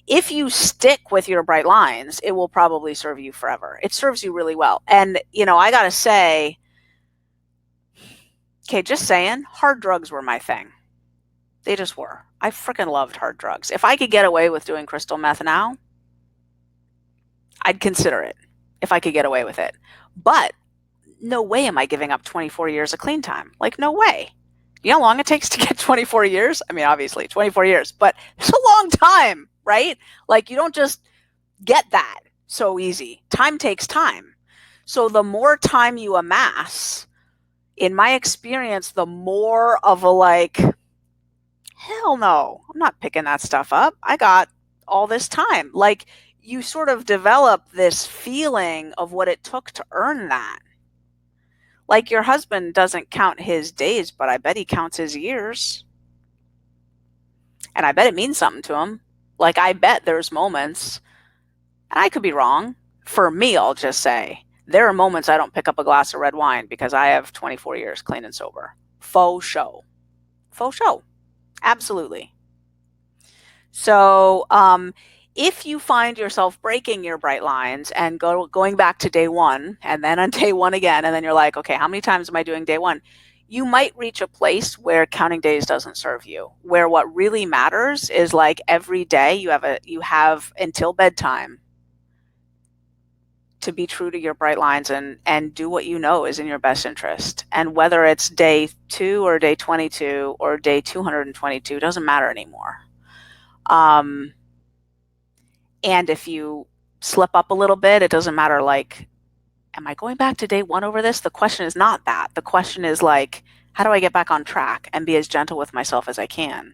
If you stick with your bright lines, it will probably serve you forever. It serves you really well. And, I got to say, okay, just saying, hard drugs were my thing. They just were. I freaking loved hard drugs. If I could get away with doing crystal meth now, I'd consider it if I could get away with it. But no way am I giving up 24 years of clean time. Like, no way. You know how long it takes to get 24 years? I mean, obviously, 24 years, but it's a long time, right? Like, you don't just get that so easy. Time takes time. So the more time you amass, in my experience, the more of a like, hell no, I'm not picking that stuff up. I got all this time. Like, you sort of develop this feeling of what it took to earn that. Like, your husband doesn't count his days, but I bet he counts his years. And I bet it means something to him. Like, I bet there's moments, and I could be wrong. For me, I'll just say, there are moments I don't pick up a glass of red wine because I have 24 years clean and sober. Faux show. Faux show. Absolutely. So, if you find yourself breaking your bright lines and going back to day one and then on day one again, and then you're like, okay, how many times am I doing day one? You might reach a place where counting days doesn't serve you, where what really matters is like every day you have until bedtime to be true to your bright lines and do what you know is in your best interest. And whether it's day 2 or day 22 or day 222, doesn't matter anymore. And if you slip up a little bit, it doesn't matter, like, am I going back to day 1 over this? The question is not that. The question is like, how do I get back on track and be as gentle with myself as I can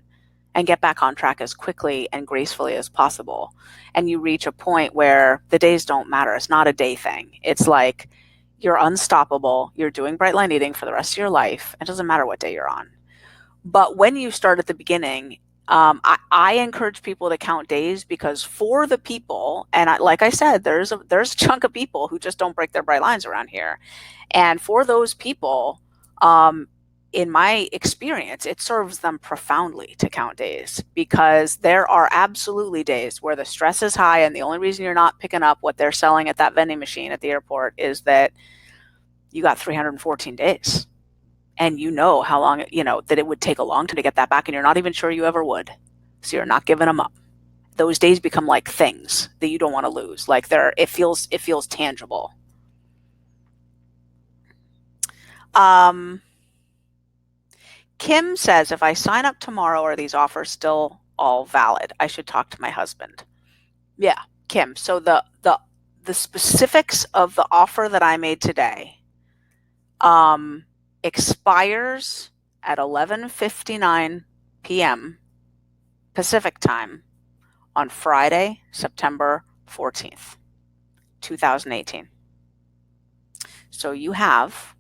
and get back on track as quickly and gracefully as possible? And you reach a point where the days don't matter. It's not a day thing. It's like you're unstoppable. You're doing bright line eating for the rest of your life. It doesn't matter what day you're on. But when you start at the beginning, I encourage people to count days, because for the people, and like I said, there's a chunk of people who just don't break their bright lines around here. And for those people, in my experience, it serves them profoundly to count days, because there are absolutely days where the stress is high, and the only reason you're not picking up what they're selling at that vending machine at the airport is that you got 314 days. And you know how long, that it would take a long time to get that back, and you're not even sure you ever would. So you're not giving them up. Those days become like things that you don't want to lose. Like it feels tangible. Kim says, if I sign up tomorrow, are these offers still all valid? I should talk to my husband. Yeah, Kim. So the specifics of the offer that I made today, expires at 11:59 p.m. Pacific time on Friday, September 14th, 2018. So you have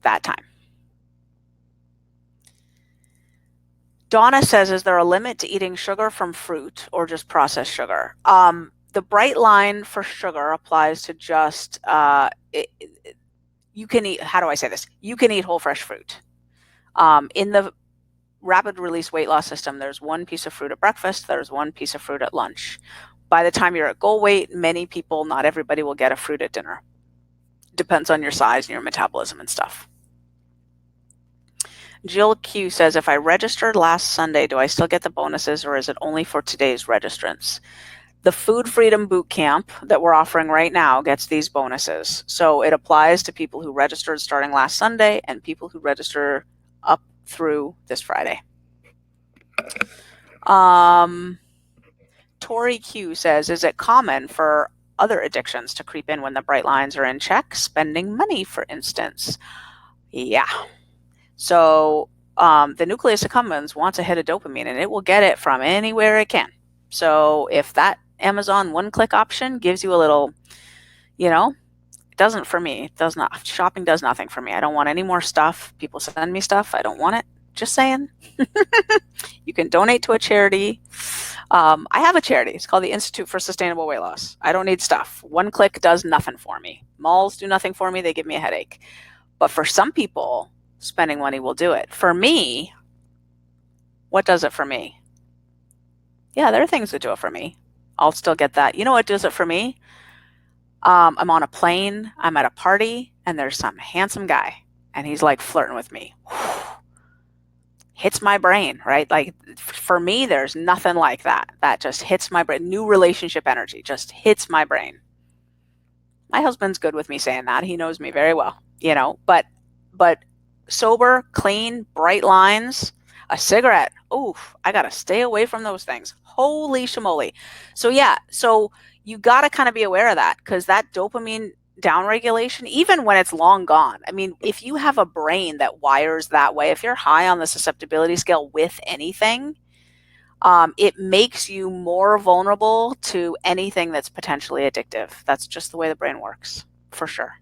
that time. Donna says, is there a limit to eating sugar from fruit or just processed sugar? The bright line for sugar applies to just you can eat, how do I say this? You can eat whole fresh fruit. In the rapid release weight loss system, there's one piece of fruit at breakfast, there's one piece of fruit at lunch. By the time you're at goal weight, many people, not everybody, will get a fruit at dinner. Depends on your size and your metabolism and stuff. Jill Q says, if I registered last Sunday, do I still get the bonuses, or is it only for today's registrants? The Food Freedom Boot Camp that we're offering right now gets these bonuses. So it applies to people who registered starting last Sunday and people who register up through this Friday. Tori Q says, is it common for other addictions to creep in when the bright lines are in check? Spending money, for instance. Yeah. So the nucleus accumbens wants a hit of dopamine, and it will get it from anywhere it can. So if that Amazon one-click option gives you a little, you know, it doesn't for me. It does not. Shopping does nothing for me. I don't want any more stuff. People send me stuff. I don't want it. Just saying. You can donate to a charity. I have a charity. It's called the Institute for Sustainable Weight Loss. I don't need stuff. One click does nothing for me. Malls do nothing for me. They give me a headache. But for some people, spending money will do it. For me, what does it for me? Yeah, there are things that do it for me. I'll still get that. You know what does it for me? I'm on a plane. I'm at a party, and there's some handsome guy, and he's like flirting with me. Hits my brain, right? Like for me, there's nothing like that. That just hits my brain. New relationship energy just hits my brain. My husband's good with me saying that. He knows me very well, but sober, clean, bright lines, a cigarette. Oof, I got to stay away from those things. Holy shamoly. So yeah, so you got to kind of be aware of that, because that dopamine downregulation, even when it's long gone. I mean, if you have a brain that wires that way, if you're high on the susceptibility scale with anything, it makes you more vulnerable to anything that's potentially addictive. That's just the way the brain works, for sure.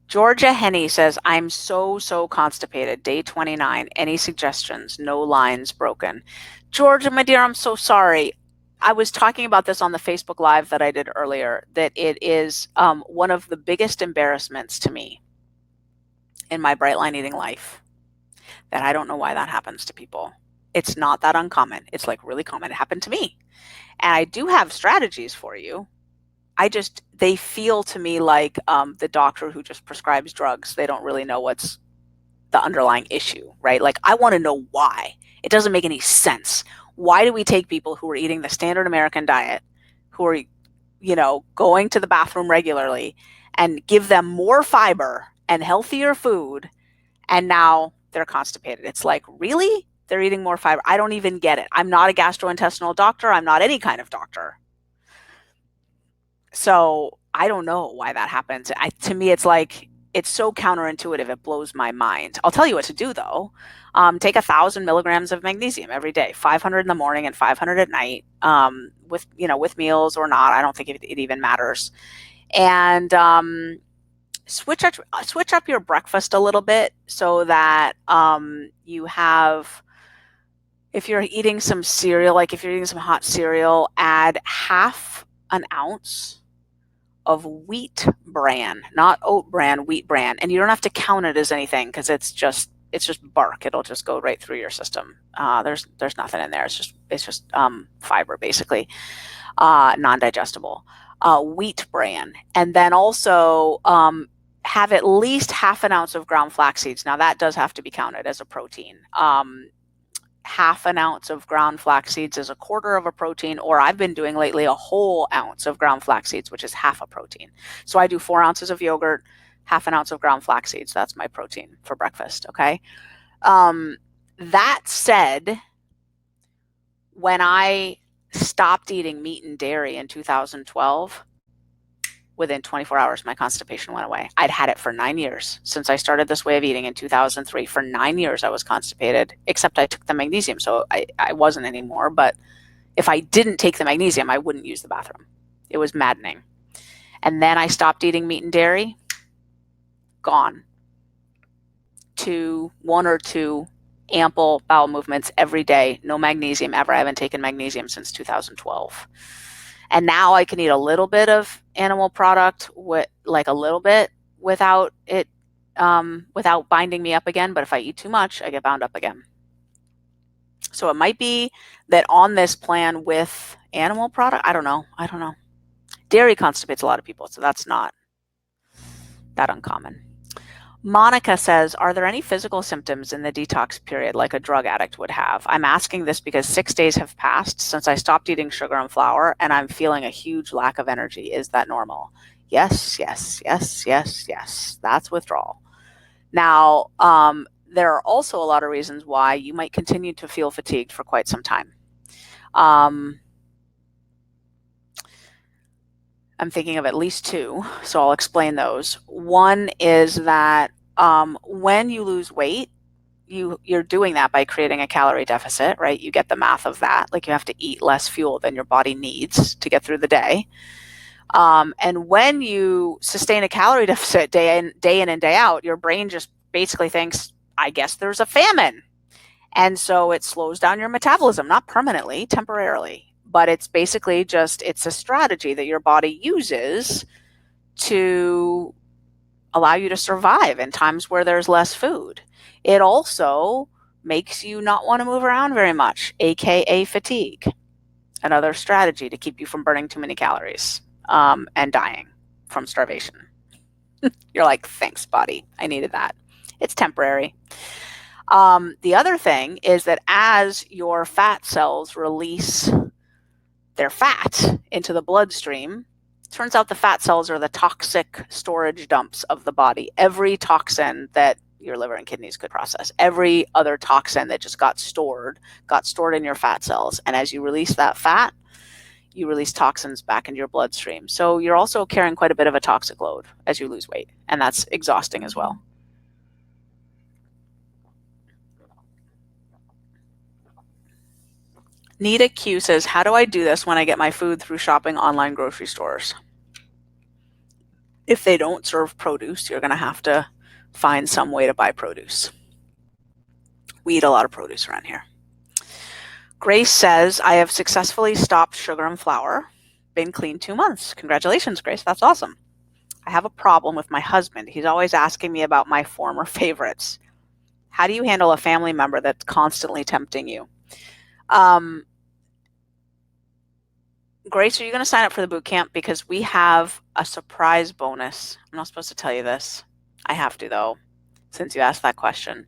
Georgia Henney says, I'm so constipated. Day 29. Any suggestions? No lines broken. Georgia, my dear, I'm so sorry. I was talking about this on the Facebook Live that I did earlier, that it is one of the biggest embarrassments to me in my bright line eating life, that I don't know why that happens to people. It's not that uncommon. It's like really common. It happened to me. And I do have strategies for you. They feel to me like the doctor who just prescribes drugs. They don't really know what's the underlying issue, right? Like, I want to know why. It doesn't make any sense. Why do we take people who are eating the standard American diet, who are, going to the bathroom regularly, and give them more fiber and healthier food, and now they're constipated? It's like, really? They're eating more fiber? I don't even get it. I'm not a gastrointestinal doctor. I'm not any kind of doctor. So I don't know why that happens. To me, it's like, it's so counterintuitive. It blows my mind. I'll tell you what to do, though. Take 1,000 milligrams of magnesium every day, 500 in the morning and 500 at night, with meals or not. I don't think it even matters. And switch up your breakfast a little bit, so that you have, if you're eating some cereal, like if you're eating some hot cereal, add half an ounce of wheat bran, not oat bran, wheat bran. And you don't have to count it as anything, because it's just bark. It'll just go right through your system. There's nothing in there. It's just fiber, basically, non-digestible. Wheat bran. And then also have at least half an ounce of ground flax seeds. Now that does have to be counted as a protein. Half an ounce of ground flax seeds is a quarter of a protein, or I've been doing lately a whole ounce of ground flax seeds, which is half a protein. So I do 4 ounces of yogurt, half an ounce of ground flax seeds. That's my protein for breakfast. Okay. That said, when I stopped eating meat and dairy in 2012, within 24 hours, my constipation went away. I'd had it for 9 years. Since I started this way of eating in 2003, for 9 years I was constipated, except I took the magnesium, so I wasn't anymore. But if I didn't take the magnesium, I wouldn't use the bathroom. It was maddening. And then I stopped eating meat and dairy. Gone. To 1 or 2 ample bowel movements every day. No magnesium ever. I haven't taken magnesium since 2012. And now I can eat a little bit of animal product, like a little bit, without it, without binding me up again. But if I eat too much, I get bound up again. So it might be that on this plan with animal product, I don't know. Dairy constipates a lot of people, so that's not that uncommon. Monica says, are there any physical symptoms in the detox period like a drug addict would have? I'm asking this because 6 days have passed since I stopped eating sugar and flour, and I'm feeling a huge lack of energy. Is that normal? Yes. That's withdrawal. Now, there are also a lot of reasons why you might continue to feel fatigued for quite some time. I'm thinking of at least 2, so I'll explain those. One is that when you lose weight, you're doing that by creating a calorie deficit, right? You get the math of that. Like you have to eat less fuel than your body needs to get through the day. And when you sustain a calorie deficit day in and day out, your brain just basically thinks, I guess there's a famine. And so it slows down your metabolism, not permanently, temporarily. But it's basically it's a strategy that your body uses to allow you to survive in times where there's less food. It also makes you not want to move around very much, aka fatigue. Another strategy to keep you from burning too many calories and dying from starvation. You're like, thanks, body. I needed that. It's temporary. The other thing is that as your fat cells release their fat into the bloodstream, turns out the fat cells are the toxic storage dumps of the body. Every toxin that your liver and kidneys could process, every other toxin that just got stored in your fat cells. And as you release that fat, you release toxins back into your bloodstream. So you're also carrying quite a bit of a toxic load as you lose weight, and that's exhausting as well. Nita Q says, how do I do this when I get my food through shopping online grocery stores? If they don't serve produce, you're going to have to find some way to buy produce. We eat a lot of produce around here. Grace says, I have successfully stopped sugar and flour. Been clean 2 months. Congratulations, Grace. That's awesome. I have a problem with my husband. He's always asking me about my former favorites. How do you handle a family member that's constantly tempting you? Grace, are you going to sign up for the boot camp? Because we have a surprise bonus. I'm not supposed to tell you this. I have to, though, since you asked that question.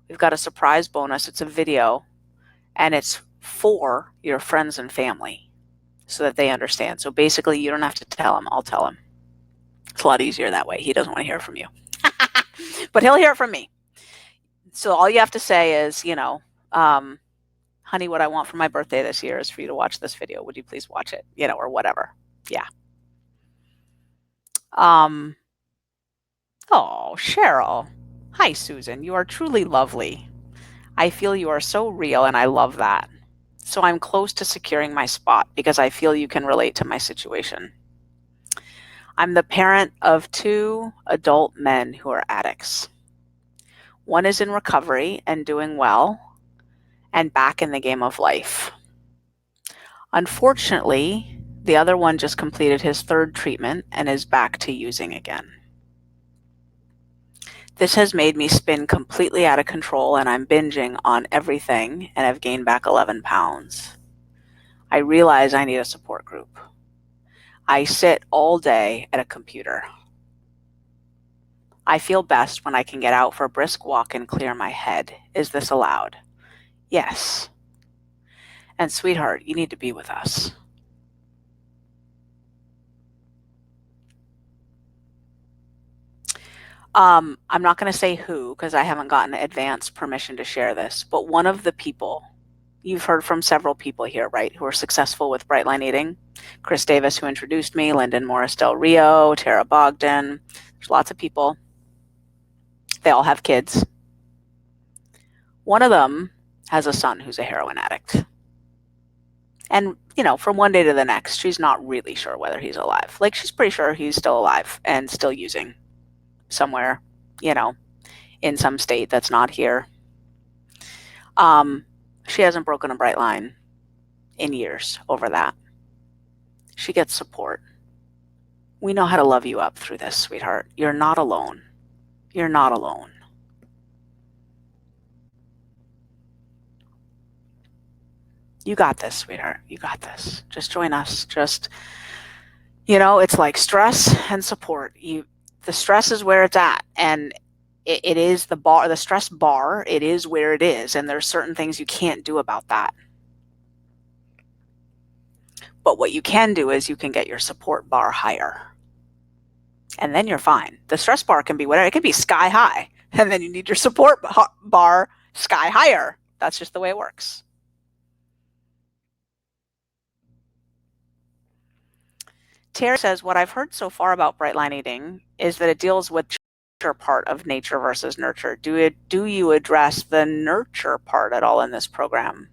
We've got a surprise bonus. It's a video, and it's for your friends and family so that they understand. So basically, you don't have to tell him. I'll tell him. It's a lot easier that way. He doesn't want to hear from you. But he'll hear from me. So all you have to say is, honey, what I want for my birthday this year is for you to watch this video. Would you please watch it? Or whatever. Yeah. Oh, Cheryl. Hi, Susan. You are truly lovely. I feel you are so real, and I love that. So I'm close to securing my spot because I feel you can relate to my situation. I'm the parent of 2 adult men who are addicts. One is in recovery and doing well and back in the game of life. Unfortunately, the other one just completed his 3rd treatment and is back to using again. This has made me spin completely out of control, and I'm binging on everything and have gained back 11 pounds. I realize I need a support group. I sit all day at a computer. I feel best when I can get out for a brisk walk and clear my head. Is this allowed? Yes. And sweetheart, you need to be with us. I'm not going to say who because I haven't gotten advance permission to share this, but one of the people, you've heard from several people here, right, who are successful with Bright Line Eating. Chris Davis, who introduced me, Lyndon Morris Del Rio, Tara Bogdan. There's lots of people. They all have kids. One of them has a son who's a heroin addict. And, from one day to the next, she's not really sure whether he's alive. Like, she's pretty sure he's still alive and still using somewhere, in some state that's not here. She hasn't broken a bright line in years over that. She gets support. We know how to love you up through this, sweetheart. You're not alone. You're not alone. You got this, sweetheart. You got this. Just join us. It's like stress and support. The stress is where it's at, and it is the stress bar. It is where it is, and there's certain things you can't do about that. But what you can do is you can get your support bar higher, and then you're fine. The stress bar can be whatever. It could be sky high, and then you need your support bar sky higher. That's just the way it works. Terry says, what I've heard so far about Bright Line Eating is that it deals with part of nature versus nurture? Do you address the nurture part at all in this program?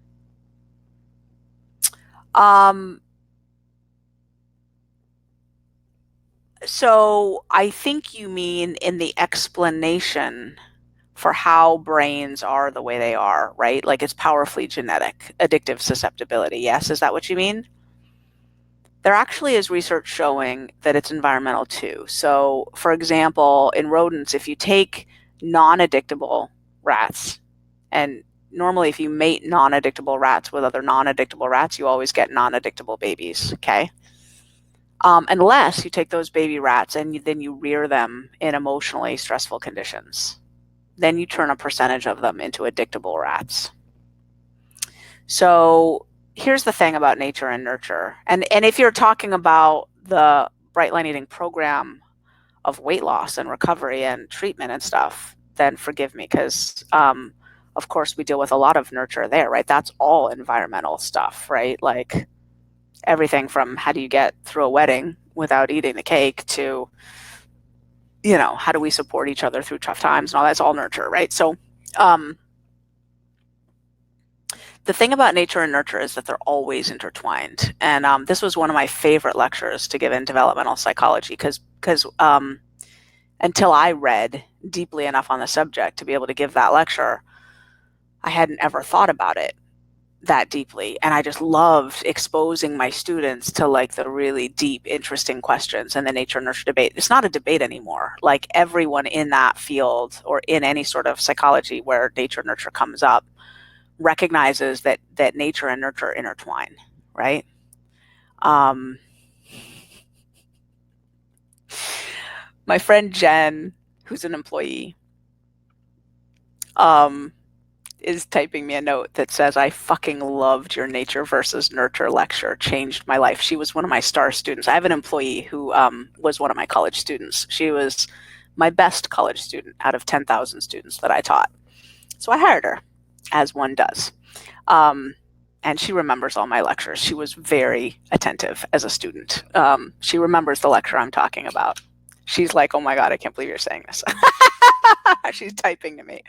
So I think you mean in the explanation for how brains are the way they are, right? Like it's powerfully genetic, addictive susceptibility. Yes, is that what you mean? There actually is research showing that it's environmental too. So, for example, in rodents, if you take non-addictable rats, and normally if you mate non-addictable rats with other non-addictable rats, you always get non-addictable babies, okay? Unless you take those baby rats and then you rear them in emotionally stressful conditions. Then you turn a percentage of them into addictable rats. So here's the thing about nature and nurture. And if you're talking about the Bright Line Eating program of weight loss and recovery and treatment and stuff, then forgive me, because of course we deal with a lot of nurture there, right? That's all environmental stuff, right? Like everything from how do you get through a wedding without eating the cake to, how do we support each other through tough times and all that's all nurture, right? So the thing about nature and nurture is that they're always intertwined. And this was one of my favorite lectures to give in developmental psychology because until I read deeply enough on the subject to be able to give that lecture, I hadn't ever thought about it that deeply. And I just loved exposing my students to like the really deep, interesting questions in the nature nurture debate. It's not a debate anymore. Like everyone in that field or in any sort of psychology where nature nurture comes up recognizes that nature and nurture intertwine, right? My friend Jen, who's an employee, is typing me a note that says, I fucking loved your nature versus nurture lecture, changed my life. She was one of my star students. I have an employee who was one of my college students. She was my best college student out of 10,000 students that I taught. So I hired her, as one does. And she remembers all my lectures. She was very attentive as a student. She remembers the lecture I'm talking about. She's like, oh my God, I can't believe you're saying this. She's typing to me.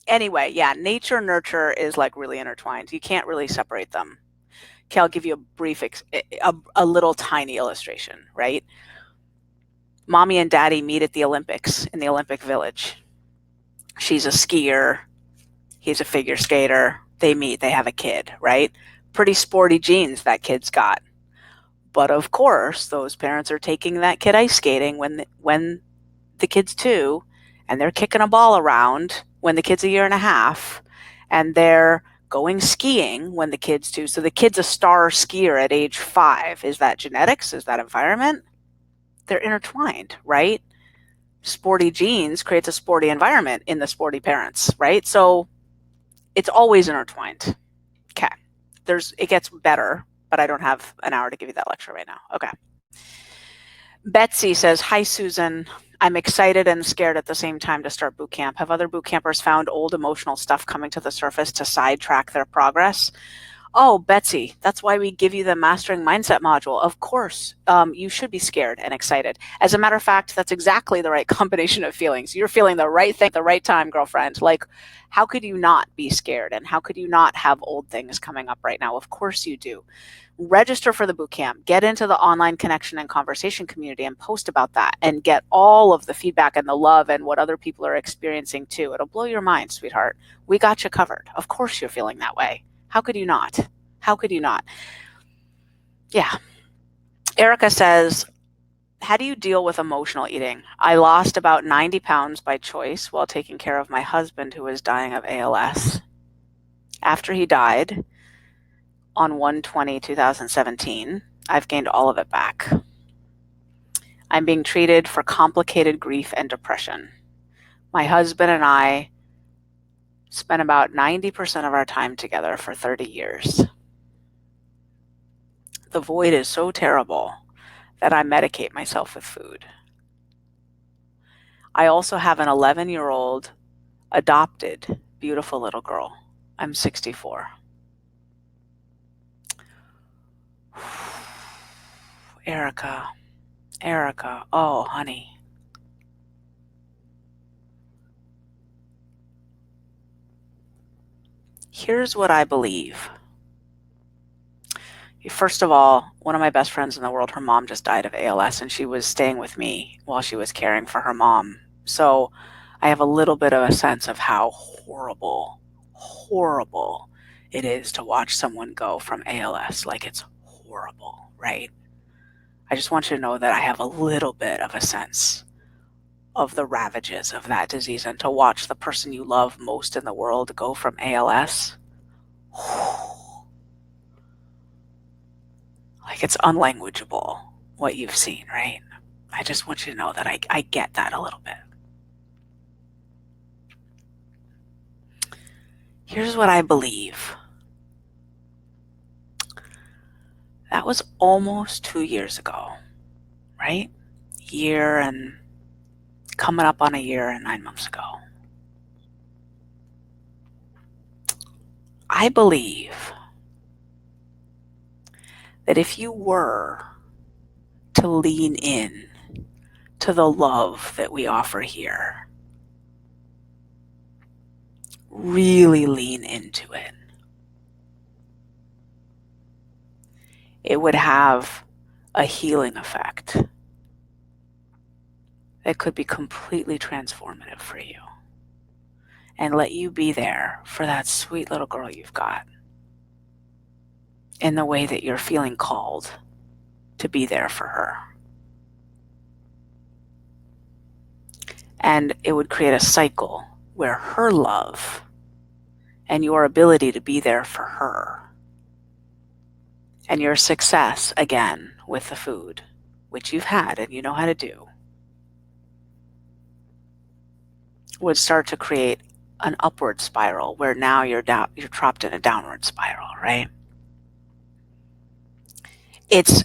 Anyway, yeah, nature nurture is like really intertwined. You can't really separate them. Okay, I'll give you a brief, a little tiny illustration, right? Mommy and daddy meet at the Olympics in the Olympic Village. She's a skier. He's a figure skater. They meet, they have a kid, right? Pretty sporty genes that kid's got. But of course, those parents are taking that kid ice skating when the kid's 2, and they're kicking a ball around when the kid's 1.5 years, and they're going skiing when the kid's 2. So the kid's a star skier at age 5. Is that genetics? Is that environment? They're intertwined, right? Sporty genes creates a sporty environment in the sporty parents, right? So it's always intertwined. Okay. It gets better, but I don't have an hour to give you that lecture right now. Okay. Betsy says, hi, Susan. I'm excited and scared at the same time to start boot camp. Have other boot campers found old emotional stuff coming to the surface to sidetrack their progress? Oh, Betsy, that's why we give you the Mastering Mindset module. Of course, you should be scared and excited. As a matter of fact, that's exactly the right combination of feelings. You're feeling the right thing at the right time, girlfriend. Like, how could you not be scared? And how could you not have old things coming up right now? Of course you do. Register for the bootcamp, get into the online connection and conversation community and post about that and get all of the feedback and the love and what other people are experiencing too. It'll blow your mind, sweetheart. We got you covered. Of course you're feeling that way. How could you not? How could you not? Yeah. Erica says, how do you deal with emotional eating? I lost about 90 pounds by choice while taking care of my husband who was dying of ALS. After he died on 1/20/2017, I've gained all of it back. I'm being treated for complicated grief and depression. My husband and I spent about 90% of our time together for 30 years. The void is so terrible that I medicate myself with food. I also have an 11-year-old adopted, beautiful little girl. I'm 64. Erica, Erica. Oh, honey. Here's what I believe. First of all, one of my best friends in the world, her mom just died of ALS, and she was staying with me while she was caring for her mom. So I have a little bit of a sense of how horrible it is to watch someone go from ALS. Like, it's horrible, right? I just want you to know that I have a little bit of a sense of the ravages of that disease, and to watch the person you love most in the world go from ALS. Like, it's unlanguageable what you've seen, right? I just want you to know that I get that a little bit. Here's what I believe. That was almost 2 years ago, right? Year and coming up on a year and 9 months ago. I believe that if you were to lean in to the love that we offer here, really lean into it, it would have a healing effect that could be completely transformative for you, and let you be there for that sweet little girl you've got in the way that you're feeling called to be there for her. And it would create a cycle where her love and your ability to be there for her, and your success, again, with the food, which you've had and you know how to do, would start to create an upward spiral where now you're trapped in a downward spiral, right? It's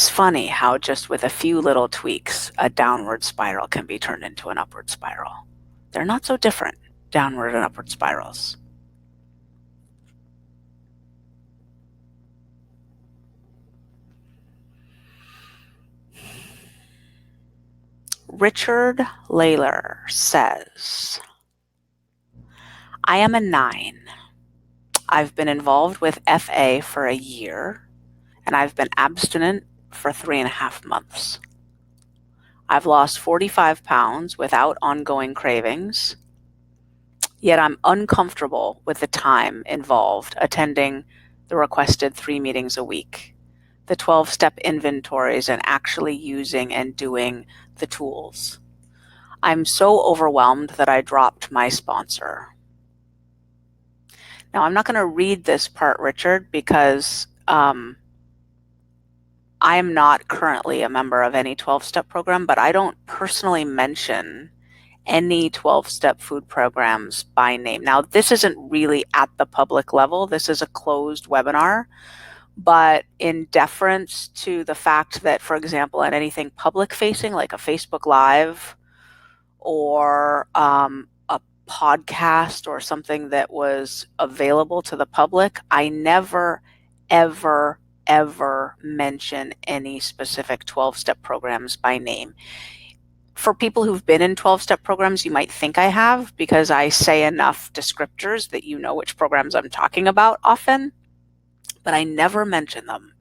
funny how just with a few little tweaks, a downward spiral can be turned into an upward spiral. They're not so different, downward and upward spirals. Richard Layler says, I am a 9. I've been involved with FA for a year, and I've been abstinent for 3.5 months. I've lost 45 pounds without ongoing cravings, yet I'm uncomfortable with the time involved attending the requested 3 meetings a week, the 12-step inventories, and actually using and doing the tools. I'm so overwhelmed that I dropped my sponsor. Now, I'm not going to read this part, Richard, because I am not currently a member of any 12-step program, but I don't personally mention any 12-step food programs by name. Now, this isn't really at the public level. This is a closed webinar, but in deference to the fact that, for example, at anything public-facing, like a Facebook Live or a podcast or something that was available to the public, I never, ever mention any specific 12-step programs by name. For people who've been in 12-step programs, you might think I have, because I say enough descriptors that you know which programs I'm talking about often, but I never mention them.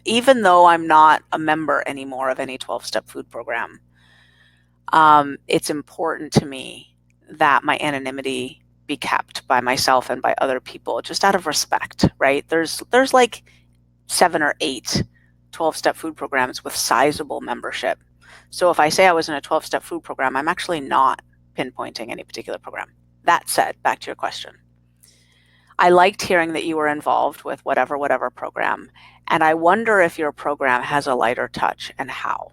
Even though I'm not a member anymore of any 12-step food program, it's important to me that my anonymity be kept by myself and by other people, just out of respect, right? There's like 7 or 8 12-step food programs with sizable membership. So if I say I was in a 12-step food program, I'm actually not pinpointing any particular program. That said, back to your question. I liked hearing that you were involved with whatever program, and I wonder if your program has a lighter touch, and how.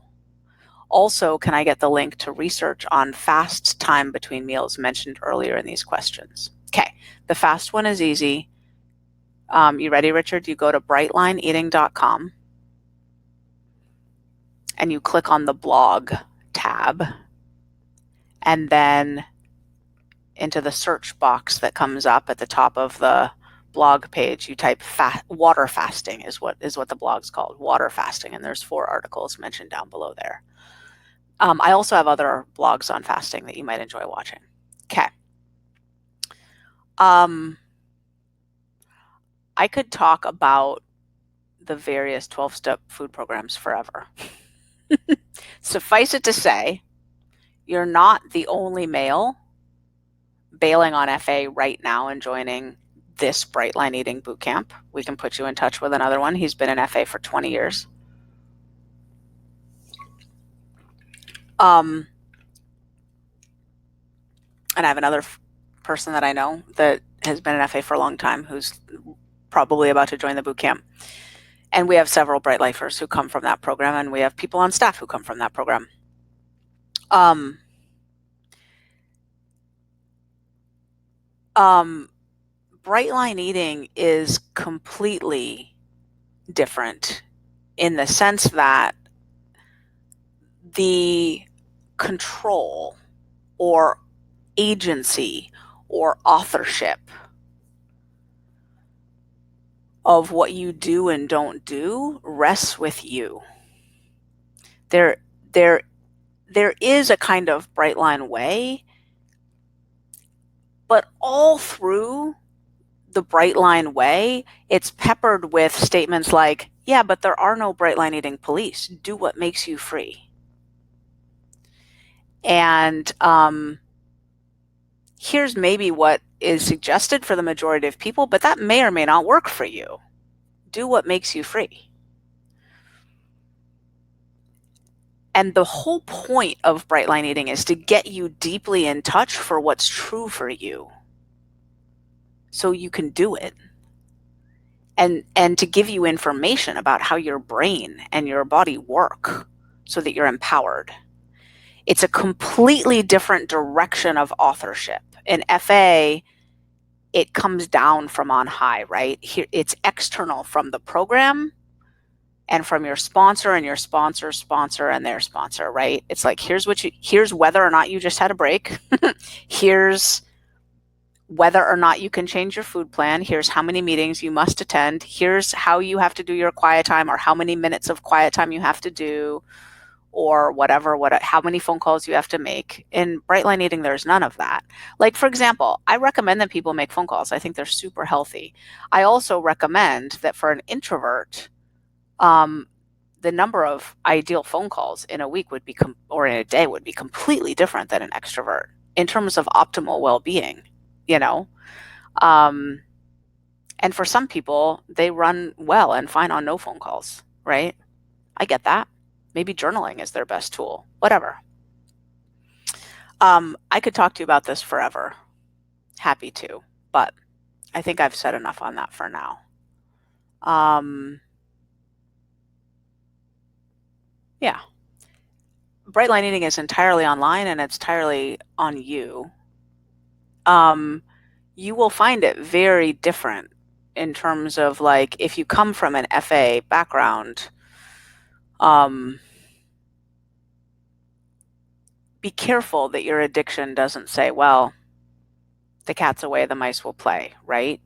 Also, can I get the link to research on fast time between meals mentioned earlier in these questions? Okay, the fast one is easy. You ready, Richard? You go to brightlineeating.com and you click on the blog tab, and then into the search box that comes up at the top of the blog page, you type water fasting is what the blog's called, water fasting, and there's 4 articles mentioned down below there. I also have other blogs on fasting that you might enjoy watching. Okay. I could talk about the various 12-step food programs forever. Suffice it to say, you're not the only male bailing on FA right now and joining this Bright Line Eating Bootcamp. We can put you in touch with another one. He's been in FA for 20 years. And I have another person that I know that has been in FA for a long time who's probably about to join the bootcamp. And we have several Bright Lifers who come from that program, and we have people on staff who come from that program. Bright Line Eating is completely different in the sense that the control or agency or authorship of what you do and don't do rests with you. There is a kind of Bright Line way, but all through the Bright Line way, it's peppered with statements like, yeah, but there are no Bright Line Eating police. Do what makes you free. And here's maybe what is suggested for the majority of people, but that may or may not work for you. Do what makes you free. And the whole point of Bright Line Eating is to get you deeply in touch for what's true for you, so you can do it. And to give you information about how your brain and your body work so that you're empowered. It's a completely different direction of authorship. In FA, it comes down from on high, right? Here, it's external from the program and from your sponsor and your sponsor's sponsor and their sponsor, right? It's like, here's whether or not you just had a break. Here's whether or not you can change your food plan. Here's how many meetings you must attend. Here's how you have to do your quiet time, or how many minutes of quiet time you have to do, or whatever, how many phone calls you have to make. In Bright Line Eating, there's none of that. Like, for example, I recommend that people make phone calls. I think they're super healthy. I also recommend that for an introvert, the number of ideal phone calls in a week would be, or in a day, would be completely different than an extrovert in terms of optimal well-being, you know? And for some people, they run well and fine on no phone calls, right? I get that. Maybe journaling is their best tool, whatever. I could talk to you about this forever. Happy to, but I think I've said enough on that for now. Yeah. Bright Line Eating is entirely online, and it's entirely on you. You will find it very different in terms of, like, if you come from an FA background, be careful that your addiction doesn't say, well, the cat's away, the mice will play, right?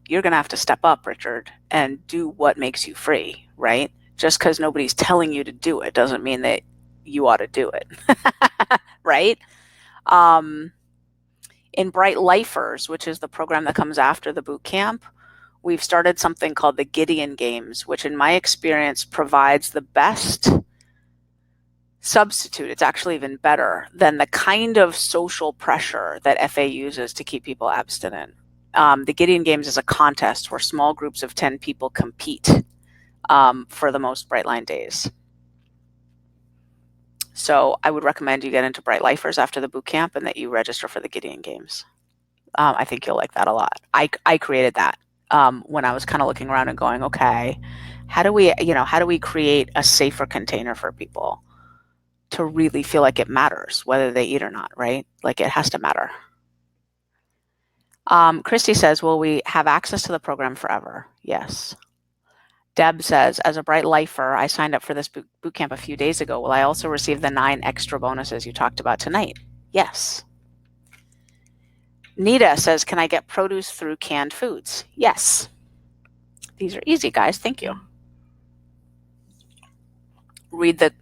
You're going to have to step up, Richard, and do what makes you free, right? Just because nobody's telling you to do it doesn't mean that you ought to do it, right? In Bright Lifers, which is the program that comes after the boot camp, we've started something called the Gideon Games, which in my experience provides the best substitute. It's actually even better than the kind of social pressure that FA uses to keep people abstinent. The Gideon Games is a contest where small groups of 10 people compete for the most Bright Line days. So I would recommend you get into Bright Lifers after the boot camp and that you register for the Gideon Games. I think you'll like that a lot. I created that when I was kind of looking around and going, okay, how do we create a safer container for people to really feel like it matters whether they eat or not, right? Like, it has to matter. Christy says, will we have access to the program forever? Yes. Deb says, as a Bright Lifer, I signed up for this boot camp a few days ago. Will I also receive the 9 extra bonuses you talked about tonight? Yes. Nita says, can I get produce through canned foods? Yes. These are easy, guys. Thank you. Read the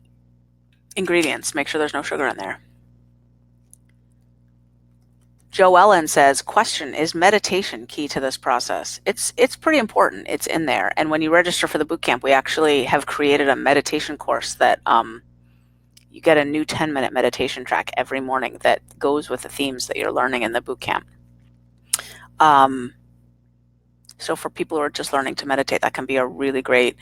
ingredients. Make sure there's no sugar in there. Joe Ellen says, question, is meditation key to this process? It's pretty important. It's in there. And when you register for the bootcamp, we actually have created a meditation course that you get a new 10-minute meditation track every morning that goes with the themes that you're learning in the bootcamp. So for people who are just learning to meditate, that can be a really great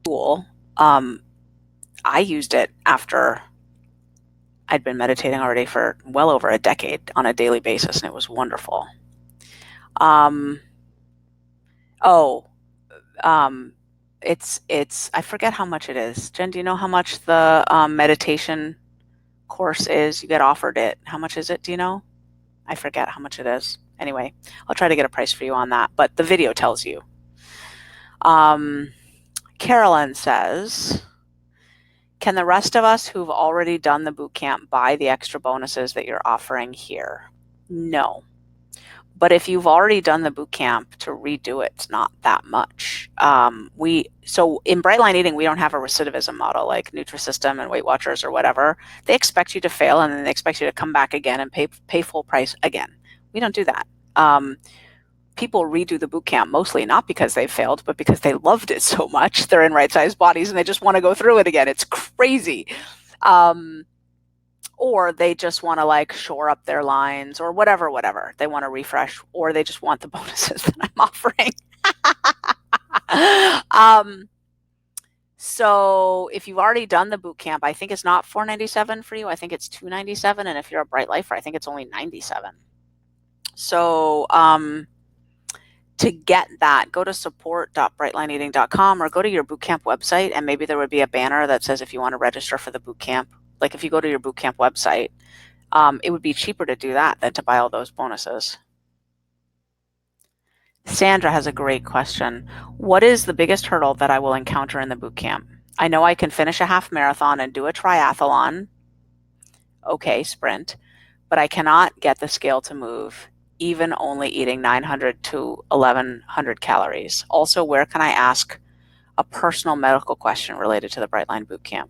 tool. I used it after I'd been meditating already for well over a decade on a daily basis, and it was wonderful. It's I forget how much it is. Jen, do you know how much the meditation course is? You get offered it. How much is it? Do you know? I forget how much it is. Anyway, I'll try to get a price for you on that, but the video tells you. Carolyn says, can the rest of us who've already done the bootcamp buy the extra bonuses that you're offering here? No. But if you've already done the bootcamp, to redo it's not that much. So in Bright Line Eating, we don't have a recidivism model like Nutrisystem and Weight Watchers or whatever. They expect you to fail, and then they expect you to come back again and pay full price again. We don't do that. People redo the bootcamp mostly not because they failed, but because they loved it so much. They're in right-sized bodies and they just want to go through it again. It's crazy. Or they just want to like shore up their lines or whatever. They want to refresh, or they just want the bonuses that I'm offering. So if you've already done the bootcamp, I think it's not $497 for you. I think it's $297. And if you're a Bright Lifer, I think it's only $97. So, to get that, go to support.brightlineeating.com or go to your bootcamp website, and maybe there would be a banner that says if you want to register for the bootcamp. Like if you go to your bootcamp website, it would be cheaper to do that than to buy all those bonuses. Sandra has a great question. What is the biggest hurdle that I will encounter in the bootcamp? I know I can finish a half marathon and do a triathlon. Okay, sprint. But I cannot get the scale to move, even only eating 900 to 1100 calories. Also, where can I ask a personal medical question related to the Brightline Bootcamp?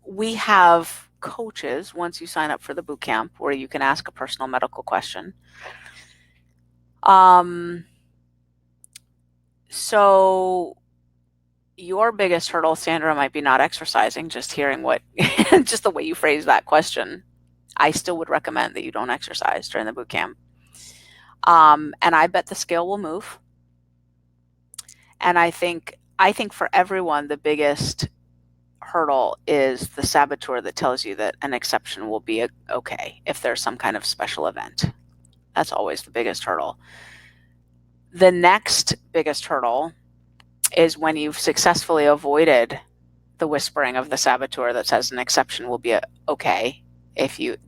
We have coaches once you sign up for the bootcamp where you can ask a personal medical question. So your biggest hurdle, Sandra, might be not exercising. Just hearing just the way you phrase that question, I still would recommend that you don't exercise during the bootcamp. And I bet the scale will move. And I think for everyone, the biggest hurdle is the saboteur that tells you that an exception will be okay if there's some kind of special event. That's always the biggest hurdle. The next biggest hurdle is when you've successfully avoided the whispering of the saboteur that says an exception will be okay.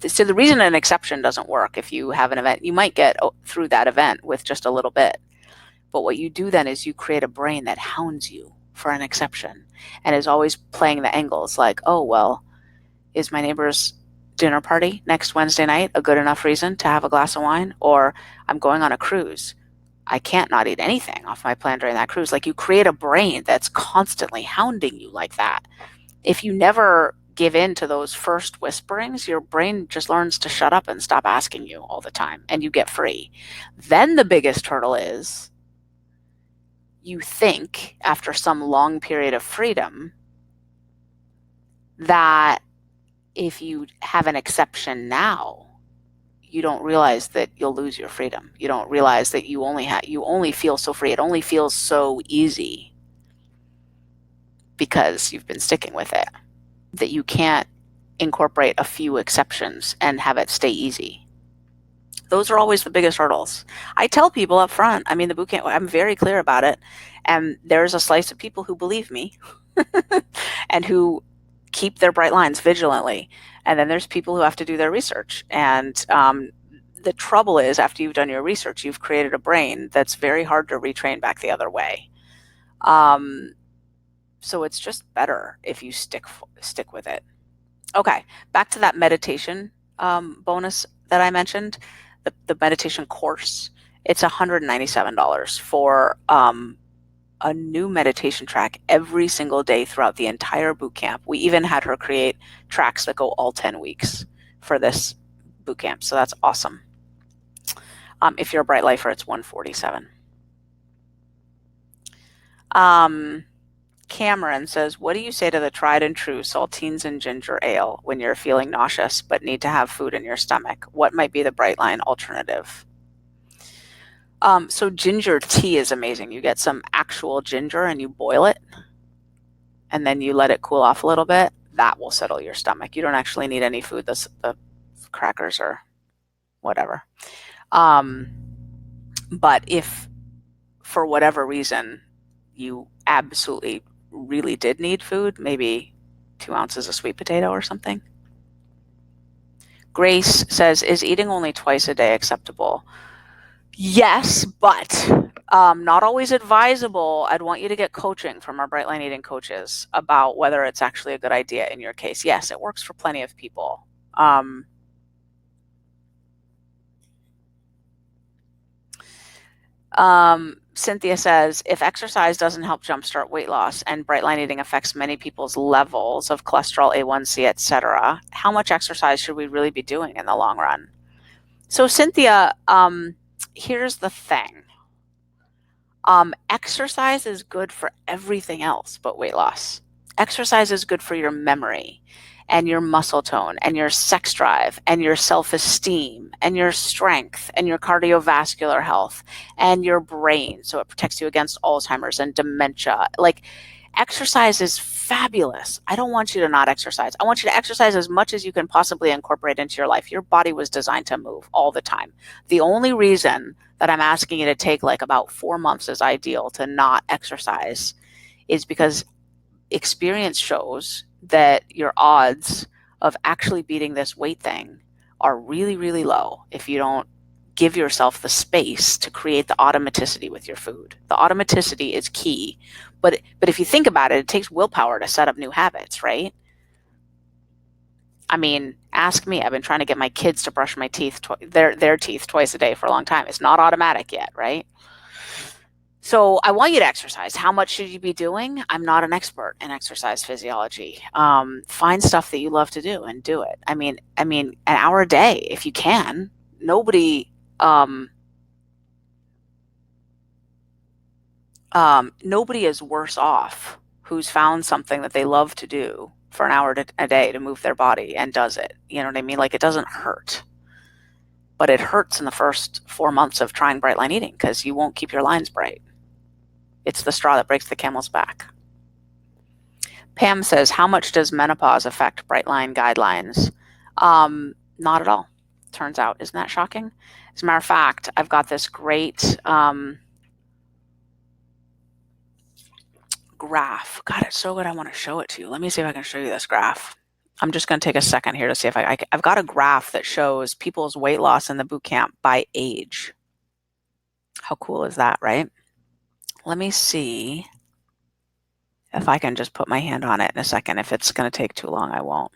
So the reason an exception doesn't work, if you have an event, you might get through that event with just a little bit. But what you do then is you create a brain that hounds you for an exception and is always playing the angles like, oh, well, is my neighbor's dinner party next Wednesday night a good enough reason to have a glass of wine? Or I'm going on a cruise. I can't not eat anything off my plan during that cruise. Like, you create a brain that's constantly hounding you like that. If you never give in to those first whisperings, your brain just learns to shut up and stop asking you all the time, and you get free. Then the biggest hurdle is you think after some long period of freedom that if you have an exception now, you don't realize that you'll lose your freedom. You don't realize that you only feel so free. It only feels so easy because you've been sticking with it, that you can't incorporate a few exceptions and have it stay easy. Those are always the biggest hurdles. I tell people up front, the bootcamp, I'm very clear about it. And there's a slice of people who believe me and who keep their bright lines vigilantly. And then there's people who have to do their research. And the trouble is, after you've done your research, you've created a brain that's very hard to retrain back the other way. So it's just better if you stick with it. Okay, back to that meditation bonus that I mentioned, the meditation course. It's $197 for a new meditation track every single day throughout the entire boot camp. We even had her create tracks that go all 10 weeks for this boot camp. So that's awesome. If you're a Bright Lifer, it's $147. Cameron says, what do you say to the tried and true saltines and ginger ale when you're feeling nauseous but need to have food in your stomach? What might be the Brightline alternative? So ginger tea is amazing. You get some actual ginger and you boil it, and then you let it cool off a little bit. That will settle your stomach. You don't actually need any food, the crackers or whatever. But if for whatever reason you absolutely really did need food, maybe 2 ounces of sweet potato or something. Grace says, is eating only twice a day acceptable? Yes, but not always advisable. I'd want you to get coaching from our Brightline Eating coaches about whether it's actually a good idea in your case. Yes, it works for plenty of people. Cynthia says, if exercise doesn't help jumpstart weight loss and Brightline Eating affects many people's levels of cholesterol, A1C, etc., how much exercise should we really be doing in the long run? So Cynthia, here's the thing. Exercise is good for everything else but weight loss. Exercise is good for your memory and your muscle tone and your sex drive and your self-esteem and your strength and your cardiovascular health and your brain. So it protects you against Alzheimer's and dementia. Like, exercise is fabulous. I don't want you to not exercise. I want you to exercise as much as you can possibly incorporate into your life. Your body was designed to move all the time. The only reason that I'm asking you to take like about 4 months as ideal to not exercise is because experience shows that your odds of actually beating this weight thing are really, really low if you don't give yourself the space to create the automaticity with your food. The automaticity is key. But if you think about it, it takes willpower to set up new habits, right? I mean, ask me. I've been trying to get my kids to brush my teeth, their teeth twice a day for a long time. It's not automatic yet, right? So I want you to exercise. How much should you be doing? I'm not an expert in exercise physiology. Find stuff that you love to do and do it. I mean, an hour a day if you can. Nobody is worse off who's found something that they love to do for an hour a day to move their body and does it. You know what I mean? Like, it doesn't hurt. But it hurts in the first 4 months of trying Brightline Eating because you won't keep your lines bright. It's the straw that breaks the camel's back. Pam says, how much does menopause affect Brightline guidelines? Not at all, turns out. Isn't that shocking? As a matter of fact, I've got this great graph. God, it's so good. I want to show it to you. Let me see if I can show you this graph. I'm just going to take a second here to see if I've got a graph that shows people's weight loss in the boot camp by age. How cool is that, right? Let me see if I can just put my hand on it in a second. If it's going to take too long, I won't.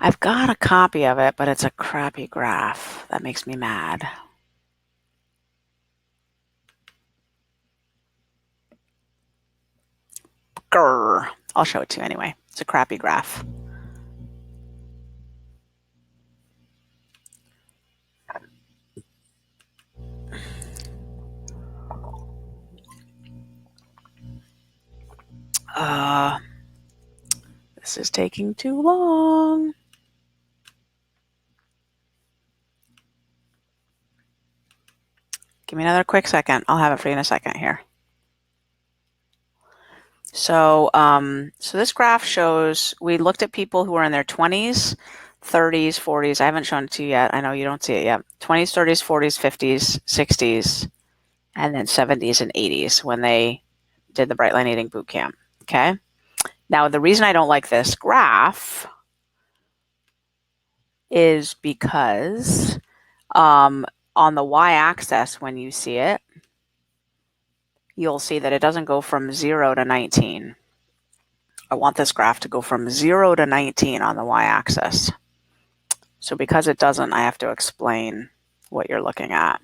I've got a copy of it, but it's a crappy graph. That makes me mad. Grr. I'll show it to you anyway. It's a crappy graph. This is taking too long. Give me another quick second. I'll have it for you in a second here. So this graph shows, we looked at people who were in their 20s, 30s, 40s. I haven't shown it to you yet. I know you don't see it yet. 20s, 30s, 40s, 50s, 60s, and then 70s and 80s when they did the Bright Line Eating Boot Camp. Okay. Now, the reason I don't like this graph is because on the y-axis, when you see it, you'll see that it doesn't go from 0 to 19. I want this graph to go from 0 to 19 on the y-axis. So because it doesn't, I have to explain what you're looking at.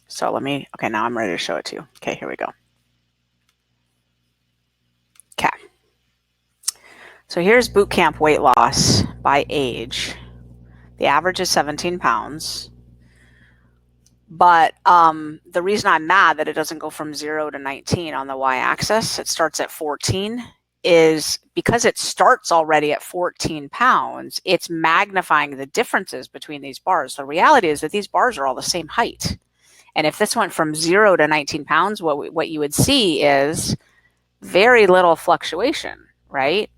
So okay, now I'm ready to show it to you. Okay, here we go. Okay. So here's boot camp weight loss by age. The average is 17 pounds. But the reason I'm mad that it doesn't go from 0 to 19 on the y-axis, it starts at 14, is because it starts already at 14 pounds, it's magnifying the differences between these bars. The reality is that these bars are all the same height. And if this went from 0 to 19 pounds, what you would see is very little fluctuation, right?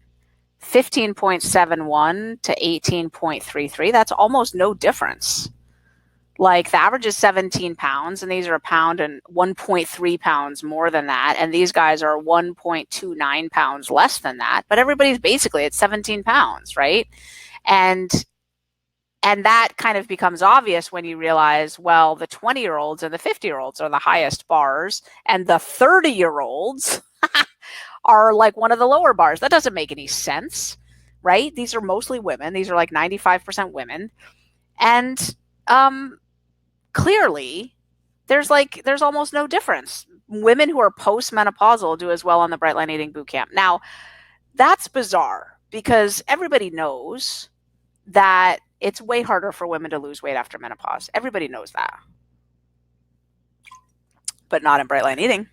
15.71 to 18.33, that's almost no difference. Like the average is 17 pounds, and these are a pound and 1.3 pounds more than that. And these guys are 1.29 pounds less than that. But everybody's basically at 17 pounds, right? And that kind of becomes obvious when you realize, well, the 20-year-olds and the 50-year-olds are the highest bars, and the 30-year-olds are like one of the lower bars. That doesn't make any sense, right? These are mostly women. These are like 95% women. And clearly, there's almost no difference. Women who are postmenopausal do as well on the Bright Line Eating Boot Camp. Now, that's bizarre because everybody knows that it's way harder for women to lose weight after menopause. Everybody knows that. But not in Bright Line Eating.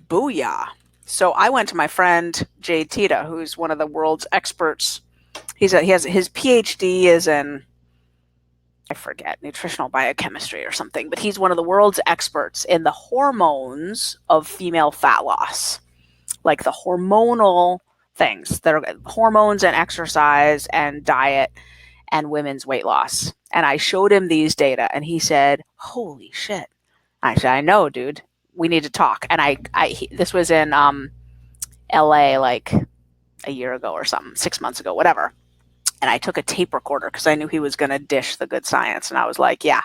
Booyah. So I went to my friend Jay Tita, who's one of the world's experts. He has his Ph.D. is in, I forget, nutritional biochemistry or something, but he's one of the world's experts in the hormones of female fat loss, like the hormonal things that are hormones and exercise and diet and women's weight loss. And I showed him these data and he said, holy shit. I said, I know, dude, we need to talk. And this was in LA like a year ago or something, 6 months ago, whatever. And I took a tape recorder because I knew he was going to dish the good science. And I was like, yeah,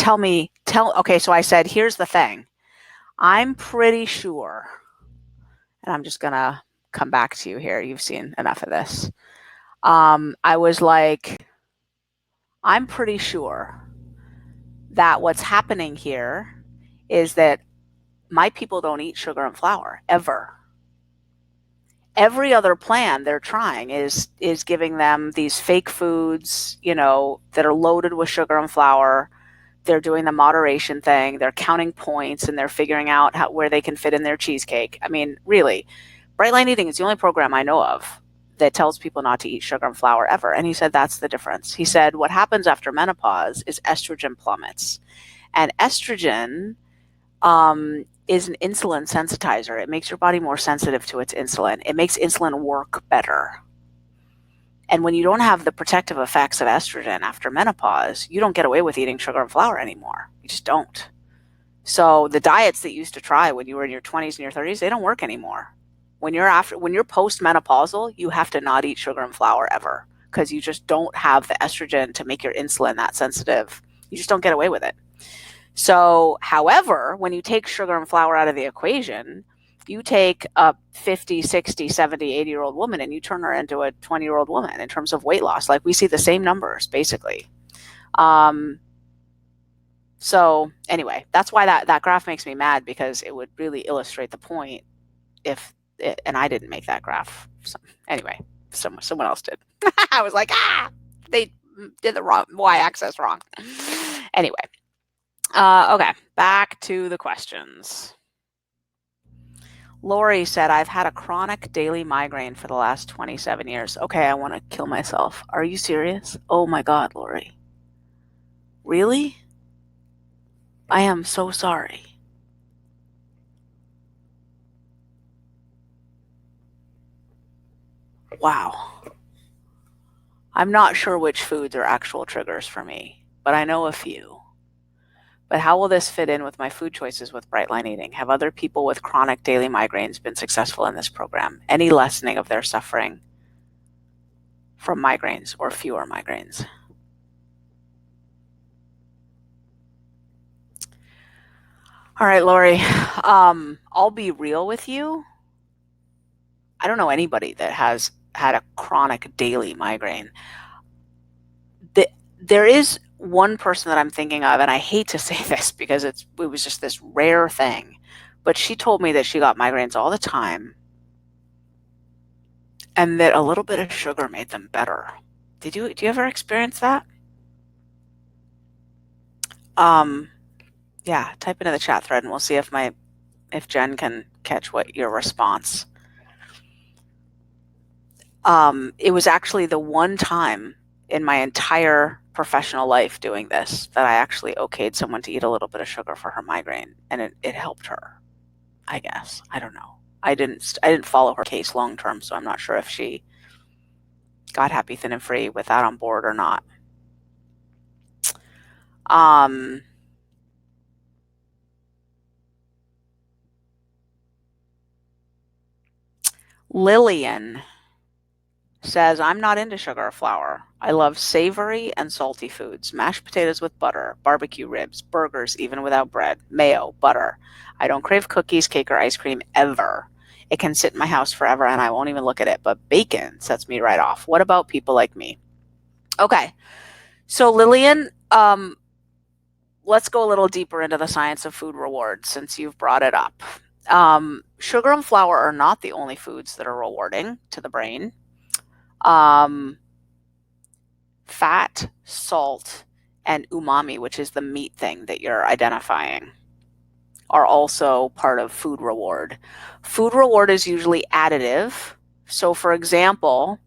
okay. So I said, here's the thing. I'm pretty sure, and I'm just going to come back to you here. You've seen enough of this. I was like, I'm pretty sure that what's happening here is that my people don't eat sugar and flour ever. Every other plan they're trying is giving them these fake foods, that are loaded with sugar and flour. They're doing the moderation thing. They're counting points and they're figuring out where they can fit in their cheesecake. I mean, really, Bright Line Eating is the only program I know of that tells people not to eat sugar and flour ever. And he said that's the difference. He said what happens after menopause is estrogen plummets. And estrogen is an insulin sensitizer. It makes your body more sensitive to its insulin. It makes insulin work better. And when you don't have the protective effects of estrogen after menopause, you don't get away with eating sugar and flour anymore. You just don't. So the diets that you used to try when you were in your 20s and your 30s, they don't work anymore. When you're postmenopausal, you have to not eat sugar and flour ever because you just don't have the estrogen to make your insulin that sensitive. You just don't get away with it. So, however, when you take sugar and flour out of the equation, you take a 50, 60, 70, 80-year-old woman and you turn her into a 20-year-old woman in terms of weight loss. Like we see the same numbers, basically. So anyway, that's why that graph makes me mad, because it would really illustrate the point and I didn't make that graph. So, anyway, someone else did. I was like, they did the wrong y-axis wrong. Anyway. Okay, back to the questions. Lori said, I've had a chronic daily migraine for the last 27 years. Okay, I want to kill myself. Are you serious? Oh my God, Lori. Really? I am so sorry. Wow. I'm not sure which foods are actual triggers for me, but I know a few. But how will this fit in with my food choices with bright line eating? Have other people with chronic daily migraines been successful in this program? Any lessening of their suffering from migraines or fewer migraines? All right, Lori, I'll be real with you. I don't know anybody that has had a chronic daily migraine. There is one person that I'm thinking of, and I hate to say this because it was just this rare thing, but she told me that she got migraines all the time and that a little bit of sugar made them better. Do you ever experience that? Yeah, type into the chat thread and we'll see if Jen can catch what your response. It was actually the one time in my entire professional life doing this that I actually okayed someone to eat a little bit of sugar for her migraine, and it helped her, I guess. I don't know. I didn't follow her case long term, so I'm not sure if she got happy, thin, and free with that on board or not. Lillian says, I'm not into sugar or flour. I love savory and salty foods, mashed potatoes with butter, barbecue ribs, burgers even without bread, mayo, butter. I don't crave cookies, cake, or ice cream ever. It can sit in my house forever and I won't even look at it, but bacon sets me right off. What about people like me? Okay, so Lillian, let's go a little deeper into the science of food reward since you've brought it up. Sugar and flour are not the only foods that are rewarding to the brain. Fat, salt, and umami, which is the meat thing that you're identifying, are also part of food reward. Food reward is usually additive. So, for example,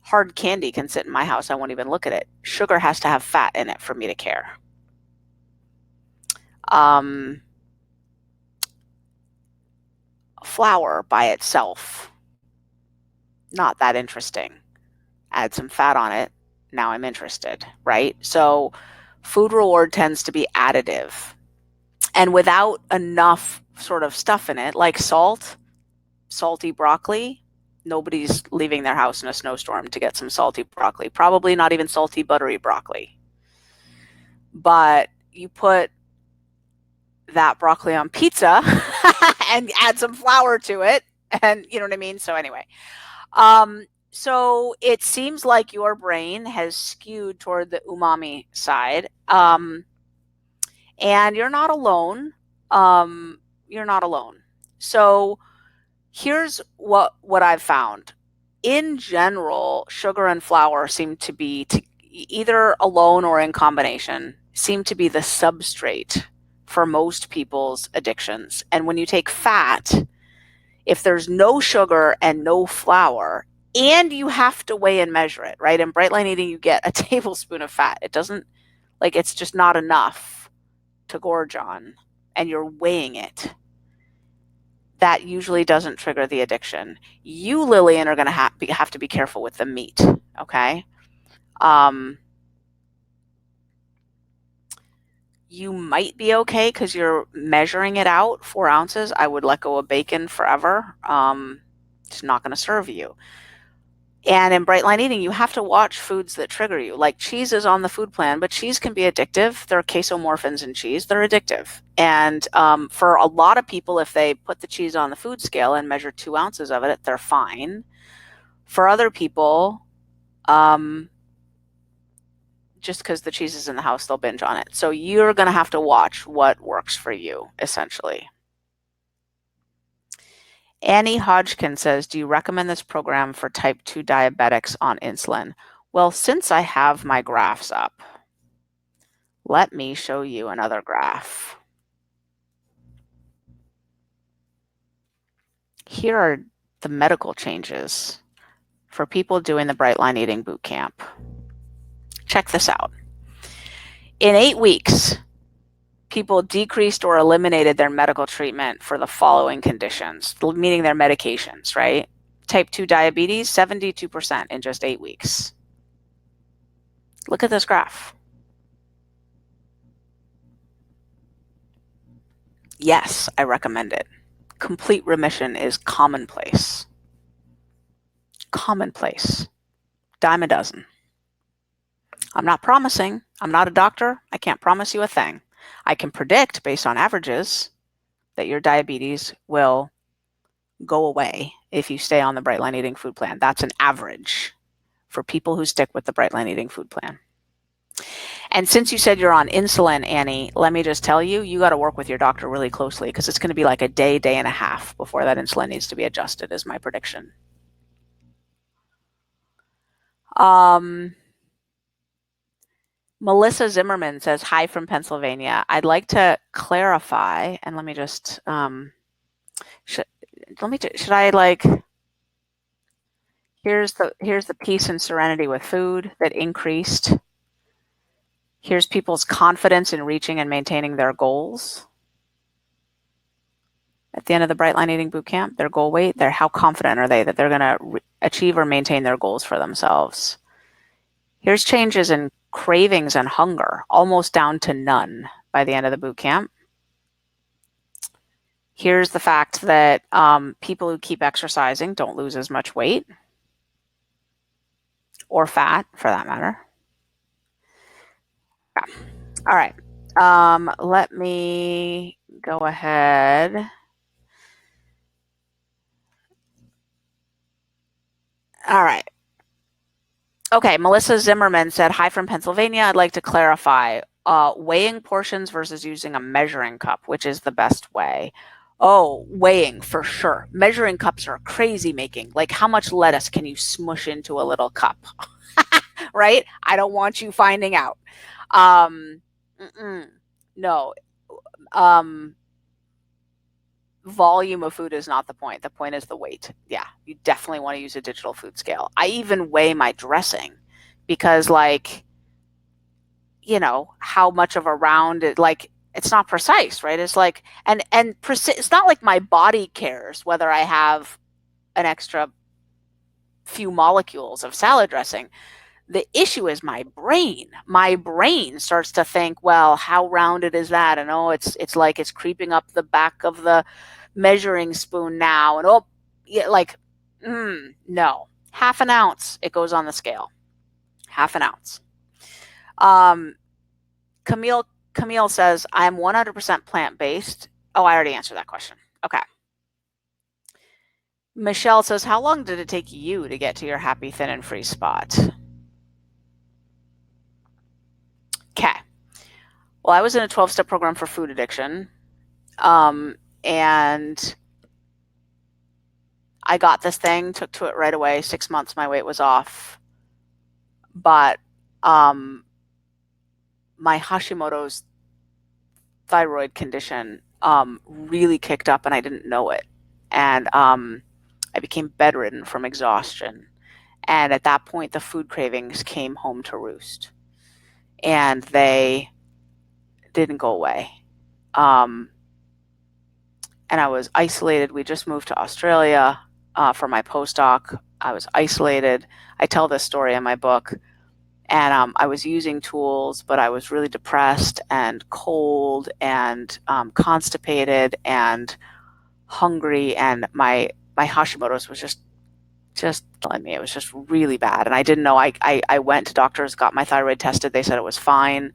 hard candy can sit in my house. I won't even look at it. Sugar has to have fat in it for me to care. Flour by itself, not that interesting. Add some fat on it, now I'm interested, right? So food reward tends to be additive. And without enough sort of stuff in it, like salty broccoli, nobody's leaving their house in a snowstorm to get some salty broccoli. Probably not even salty, buttery broccoli. But you put that broccoli on pizza and add some flour to it, and you know what I mean? So anyway, so it seems like your brain has skewed toward the umami side, and you're not alone. You're not alone. So here's what I've found. In general, sugar and flour seem to be either alone or in combination, seem to be the substrate for most people's addictions. And when you take fat, if there's no sugar and no flour, and you have to weigh and measure it, right? In bright line eating, you get a tablespoon of fat. It doesn't, like, it's just not enough to gorge on, and you're weighing it. That usually doesn't trigger the addiction. You, Lillian, are going to have to be careful with the meat, okay? You might be okay because you're measuring it out, 4 ounces. I would let go of bacon forever. It's not going to serve you. And in bright line eating, you have to watch foods that trigger you. Like cheese is on the food plan, but cheese can be addictive. There are casomorphins in cheese. They're addictive. And for a lot of people, if they put the cheese on the food scale and measure 2 ounces of it, they're fine. For other people, just because the cheese is in the house, they'll binge on it. So you're going to have to watch what works for you, essentially. Annie Hodgkin says, do you recommend this program for type 2 diabetics on insulin? Well, since I have my graphs up, let me show you another graph. Here are the medical changes for people doing the Bright Line Eating Boot Camp. Check this out. In 8 weeks, people decreased or eliminated their medical treatment for the following conditions, meaning their medications, right? Type 2 diabetes, 72% in just 8 weeks. Look at this graph. Yes, I recommend it. Complete remission is commonplace. Commonplace. Dime a dozen. I'm not promising. I'm not a doctor. I can't promise you a thing. I can predict based on averages that your diabetes will go away if you stay on the Bright Line Eating Food Plan. That's an average for people who stick with the Bright Line Eating Food Plan. And since you said you're on insulin, Annie, let me just tell you, you got to work with your doctor really closely because it's going to be like a day, day and a half before that insulin needs to be adjusted, is my prediction. Melissa Zimmerman says, hi from Pennsylvania. I'd like to clarify, and let me just, should I like, here's the peace and serenity with food that increased. Here's people's confidence in reaching and maintaining their goals. At the end of the Bright Line Eating Bootcamp, their goal weight, how confident are they that they're going to achieve or maintain their goals for themselves? Here's changes in cravings and hunger, almost down to none by the end of the bootcamp. Here's the fact that people who keep exercising don't lose as much weight or fat, for that matter. Yeah. All right. Let me go ahead. All right. Okay, Melissa Zimmerman said, hi from Pennsylvania. I'd like to clarify weighing portions versus using a measuring cup, which is the best way. Oh, weighing for sure. Measuring cups are crazy making. Like, how much lettuce can you smush into a little cup? Right? I don't want you finding out. No. Volume of food is not the point. The point is the weight. Yeah, you definitely want to use a digital food scale. I even weigh my dressing because, like, you know, how much of a round it, like, it's not precise, right? It's like, and it's not like my body cares whether I have an extra few molecules of salad dressing. The issue is my brain. My brain starts to think, well, how rounded is that? And oh, it's like it's creeping up the back of the measuring spoon now. And oh, yeah, like, no. Half an ounce, it goes on the scale. Half an ounce. Camille says, I'm 100% plant-based. Oh, I already answered that question. Okay. Michelle says, how long did it take you to get to your happy, thin, and free spot? Okay. Well, I was in a 12-step program for food addiction. And I got this thing, took to it right away. 6 months, my weight was off. But my Hashimoto's thyroid condition really kicked up and I didn't know it. And I became bedridden from exhaustion. And at that point, the food cravings came home to roost. And they didn't go away. And I was isolated. We just moved to Australia for my postdoc. I was isolated. I tell this story in my book. And I was using tools, but I was really depressed and cold and constipated and hungry. And my Hashimoto's was just killing me. It was just really bad. And I didn't know. I went to doctors, got my thyroid tested. They said it was fine.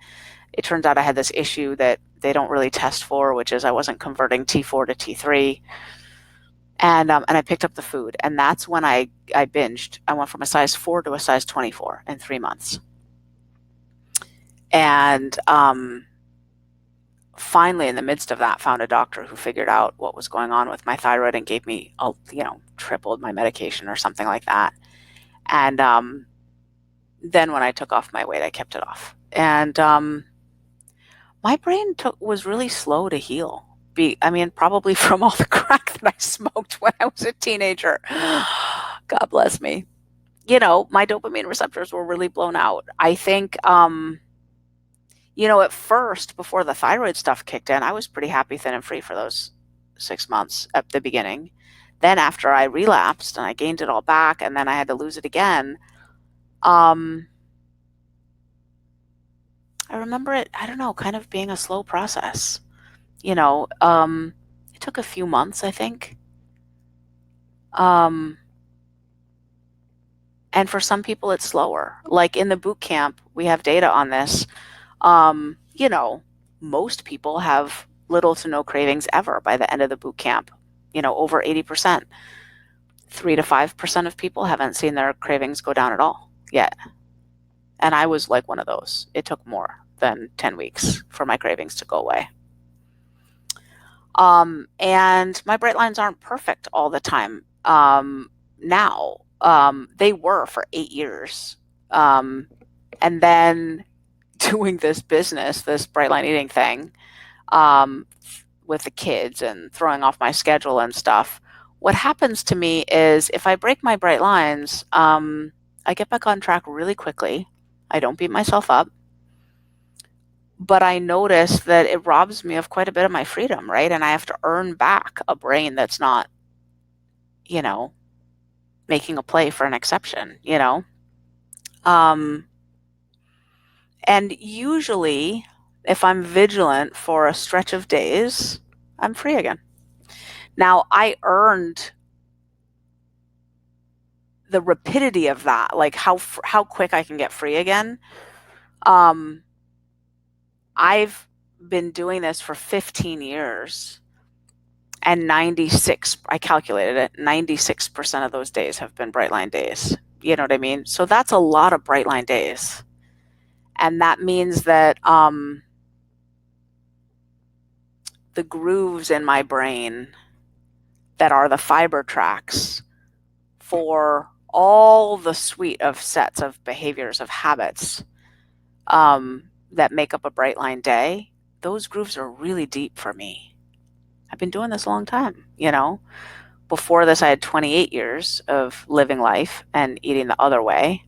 It turns out I had this issue that they don't really test for, which is I wasn't converting T4 to T3. And I picked up the food. And that's when I binged. I went from a size 4 to a size 24 in 3 months. And finally, in the midst of that, found a doctor who figured out what was going on with my thyroid and gave me, tripled my medication or something like that. And then when I took off my weight, I kept it off. And my brain was really slow to heal. Probably from all the crack that I smoked when I was a teenager. God bless me. My dopamine receptors were really blown out. I think, at first, before the thyroid stuff kicked in, I was pretty happy, thin, and free for those 6 months at the beginning. Then after I relapsed and I gained it all back and then I had to lose it again, I remember it, I don't know, kind of being a slow process. It took a few months, I think. Um, and for some people, it's slower. Like in the boot camp, we have data on this. Um, you know, most people have little to no cravings ever by the end of the boot camp. Over 80%. 3 to 5% of people haven't seen their cravings go down at all yet. And I was like one of those. It took more than 10 weeks for my cravings to go away. And my bright lines aren't perfect all the time. Now, they were for 8 years. And then doing this business, this bright line eating thing, with the kids and throwing off my schedule and stuff, what happens to me is if I break my bright lines, I get back on track really quickly. I don't beat myself up. But I notice that it robs me of quite a bit of my freedom, right? And I have to earn back a brain that's not, making a play for an exception, And usually, if I'm vigilant for a stretch of days, I'm free again. Now, I earned the rapidity of that, like how quick I can get free again. I've been doing this for 15 years, and I calculated it, 96% of those days have been bright line days. You know what I mean? So that's a lot of bright line days. And that means that the grooves in my brain that are the fiber tracks for all the suite of sets of behaviors, of habits that make up a bright line day, those grooves are really deep for me. I've been doing this a long time, Before this, I had 28 years of living life and eating the other way,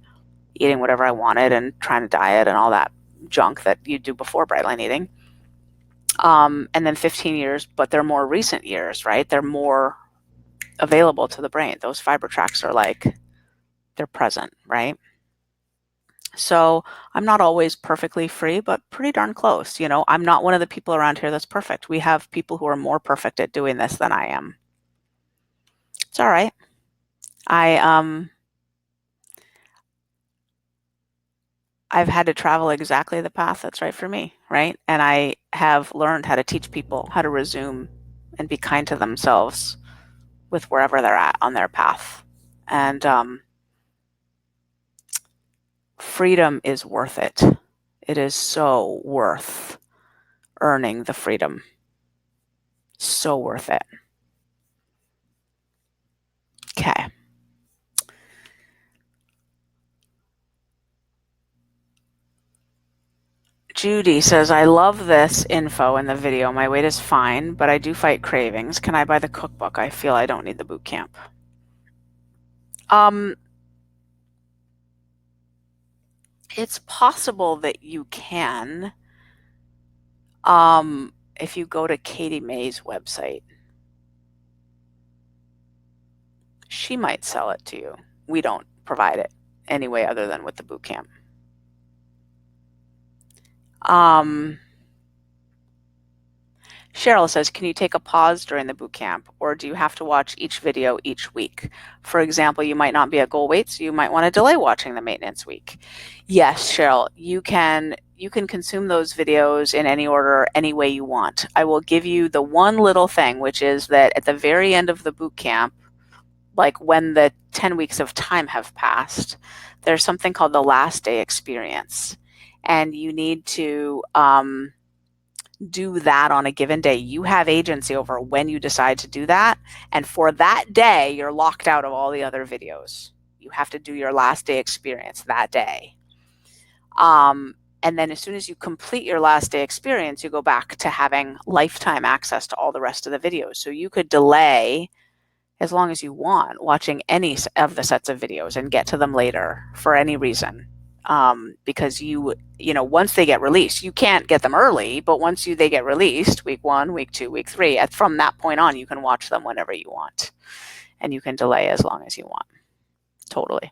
eating whatever I wanted and trying to diet and all that junk that you do before bright line eating. And then 15 years, but they're more recent years, right? They're more available to the brain. Those fiber tracks are they're present, right? So I'm not always perfectly free, but pretty darn close. I'm not one of the people around here that's perfect. We have people who are more perfect at doing this than I am. It's all right. I've had to travel exactly the path that's right for me, right? And I have learned how to teach people how to resume and be kind to themselves with wherever they're at on their path. And freedom is worth it. It is so worth earning the freedom. So worth it. Okay. Judy says, I love this info in the video. My weight is fine, but I do fight cravings. Can I buy the cookbook? I feel I don't need the boot camp. It's possible that you can, if you go to Katie May's website. She might sell it to you. We don't provide it any way other than with the boot camp. Cheryl says, can you take a pause during the boot camp, or do you have to watch each video each week? For example, you might not be at goal weight, so you might want to delay watching the maintenance week. Yes, Cheryl, you can consume those videos in any order, any way you want. I will give you the one little thing, which is that at the very end of the boot camp, like when the 10 weeks of time have passed, there's something called the last day experience. And you need to do that on a given day. You have agency over when you decide to do that. And for that day, you're locked out of all the other videos. You have to do your last day experience that day. And then as soon as you complete your last day experience, you go back to having lifetime access to all the rest of the videos. So you could delay as long as you want watching any of the sets of videos and get to them later for any reason. Because once they get released, you can't get them early, but once they get released, week 1, week 2, week 3, from that point on, you can watch them whenever you want. and you can delay as long as you want. Totally.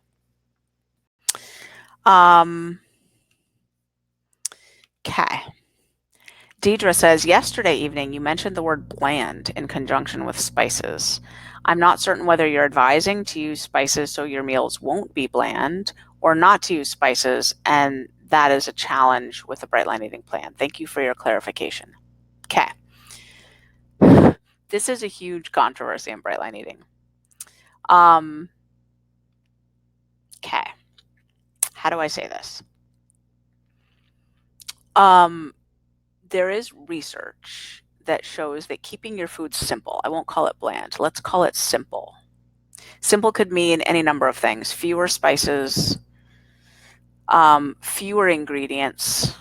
Okay. Deidre says, yesterday evening you mentioned the word bland in conjunction with spices. I'm not certain whether you're advising to use spices so your meals won't be bland or not to use spices, and that is a challenge with the Bright Line Eating Plan. Thank you for your clarification. Okay. This is a huge controversy in Bright Line Eating. Okay. How do I say this? There is research that shows that keeping your food simple, I won't call it bland, let's call it simple. Simple could mean any number of things. Fewer spices, fewer ingredients,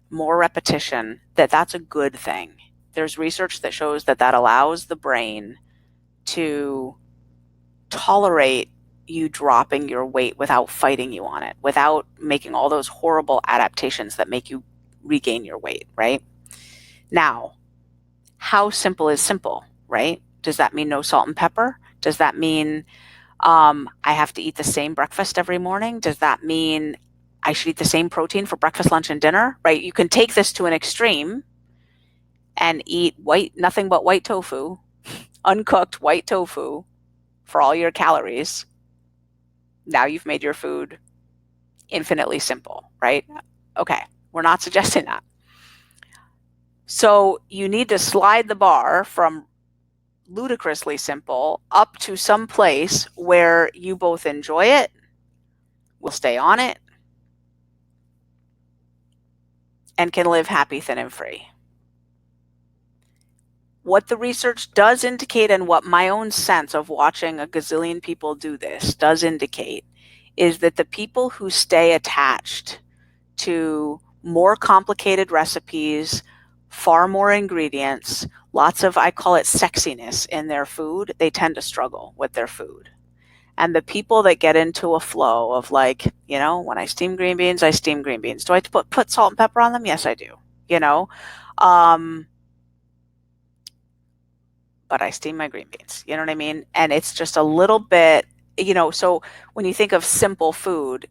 more repetition, that's a good thing. There's research that shows that allows the brain to tolerate you dropping your weight without fighting you on it, without making all those horrible adaptations that make you regain your weight, right? Now, how simple is simple, right? Does that mean no salt and pepper? Does that mean I have to eat the same breakfast every morning? Does that mean I should eat the same protein for breakfast, lunch, and dinner, right? You can take this to an extreme and eat nothing but white tofu, uncooked white tofu for all your calories. Now you've made your food infinitely simple, right? Okay, we're not suggesting that. So you need to slide the bar from ludicrously simple up to some place where you both enjoy it, will stay on it, and can live happy, thin, and free. What the research does indicate, and what my own sense of watching a gazillion people do this does indicate, is that the people who stay attached to more complicated recipes, far more ingredients, lots of, I call it sexiness in their food, they tend to struggle with their food. And the people that get into a flow of like, when I steam green beans, I steam green beans. Do I put salt and pepper on them? Yes, I do. But I steam my green beans. You know what I mean? And it's just a little bit, so when you think of simple food,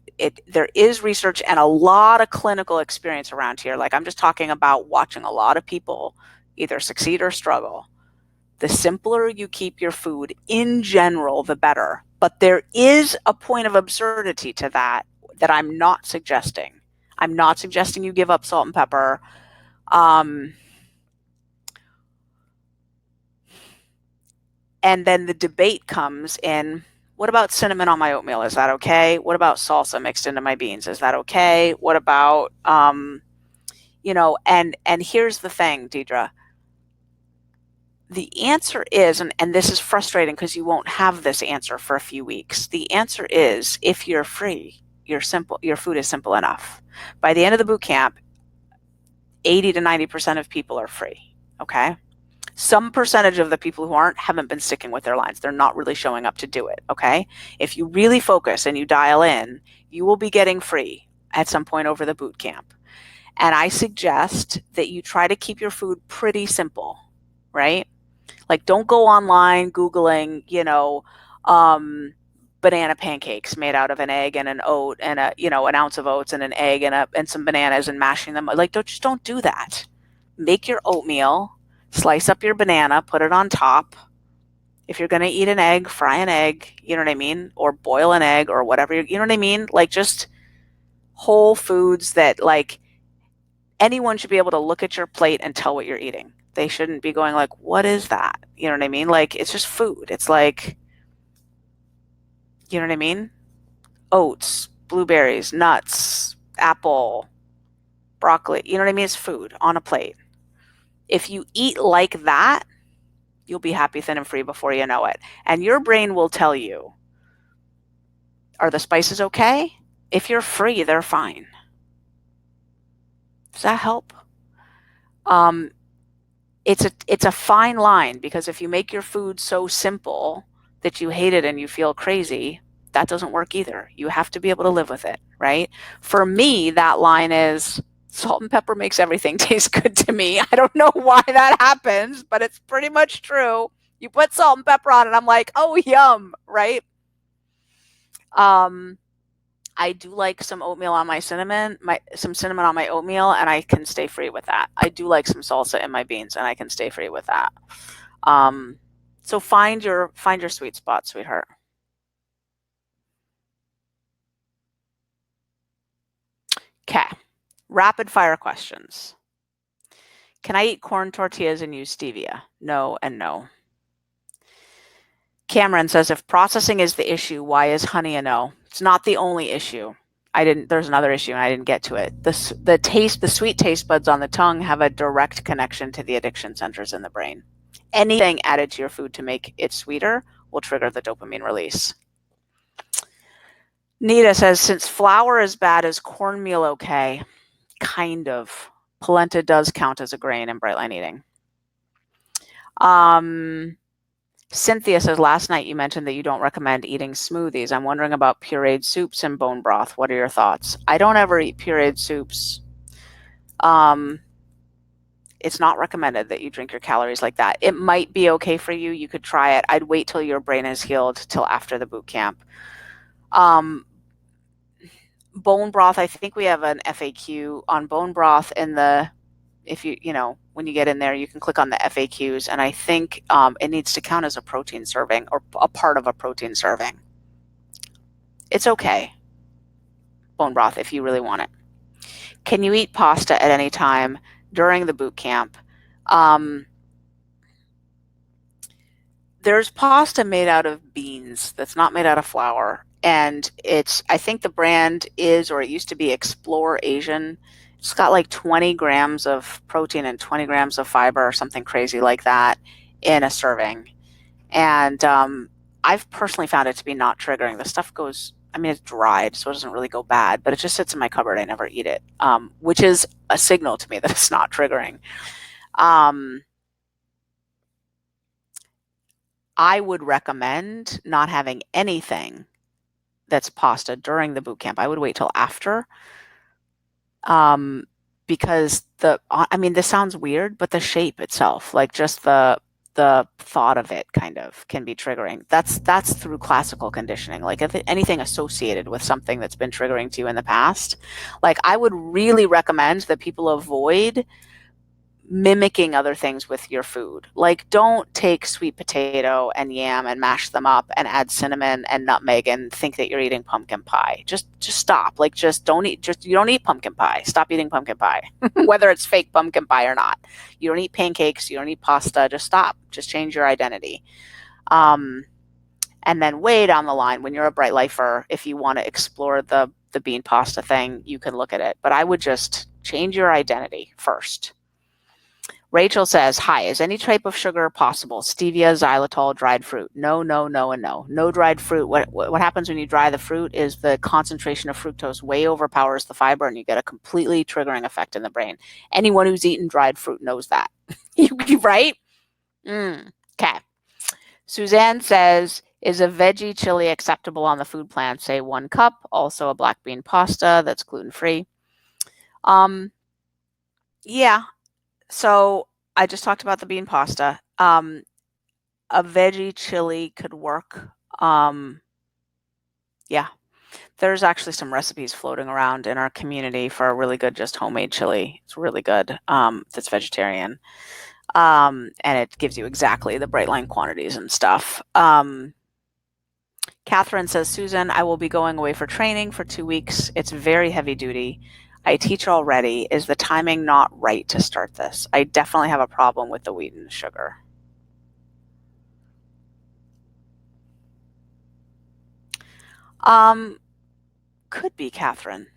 there is research and a lot of clinical experience around here. Like, I'm just talking about watching a lot of people either succeed or struggle. The simpler you keep your food in general, the better. But there is a point of absurdity to that I'm not suggesting. I'm not suggesting you give up salt and pepper. And then the debate comes in, what about cinnamon on my oatmeal? Is that okay? What about salsa mixed into my beans? Is that okay? What about, and here's the thing, Deidre. The answer is, and this is frustrating because you won't have this answer for a few weeks. The answer is, if you're free, your food is simple enough. By the end of the boot camp, 80 to 90% of people are free, okay? Some percentage of the people who aren't haven't been sticking with their lines. They're not really showing up to do it, okay? If you really focus and you dial in, you will be getting free at some point over the boot camp. And I suggest that you try to keep your food pretty simple, right? Like, don't go online Googling, banana pancakes made out of an egg and an oat and an ounce of oats and an egg and some bananas and mashing them. Like, don't do that. Make your oatmeal, slice up your banana, put it on top. If you're going to eat an egg, fry an egg, you know what I mean? Or boil an egg or whatever, you know what I mean? Like, just whole foods that, like, anyone should be able to look at your plate and tell what you're eating. They shouldn't be going like, what is that? You know what I mean? Like, it's just food. It's like, you know what I mean? Oats, blueberries, nuts, apple, broccoli. You know what I mean? It's food on a plate. If you eat like that, you'll be happy, thin, and free before you know it. And your brain will tell you, are the spices okay? If you're free, they're fine. Does that help? It's a fine line, because if you make your food so simple that you hate it and you feel crazy, that doesn't work either. You have to be able to live with it, right? For me, that line is salt and pepper makes everything taste good to me. I don't know why that happens, but it's pretty much true. You put salt and pepper on it. I'm like, oh, yum, right? I do like some oatmeal on my cinnamon, some cinnamon on my oatmeal, and I can stay free with that. I do like some salsa in my beans, and I can stay free with that. So find your sweet spot, sweetheart. Okay. Rapid fire questions. Can I eat corn tortillas and use stevia? No and no. Cameron says, if processing is the issue, why is honey a no? It's not the only issue. There's another issue and I didn't get to it. The sweet taste buds on the tongue have a direct connection to the addiction centers in the brain. Anything added to your food to make it sweeter will trigger the dopamine release. Nita says, since flour is bad, is cornmeal okay? Kind of. Polenta does count as a grain in bright line eating. Cynthia says, last night you mentioned that you don't recommend eating smoothies. I'm wondering about pureed soups and bone broth. What are your thoughts? I don't ever eat pureed soups. It's not recommended that you drink your calories like that. It might be okay for you. You could try it. I'd wait till your brain is healed till after the boot camp. Bone broth, I think we have an FAQ on bone broth in the, if when you get in there, you can click on the FAQs, and I think it needs to count as a protein serving or a part of a protein serving. It's okay, bone broth, if you really want it. Can you eat pasta at any time during the boot camp? There's pasta made out of beans that's not made out of flour, and I think the brand is, or it used to be, Explore Asian. It's got like 20 grams of protein and 20 grams of fiber or something crazy like that in a serving. And I've personally found it to be not triggering. The stuff goes, it's dried, so it doesn't really go bad, but it just sits in my cupboard. I never eat it, which is a signal to me that it's not triggering. I would recommend not having anything that's pasta during the boot camp. I would wait till after. Because this sounds weird, but the shape itself, like just the thought of it kind of can be triggering. That's through classical conditioning. Like if anything associated with something that's been triggering to you in the past, like I would really recommend that people avoid mimicking other things with your food. Like don't take sweet potato and yam and mash them up and add cinnamon and nutmeg and think that you're eating pumpkin pie. Just stop. Like you don't eat pumpkin pie. Stop eating pumpkin pie. Whether it's fake pumpkin pie or not. You don't eat pancakes, you don't eat pasta. Just stop. Just change your identity. And then way down the line, when you're a bright lifer, if you want to explore the bean pasta thing, you can look at it. But I would just change your identity first. Rachel says, hi, is any type of sugar possible? Stevia, xylitol, dried fruit? No, no, no, and no. No dried fruit. What happens when you dry the fruit is the concentration of fructose way overpowers the fiber and you get a completely triggering effect in the brain. Anyone who's eaten dried fruit knows that. Right? Okay. Suzanne says, is a veggie chili acceptable on the food plan? Say 1 cup, also a black bean pasta that's gluten-free. Yeah. So I just talked about the bean pasta. A veggie chili could work. Yeah. There's actually some recipes floating around in our community for a really good just homemade chili. It's really good. That's vegetarian. And it gives you exactly the bright line quantities and stuff. Catherine says, Susan, I will be going away for training for 2 weeks. It's very heavy duty. I teach already. Is the timing not right to start this? I definitely have a problem with the wheat and sugar. Could be, Catherine.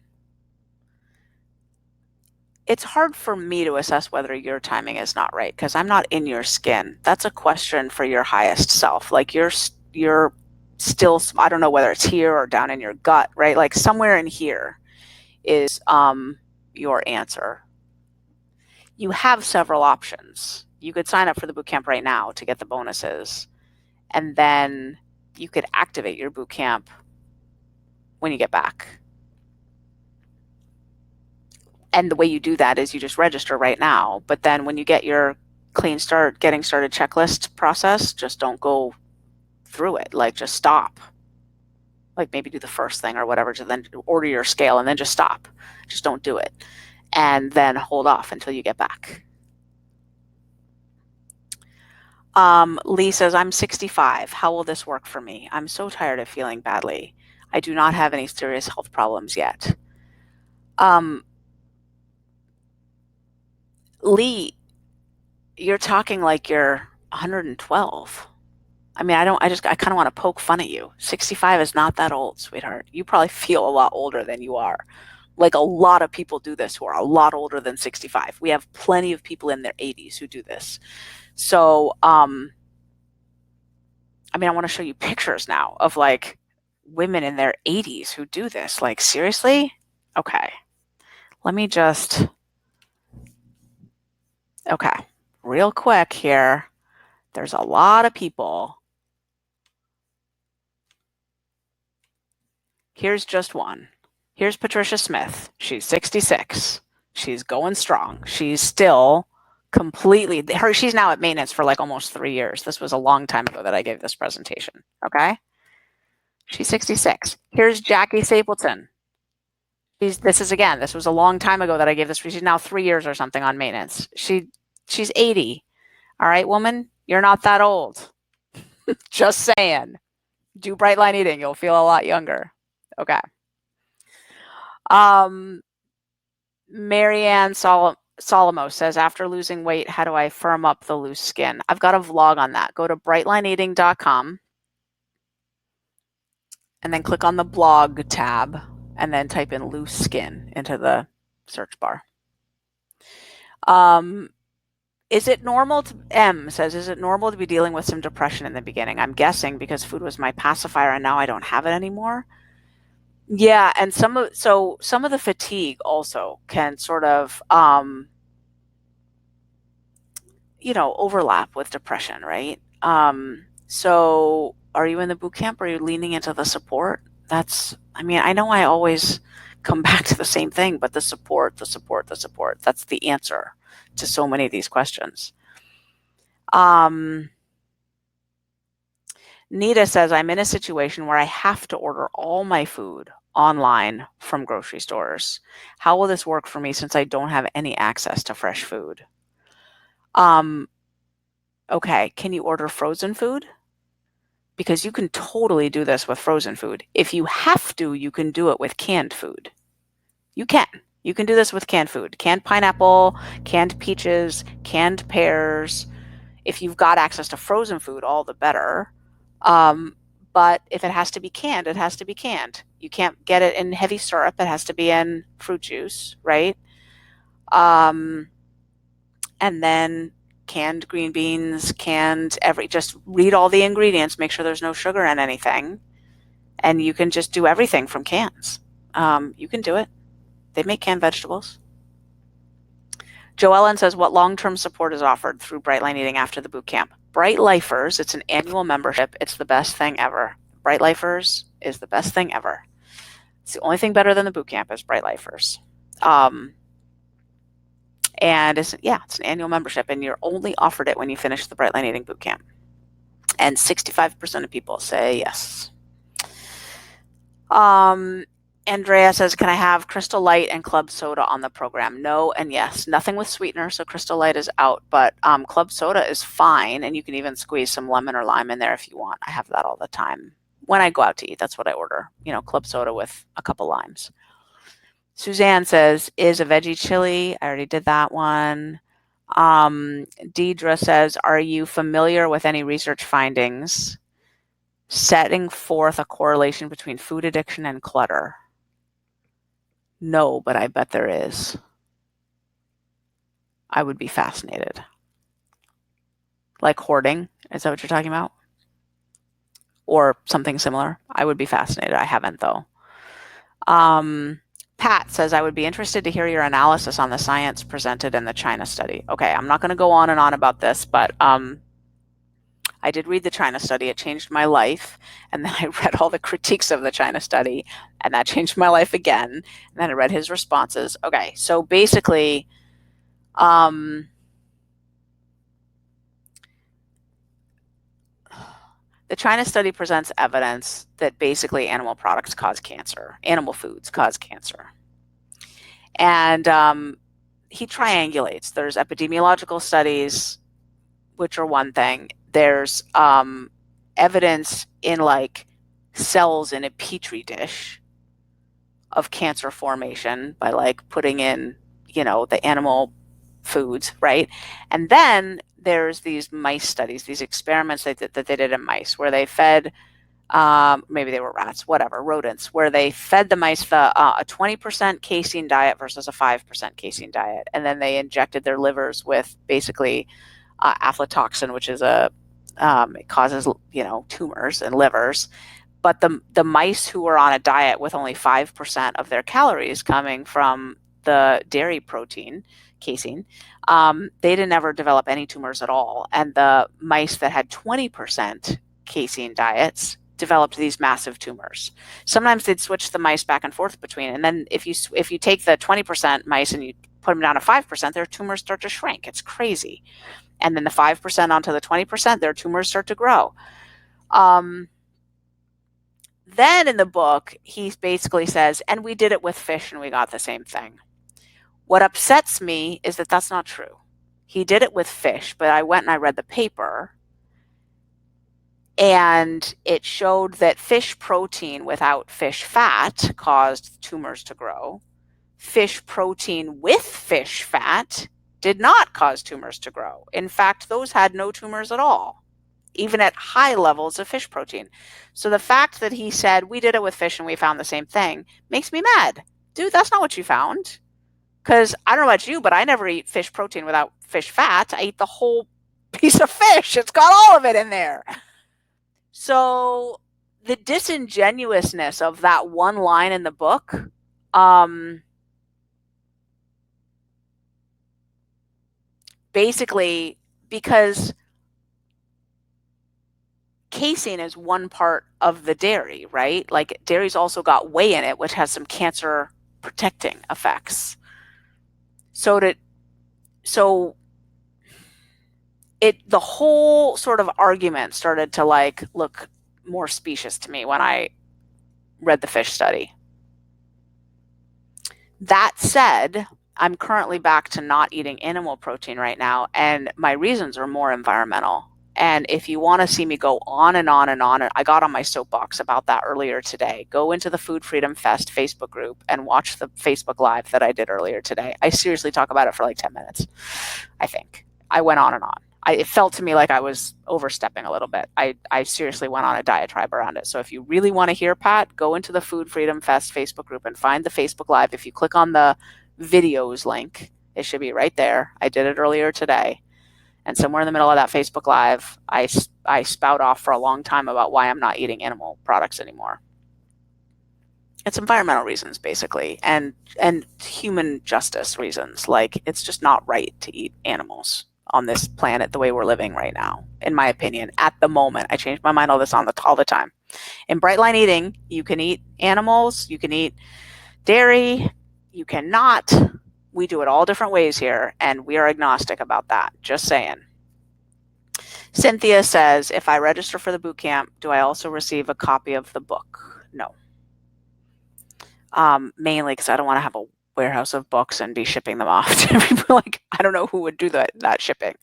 It's hard for me to assess whether your timing is not right because I'm not in your skin. That's a question for your highest self. Like you're still, I don't know whether it's here or down in your gut, right? Like somewhere in here is your answer. You have several options. You could sign up for the boot camp right now to get the bonuses, and then you could activate your boot camp when you get back. And the way you do that is you just register right now, but then when you get your getting started checklist process, just don't go through it. Like, just stop. Like, maybe do the first thing or whatever, to then order your scale and then just stop. Just don't do it. And then hold off until you get back. Lee says, I'm 65. How will this work for me? I'm so tired of feeling badly. I do not have any serious health problems yet. Lee, you're talking like you're 112. I mean, I kind of want to poke fun at you. 65 is not that old, sweetheart. You probably feel a lot older than you are. Like, a lot of people do this who are a lot older than 65. We have plenty of people in their 80s who do this. So, I mean, I want to show you pictures now of like women in their 80s who do this. Like, seriously? Okay. Let me just, okay, real quick here. There's a lot of people. Here's just one. Here's Patricia Smith. She's 66. She's going strong. She's still completely, she's now at maintenance for like almost 3 years. This was a long time ago that I gave this presentation. Okay. She's 66. Here's Jackie Stapleton. This was a long time ago that I gave this. She's now 3 years or something on maintenance. She's 80. All right, woman, you're not that old. Just saying. Do bright line eating. You'll feel a lot younger. Okay. Marianne Solomo says, after losing weight, how do I firm up the loose skin? I've got a vlog on that. Go to brightlineeating.com and then click on the blog tab and then type in loose skin into the search bar. Is it normal to, M says, is it normal to be dealing with some depression in the beginning? I'm guessing because food was my pacifier and now I don't have it anymore. Yeah, and some of the fatigue also can sort of overlap with depression, right? So are you in the boot camp? Or are you leaning into the support? I know I always come back to the same thing, but the support, that's the answer to so many of these questions. Nita says, I'm in a situation where I have to order all my food online from grocery stores. How will this work for me since I don't have any access to fresh food? Okay, can you order frozen food? Because you can totally do this with frozen food. If you have to, you can do it with canned food. You can do this with canned food. Canned pineapple, canned peaches, canned pears. If you've got access to frozen food, all the better. But if it has to be canned, it has to be canned. You can't get it in heavy syrup. It has to be in fruit juice, right? And then canned green beans, just read all the ingredients, make sure there's no sugar in anything. And you can just do everything from cans. You can do it. They make canned vegetables. Joellen says, what long-term support is offered through Bright Line Eating after the boot camp? Bright Lifers, it's an annual membership. It's the best thing ever. Bright Lifers is the best thing ever. It's the only thing better than the boot camp is Bright Lifers. And it's an annual membership, and you're only offered it when you finish the Bright Line Eating boot camp. And 65% of people say yes. Andrea says, can I have Crystal Light and Club Soda on the program? No and yes. Nothing with sweetener, so Crystal Light is out. But Club Soda is fine, and you can even squeeze some lemon or lime in there if you want. I have that all the time. When I go out to eat, that's what I order. Club Soda with a couple limes. Suzanne says, is a veggie chili? I already did that one. Deidre says, are you familiar with any research findings setting forth a correlation between food addiction and clutter? No, but I bet there is. I would be fascinated. Like hoarding, is that what you're talking about? Or something similar? I would be fascinated. I haven't, though. Pat says, I would be interested to hear your analysis on the science presented in the China study. Okay, I'm not going to go on and on about this, but I did read the China study. It changed my life. And then I read all the critiques of the China study, and that changed my life again. And then I read his responses. Okay, so basically, The China study presents evidence that basically animal products cause cancer, animal foods cause cancer. And he triangulates. There's epidemiological studies, which are one thing. There's evidence in like cells in a petri dish of cancer formation by like putting in, the animal foods, right? And then there's these mice studies, these experiments that they did in mice where they fed, maybe they were rats, whatever, rodents, where they fed the mice a 20% casein diet versus a 5% casein diet. And then they injected their livers with basically aflatoxin, which is it causes, tumors in livers. But the mice who were on a diet with only 5% of their calories coming from the dairy protein, casein, they didn't ever develop any tumors at all. And the mice that had 20% casein diets developed these massive tumors. Sometimes they'd switch the mice back and forth between. And then if you take the 20% mice and you put them down to 5%, their tumors start to shrink. It's crazy. And then the 5% onto the 20%, their tumors start to grow. Then in the book, he basically says, and we did it with fish and we got the same thing. What upsets me is that that's not true. He did it with fish, but I went and I read the paper, and it showed that fish protein without fish fat caused tumors to grow. Fish protein with fish fat did not cause tumors to grow. In fact, those had no tumors at all, even at high levels of fish protein. So the fact that he said, we did it with fish and we found the same thing, makes me mad. Dude, that's not what you found. Because I don't know about you, but I never eat fish protein without fish fat. I eat the whole piece of fish. It's got all of it in there. So the disingenuousness of that one line in the book, basically, because casein is one part of the dairy, right? Like dairy's also got whey in it, which has some cancer protecting effects. The whole sort of argument started to like look more specious to me when I read the fish study. That said, I'm currently back to not eating animal protein right now, and my reasons are more environmental. And if you want to see me go on and on and on, I got on my soapbox about that earlier today. Go into the Food Freedom Fest Facebook group and watch the Facebook Live that I did earlier today. I seriously talk about it for like 10 minutes, I think. I went on and on. It felt to me like I was overstepping a little bit. I seriously went on a diatribe around it. So if you really want to hear Pat, go into the Food Freedom Fest Facebook group and find the Facebook Live. If you click on the videos link, it should be right there. I did it earlier today. And somewhere in the middle of that Facebook Live, I spout off for a long time about why I'm not eating animal products anymore. It's environmental reasons, basically, and human justice reasons. Like, it's just not right to eat animals on this planet the way we're living right now, in my opinion, at the moment. I change my mind all the time. In Bright Line Eating, you can eat animals, you can eat dairy, you cannot. We do it all different ways here, and we are agnostic about that. Just saying. Cynthia says, if I register for the boot camp, do I also receive a copy of the book? No. Mainly because I don't want to have a warehouse of books and be shipping them off to people. Like, I don't know who would do that shipping.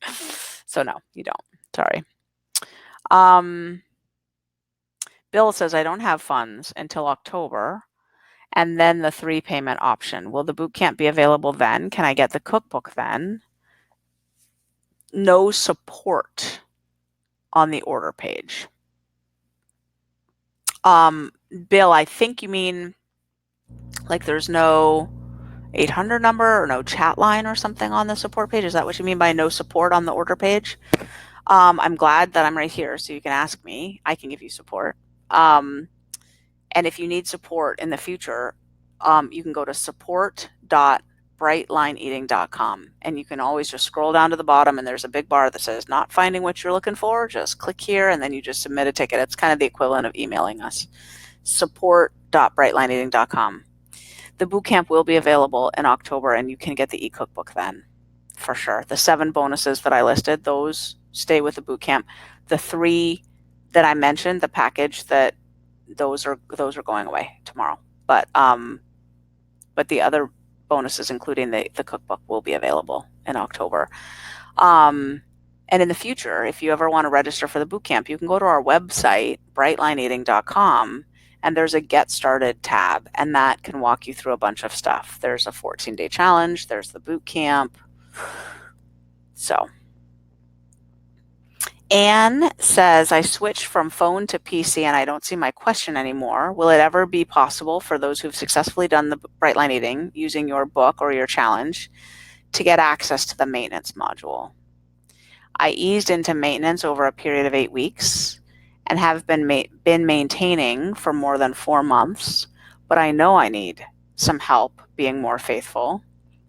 So no, you don't. Sorry. Bill says, I don't have funds until October, and then the 3 payment option. Will the boot camp be available then? Can I get the cookbook then? No support on the order page. Bill, I think you mean like there's no 800 number or no chat line or something on the support page. Is that what you mean by no support on the order page? I'm glad that I'm right here, so you can ask me. I can give you support. And if you need support in the future, you can go to support.brightlineeating.com, and you can always just scroll down to the bottom, and there's a big bar that says not finding what you're looking for. Just click here, and then you just submit a ticket. It's kind of the equivalent of emailing us. Support.brightlineeating.com. The bootcamp will be available in October, and you can get the e-cookbook then, for sure. The 7 bonuses that I listed, those stay with the bootcamp. The 3 that I mentioned, the package, that those are going away tomorrow. But the other bonuses, including the cookbook, will be available in October. And in the future, if you ever want to register for the boot camp, you can go to our website, brightlineeating.com, and there's a Get Started tab, and that can walk you through a bunch of stuff. There's a 14-day challenge, there's the boot camp. So Anne says, I switched from phone to PC and I don't see my question anymore. Will it ever be possible for those who've successfully done the Brightline Eating using your book or your challenge to get access to the maintenance module? I eased into maintenance over a period of 8 weeks and have been maintaining for more than 4 months, but I know I need some help being more faithful.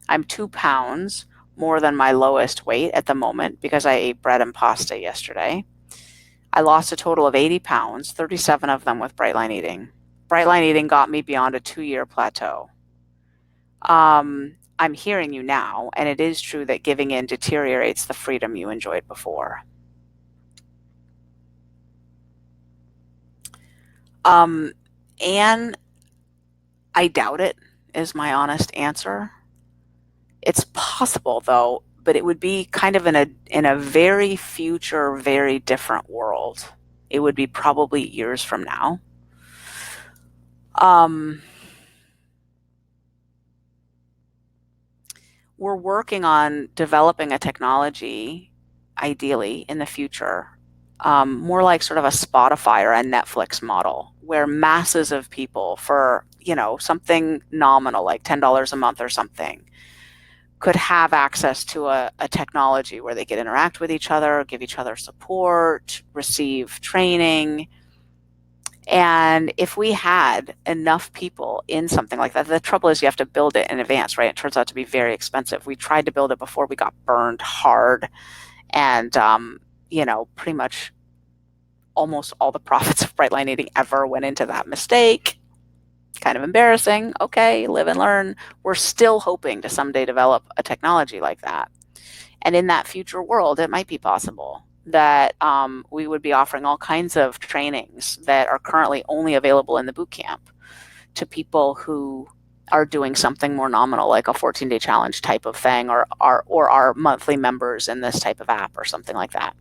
I'm 2 pounds more than my lowest weight at the moment because I ate bread and pasta yesterday. I lost a total of 80 pounds, 37 of them with Brightline Eating. Brightline Eating got me beyond a 2-year plateau. I'm hearing you now, and it is true that giving in deteriorates the freedom you enjoyed before. And I doubt it, is my honest answer. It's possible, though, but it would be kind of in a very future, very different world. It would be probably years from now. We're working on developing a technology, ideally, in the future, more like sort of a Spotify or a Netflix model, where masses of people for, something nominal, like $10 a month or something, could have access to a technology where they could interact with each other, give each other support, receive training. And if we had enough people in something like that, the trouble is you have to build it in advance, right? It turns out to be very expensive. We tried to build it before, we got burned hard. And, pretty much almost all the profits of Brightline Eating ever went into that mistake. Kind of embarrassing. Okay, live and learn. We're still hoping to someday develop a technology like that. And in that future world, it might be possible that we would be offering all kinds of trainings that are currently only available in the boot camp to people who are doing something more nominal, like a 14-day challenge type of thing, or are monthly members in this type of app or something like that.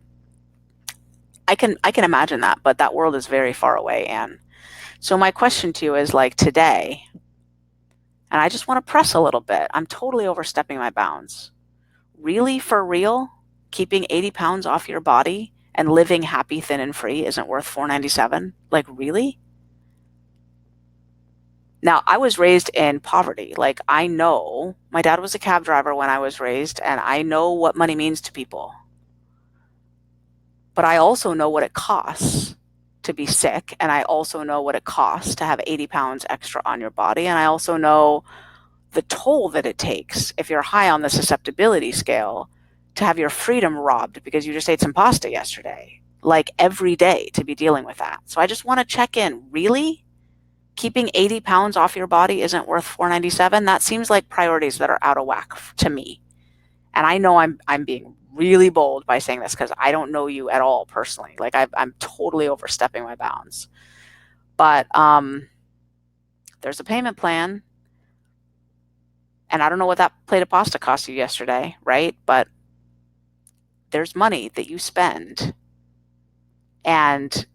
I can imagine that, but that world is very far away, Anne. So my question to you is, like, today, and I just want to press a little bit, I'm totally overstepping my bounds. Really, for real, keeping 80 pounds off your body and living happy, thin, and free isn't worth $4.97? Like, really? Now, I was raised in poverty. Like, I know my dad was a cab driver when I was raised, and I know what money means to people. But I also know what it costs to be sick, and I also know what it costs to have 80 pounds extra on your body, and I also know the toll that it takes if you're high on the susceptibility scale to have your freedom robbed because you just ate some pasta yesterday, like every day, to be dealing with that. So I just want to check in. Really? Keeping 80 pounds off your body isn't worth $4.97? That seems like priorities that are out of whack to me. And I know I'm being really bold by saying this because I don't know you at all personally. Like, I'm totally overstepping my bounds. But there's a payment plan. And I don't know what that plate of pasta cost you yesterday, right? But there's money that you spend. And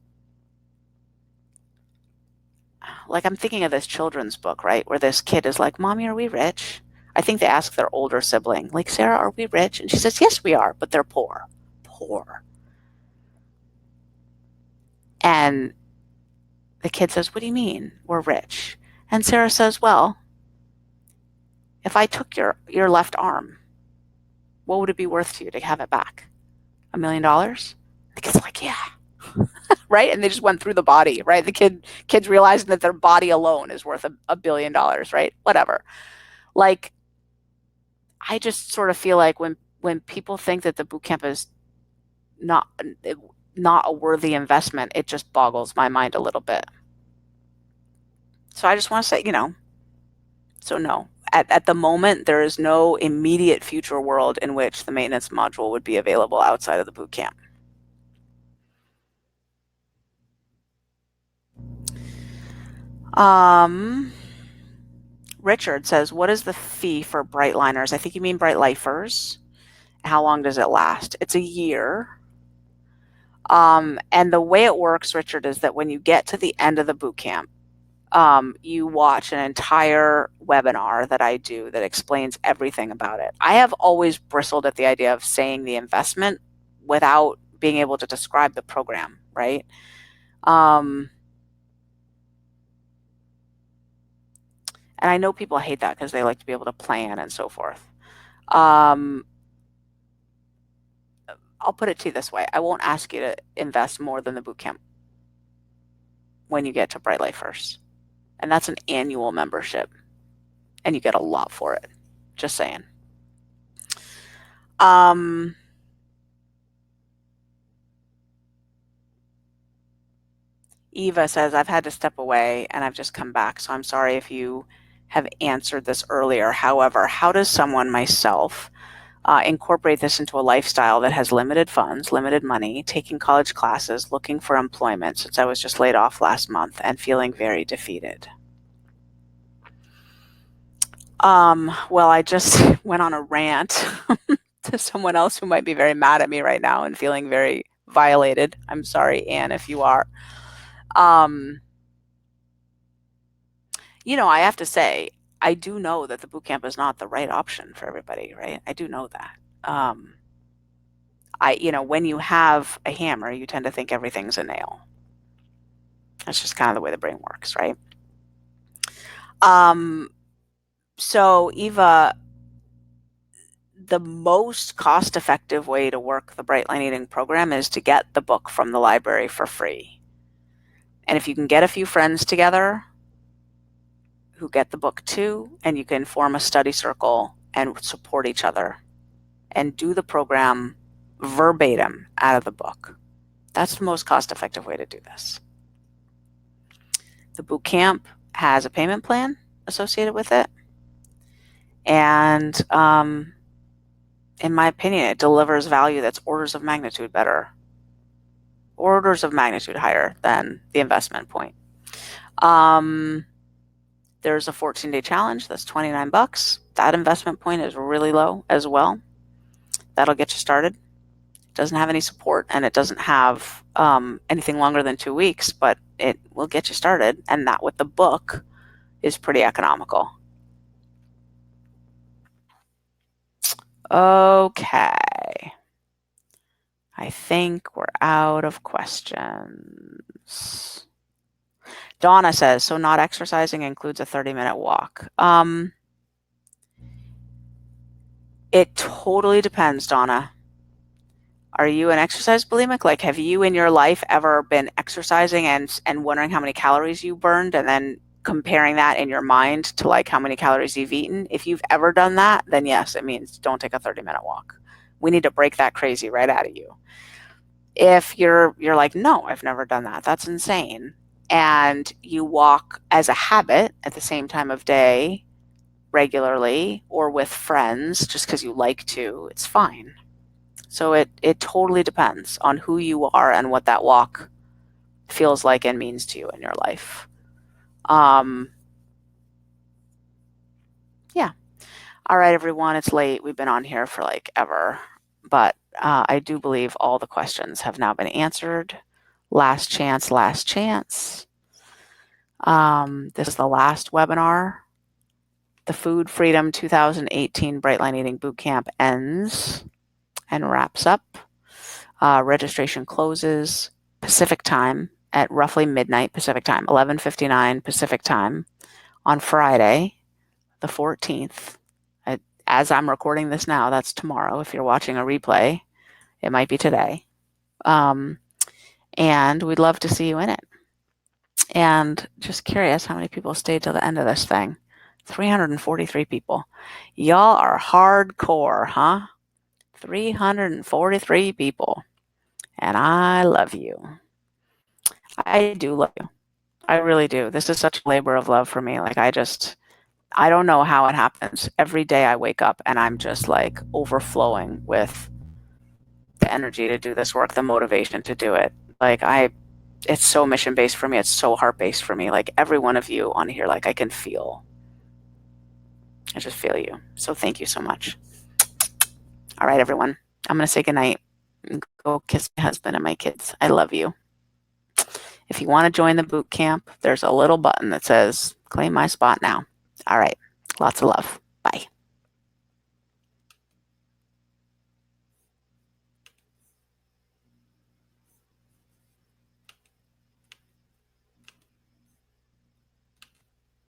like, I'm thinking of this children's book, right? Where this kid is like, Mommy, are we rich? I think they ask their older sibling, like, Sarah, are we rich? And she says, yes, we are, but they're poor. Poor. And the kid says, what do you mean we're rich? And Sarah says, well, if I took your left arm, what would it be worth to you to have it back? $1 million? The kid's like, yeah. Right? And they just went through the body, right? The kids realizing that their body alone is worth $1 billion, right? Whatever. Like, I just sort of feel like when people think that the boot camp is not a worthy investment, it just boggles my mind a little bit. So I just want to say, so no. At the moment, there is no immediate future world in which the maintenance module would be available outside of the boot camp. Richard says, what is the fee for bright liners? I think you mean bright lifers. How long does it last? It's a year. And the way it works, Richard, is that when you get to the end of the boot camp, you watch an entire webinar that I do that explains everything about it. I have always bristled at the idea of saying the investment without being able to describe the program, right? And I know people hate that because they like to be able to plan and so forth. I'll put it to you this way. I won't ask you to invest more than the boot camp when you get to Bright Life First. And that's an annual membership. And you get a lot for it. Just saying. Eva says, I've had to step away and I've just come back. So I'm sorry if you have answered this earlier. However, how does someone, myself, incorporate this into a lifestyle that has limited funds, limited money, taking college classes, looking for employment since I was just laid off last month and feeling very defeated? Well, I just went on a rant to someone else who might be very mad at me right now and feeling very violated. I'm sorry, Anne, if you are. I have to say, I do know that the boot camp is not the right option for everybody, right? I do know that. When you have a hammer, you tend to think everything's a nail. That's just kind of the way the brain works, right? So Eva, the most cost-effective way to work the Bright Line Eating program is to get the book from the library for free. And if you can get a few friends together who get the book too, and you can form a study circle and support each other and do the program verbatim out of the book. That's the most cost-effective way to do this. The boot camp has a payment plan associated with it. And in my opinion, it delivers value that's orders of magnitude better, orders of magnitude higher than the investment point. There's a 14-day challenge that's $29. That investment point is really low as well. That'll get you started. It doesn't have any support and it doesn't have anything longer than 2 weeks, but it will get you started. And that with the book is pretty economical. Okay. I think we're out of questions. Donna says, so not exercising includes a 30-minute walk. It totally depends, Donna. Are you an exercise bulimic? Like, have you in your life ever been exercising and wondering how many calories you burned and then comparing that in your mind to like how many calories you've eaten? If you've ever done that, then yes, it means don't take a 30-minute walk. We need to break that crazy right out of you. If you're like, no, I've never done that. That's insane. And you walk as a habit at the same time of day regularly or with friends just because you like to, it's fine. So it totally depends on who you are and what that walk feels like and means to you in your life. Yeah. All right, everyone, it's late. We've been on here for like ever, but I do believe all the questions have now been answered. Last chance, last chance. This is the last webinar. The Food Freedom 2018 Bright Line Eating Bootcamp ends and wraps up. Registration closes Pacific time at roughly midnight Pacific time, 11:59 Pacific time on Friday, the 14th. As I'm recording this now, that's tomorrow. If you're watching a replay, it might be today. And we'd love to see you in it. And just curious how many people stayed till the end of this thing. 343 people. Y'all are hardcore, huh? 343 people. And I love you. I do love you. I really do. This is such a labor of love for me. Like, I don't know how it happens. Every day I wake up and I'm just like overflowing with the energy to do this work, the motivation to do it. Like, It's so mission-based for me. It's so heart-based for me. Like every one of you on here, like I can feel. I just feel you. So thank you so much. All right, everyone. I'm going to say goodnight and go kiss my husband and my kids. I love you. If you want to join the boot camp, there's a little button that says claim my spot now. All right. Lots of love.